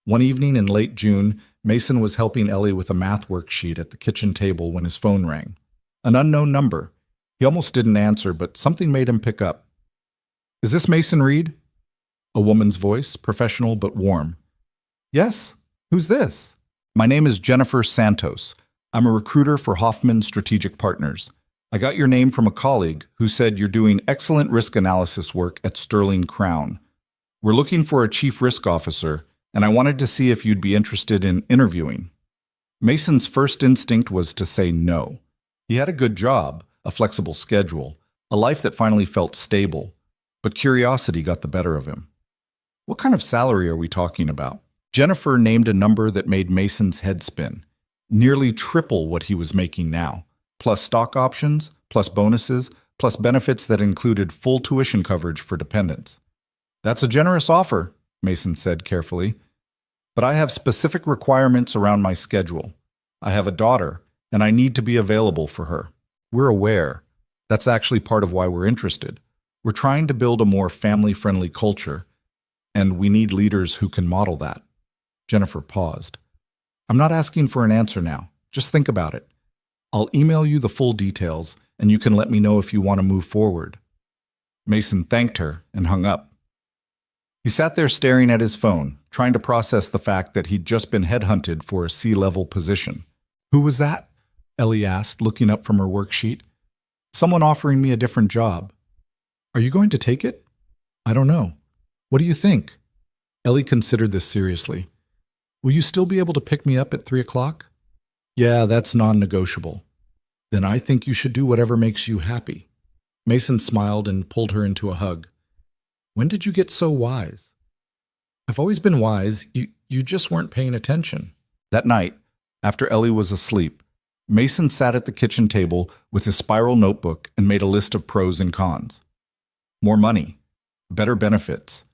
One evening in late June, Mason was helping Ellie with a math worksheet at the kitchen table when his phone rang. An unknown number. He almost didn't answer, but something made him pick up. Is this Mason Reed? A woman's voice, professional but warm. Yes? Who's this? My name is Jennifer Santos. I'm a recruiter for Hoffman Strategic Partners. I got your name from a colleague who said you're doing excellent risk analysis work at Sterling Crown. We're looking for a chief risk officer, and I wanted to see if you'd be interested in interviewing. Mason's first instinct was to say no. He had a good job, a flexible schedule, a life that finally felt stable, but curiosity got the better of him. What kind of salary are we talking about? Jennifer named a number that made Mason's head spin. Nearly triple what he was making now, plus stock options, plus bonuses, plus benefits that included full tuition coverage for dependents. That's a generous offer, Mason said carefully. But I have specific requirements around my schedule. I have a daughter, and I need to be available for her. We're aware. That's actually part of why we're interested. We're trying to build a more family-friendly culture, and we need leaders who can model that. Jennifer paused. I'm not asking for an answer now. Just think about it. I'll email you the full details, and you can let me know if you want to move forward. Mason thanked her and hung up. He sat there staring at his phone, trying to process the fact that he'd just been headhunted for a C-level position. Who was that? Ellie asked, looking up from her worksheet. Someone offering me a different job. Are you going to take it? I don't know. What do you think? Ellie considered this seriously. Will you still be able to pick me up at 3 o'clock? Yeah, that's non-negotiable. Then I think you should do whatever makes you happy. Mason smiled and pulled her into a hug. When did you get so wise? I've always been wise. You just weren't paying attention. That night, after Ellie was asleep, Mason sat at the kitchen table with his spiral notebook and made a list of pros and cons. More money, better benefits,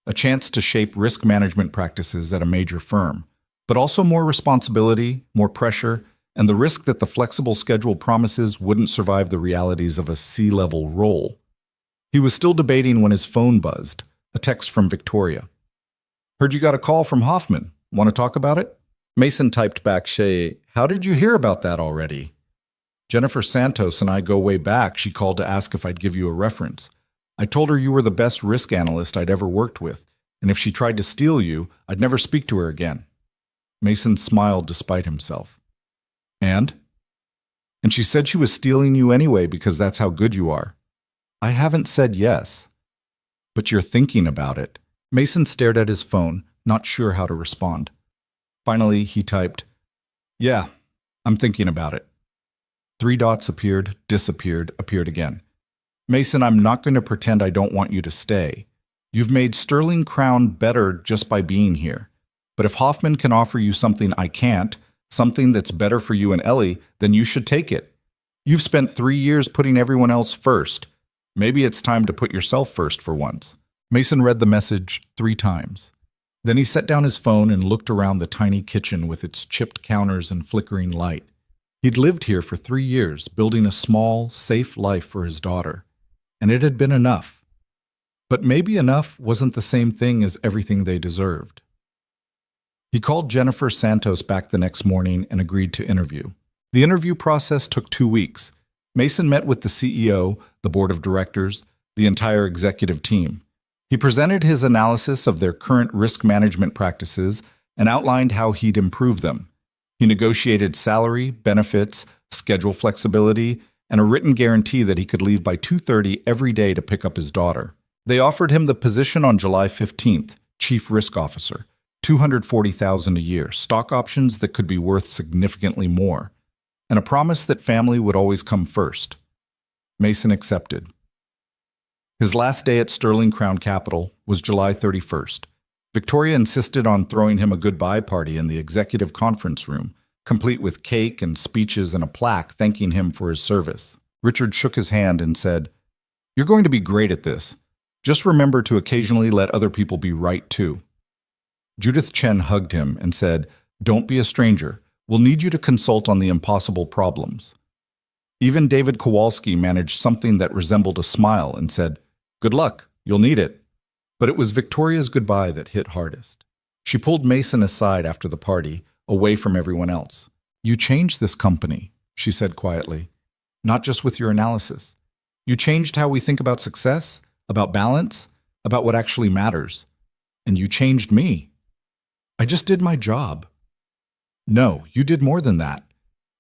a chance to shape risk management practices at a major firm, but also more responsibility, more pressure, and the risk that the flexible schedule promises wouldn't survive the realities of a C-level role. He was still debating when his phone buzzed, a text from Victoria. Heard you got a call from Hoffman. Want to talk about it? Mason typed back, Shay, how did you hear about that already? Jennifer Santos and I go way back. She called to ask if I'd give you a reference. I told her you were the best risk analyst I'd ever worked with, and if she tried to steal you, I'd never speak to her again. Mason smiled despite himself. And she said she was stealing you anyway because that's how good you are. I haven't said yes. But you're thinking about it. Mason stared at his phone, not sure how to respond. Finally, he typed, Yeah, I'm thinking about it. 3 dots appeared, disappeared, appeared again. Mason, I'm not going to pretend I don't want you to stay. You've made Sterling Crown better just by being here. But if Hoffman can offer you something I can't, something that's better for you and Ellie, then you should take it. You've spent 3 years putting everyone else first. Maybe it's time to put yourself first for once. Mason read the message 3 times. Then he set down his phone and looked around the tiny kitchen with its chipped counters and flickering light. He'd lived here for 3 years, building a small, safe life for his daughter. And it had been enough. But maybe enough wasn't the same thing as everything they deserved. He called Jennifer Santos back the next morning and agreed to interview. The interview process took 2 weeks. Mason met with the CEO, the board of directors, the entire executive team. He presented his analysis of their current risk management practices and outlined how he'd improve them. He negotiated salary, benefits, schedule flexibility, and a written guarantee that he could leave by 2:30 every day to pick up his daughter. They offered him the position on July 15th, Chief Risk Officer, $240,000 a year, stock options that could be worth significantly more, and a promise that family would always come first. Mason accepted. His last day at Sterling Crown Capital was July 31st. Victoria insisted on throwing him a goodbye party in the executive conference room, complete with cake and speeches and a plaque thanking him for his service. Richard shook his hand and said, You're going to be great at this. Just remember to occasionally let other people be right too. Judith Chen hugged him and said, Don't be a stranger. We'll need you to consult on the impossible problems. Even David Kowalski managed something that resembled a smile and said, Good luck, you'll need it. But it was Victoria's goodbye that hit hardest. She pulled Mason aside after the party, away from everyone else. You changed this company, she said quietly, not just with your analysis. You changed how we think about success, about balance, about what actually matters. And you changed me. I just did my job. No, you did more than that.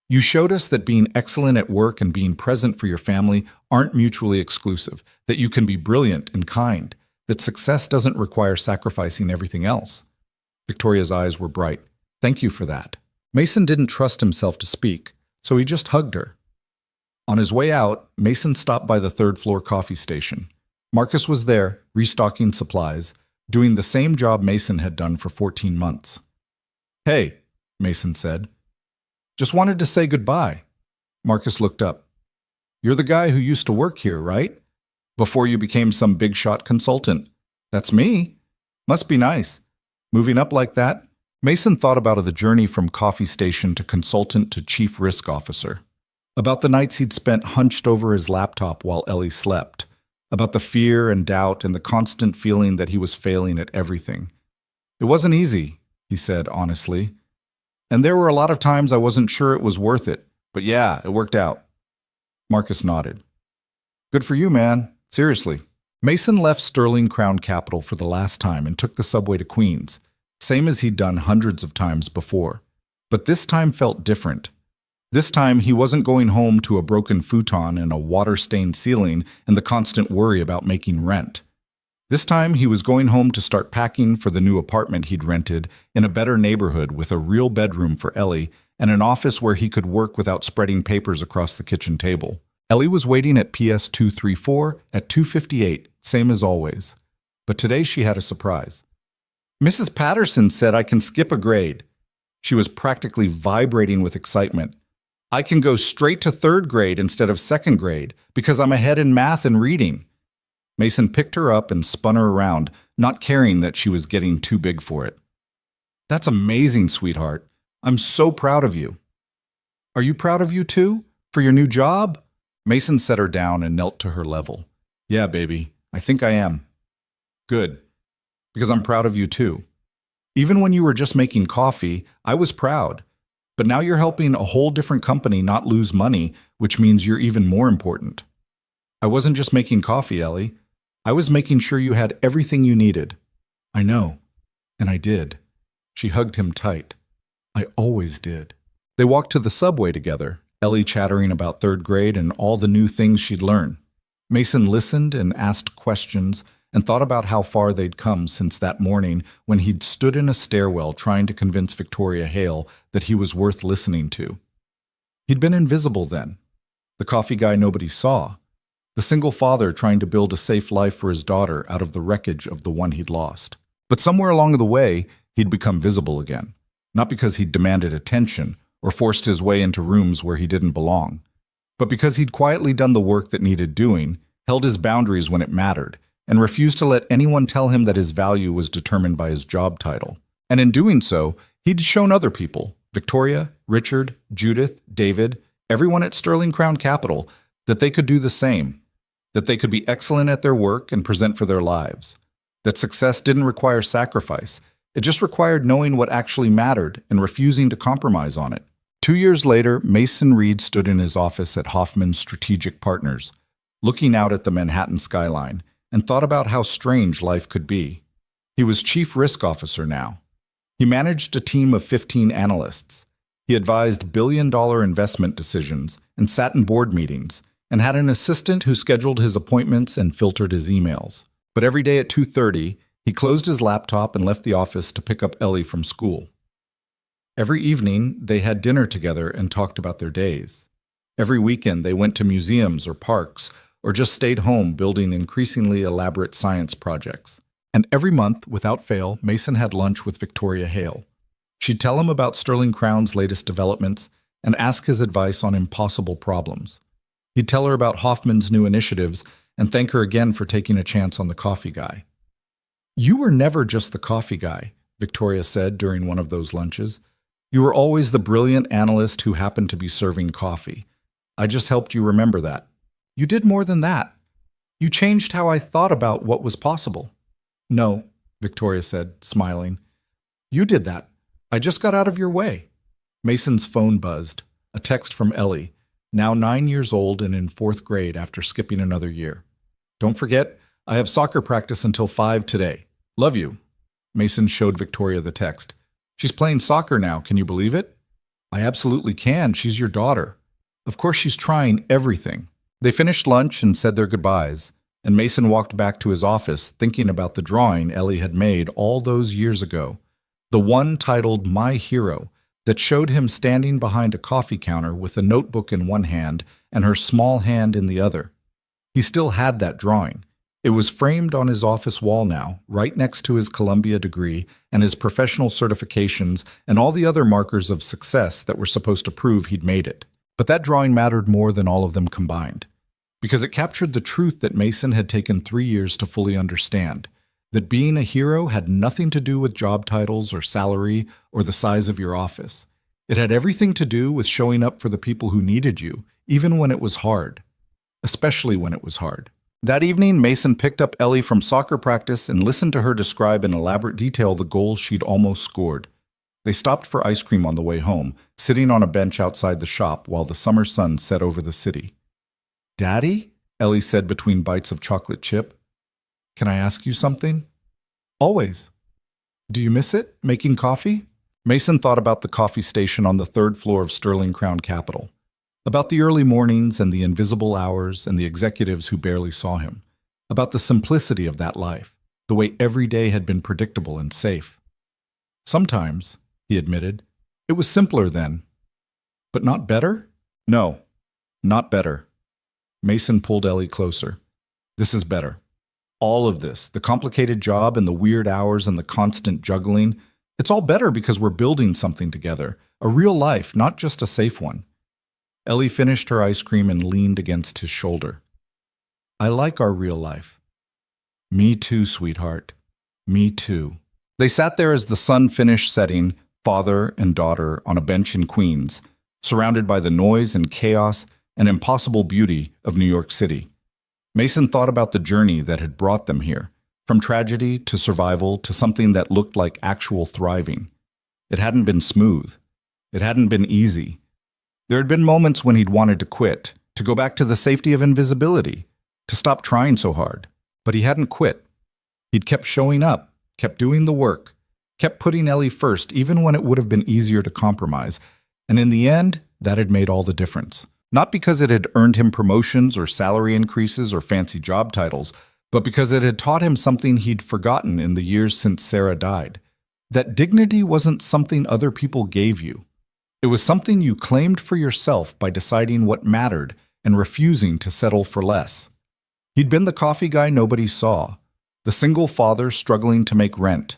You showed us that being excellent at work and being present for your family aren't mutually exclusive, that you can be brilliant and kind, that success doesn't require sacrificing everything else. Victoria's eyes were bright. Thank you for that. Mason didn't trust himself to speak, so he just hugged her. On his way out, Mason stopped by the third-floor coffee station. Marcus was there, restocking supplies, doing the same job Mason had done for 14 months. "Hey," Mason said. "Just wanted to say goodbye." Marcus looked up. "You're the guy who used to work here, right? Before you became some big-shot consultant." "That's me. Must be nice. Moving up like that." Mason thought about the journey from coffee station to consultant to chief risk officer. About the nights he'd spent hunched over his laptop while Ellie slept. About the fear and doubt and the constant feeling that he was failing at everything. "It wasn't easy," he said honestly. "And there were a lot of times I wasn't sure it was worth it. But yeah, it worked out." Marcus nodded. "Good for you, man. Seriously." Mason left Sterling Crown Capital for the last time and took the subway to Queens, same as he'd done hundreds of times before. But this time felt different. This time, he wasn't going home to a broken futon and a water-stained ceiling and the constant worry about making rent. This time, he was going home to start packing for the new apartment he'd rented in a better neighborhood with a real bedroom for Ellie and an office where he could work without spreading papers across the kitchen table. Ellie was waiting at PS 234 at 2:58, same as always. But today she had a surprise. "Mrs. Patterson said I can skip a grade." She was practically vibrating with excitement. "I can go straight to third grade instead of second grade because I'm ahead in math and reading." Mason picked her up and spun her around, not caring that she was getting too big for it. "That's amazing, sweetheart. I'm so proud of you." "Are you proud of you too? For your new job?" Mason set her down and knelt to her level. "Yeah, baby, I think I am." "Good, because I'm proud of you too. Even when you were just making coffee, I was proud. But now you're helping a whole different company not lose money, which means you're even more important." "I wasn't just making coffee, Ellie. I was making sure you had everything you needed." "I know, and I did." She hugged him tight. "I always did." They walked to the subway together, Ellie chattering about third grade and all the new things she'd learned. Mason listened and asked questions and thought about how far they'd come since that morning when he'd stood in a stairwell trying to convince Victoria Hale that he was worth listening to. He'd been invisible then, the coffee guy nobody saw, the single father trying to build a safe life for his daughter out of the wreckage of the one he'd lost. But somewhere along the way, he'd become visible again, not because he'd demanded attention or forced his way into rooms where he didn't belong, but because he'd quietly done the work that needed doing, held his boundaries when it mattered, and refused to let anyone tell him that his value was determined by his job title. And in doing so, he'd shown other people, Victoria, Richard, Judith, David, everyone at Sterling Crown Capital, that they could do the same, that they could be excellent at their work and present for their lives, that success didn't require sacrifice, it just required knowing what actually mattered and refusing to compromise on it. 2 years later, Mason Reed stood in his office at Hoffman Strategic Partners, looking out at the Manhattan skyline, and thought about how strange life could be. He was chief risk officer now. He managed a team of 15 analysts. He advised billion-dollar investment decisions and sat in board meetings, and had an assistant who scheduled his appointments and filtered his emails. But every day at 2:30, he closed his laptop and left the office to pick up Ellie from school. Every evening, they had dinner together and talked about their days. Every weekend, they went to museums or parks, or just stayed home building increasingly elaborate science projects. And every month, without fail, Mason had lunch with Victoria Hale. She'd tell him about Sterling Crown's latest developments and ask his advice on impossible problems. He'd tell her about Hoffman's new initiatives and thank her again for taking a chance on the coffee guy. "You were never just the coffee guy," Victoria said during one of those lunches. "You were always the brilliant analyst who happened to be serving coffee. I just helped you remember that. You did more than that. You changed how I thought about what was possible." "No," Victoria said, smiling. "You did that. I just got out of your way." Mason's phone buzzed. A text from Ellie, now 9 years old and in 4th grade after skipping another year. "Don't forget, I have soccer practice until 5 today. Love you." Mason showed Victoria the text. "She's playing soccer now, can you believe it?" "I absolutely can. She's your daughter. Of course she's trying everything." They finished lunch and said their goodbyes, and Mason walked back to his office thinking about the drawing Ellie had made all those years ago, the one titled My Hero, that showed him standing behind a coffee counter with a notebook in one hand and her small hand in the other. He still had that drawing. It was framed on his office wall now, right next to his Columbia degree and his professional certifications and all the other markers of success that were supposed to prove he'd made it. But that drawing mattered more than all of them combined, because it captured the truth that Mason had taken 3 years to fully understand, that being a hero had nothing to do with job titles or salary or the size of your office. It had everything to do with showing up for the people who needed you, even when it was hard, especially when it was hard. That evening, Mason picked up Ellie from soccer practice and listened to her describe in elaborate detail the goals she'd almost scored. They stopped for ice cream on the way home, sitting on a bench outside the shop while the summer sun set over the city. "Daddy?" Ellie said between bites of chocolate chip. "Can I ask you something?" "Always." "Do you miss it, making coffee?" Mason thought about the coffee station on the 3rd floor of Sterling Crown Capital, about the early mornings and the invisible hours and the executives who barely saw him, about the simplicity of that life, the way every day had been predictable and safe. "Sometimes," he admitted, "it was simpler then." "But not better?" "No, not better." Mason pulled Ellie closer. "This is better. All of this, the complicated job and the weird hours and the constant juggling, it's all better because we're building something together, a real life, not just a safe one." Ellie finished her ice cream and leaned against his shoulder. "I like our real life." "Me too, sweetheart. Me too." They sat there as the sun finished setting, father and daughter, on a bench in Queens, surrounded by the noise and chaos and impossible beauty of New York City. Mason thought about the journey that had brought them here, from tragedy to survival to something that looked like actual thriving. It hadn't been smooth. It hadn't been easy. There had been moments when he'd wanted to quit, to go back to the safety of invisibility, to stop trying so hard. But he hadn't quit. He'd kept showing up, kept doing the work, kept putting Ellie first even when it would have been easier to compromise. And in the end, that had made all the difference. Not because it had earned him promotions or salary increases or fancy job titles, but because it had taught him something he'd forgotten in the years since Sarah died. That dignity wasn't something other people gave you. It was something you claimed for yourself by deciding what mattered and refusing to settle for less. He'd been the coffee guy nobody saw, the single father struggling to make rent,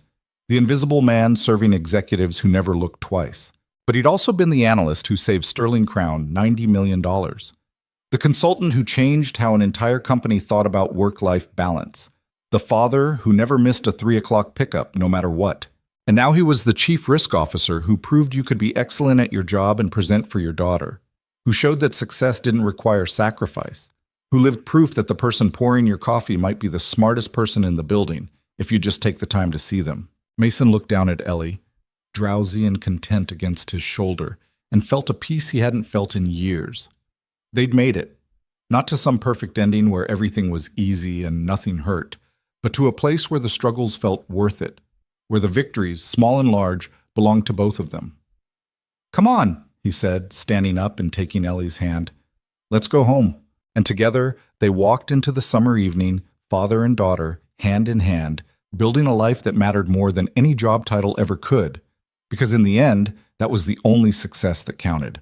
the invisible man serving executives who never looked twice. But he'd also been the analyst who saved Sterling Crown $90 million, the consultant who changed how an entire company thought about work-life balance, the father who never missed a 3 o'clock pickup no matter what. And now he was the chief risk officer who proved you could be excellent at your job and present for your daughter, who showed that success didn't require sacrifice, who lived proof that the person pouring your coffee might be the smartest person in the building if you just take the time to see them. Mason looked down at Ellie, drowsy and content against his shoulder, and felt a peace he hadn't felt in years. They'd made it, not to some perfect ending where everything was easy and nothing hurt, but to a place where the struggles felt worth it, where the victories, small and large, belonged to both of them. "Come on," he said, standing up and taking Ellie's hand. "Let's go home." And together, they walked into the summer evening, father and daughter, hand in hand, building a life that mattered more than any job title ever could, because in the end, that was the only success that counted.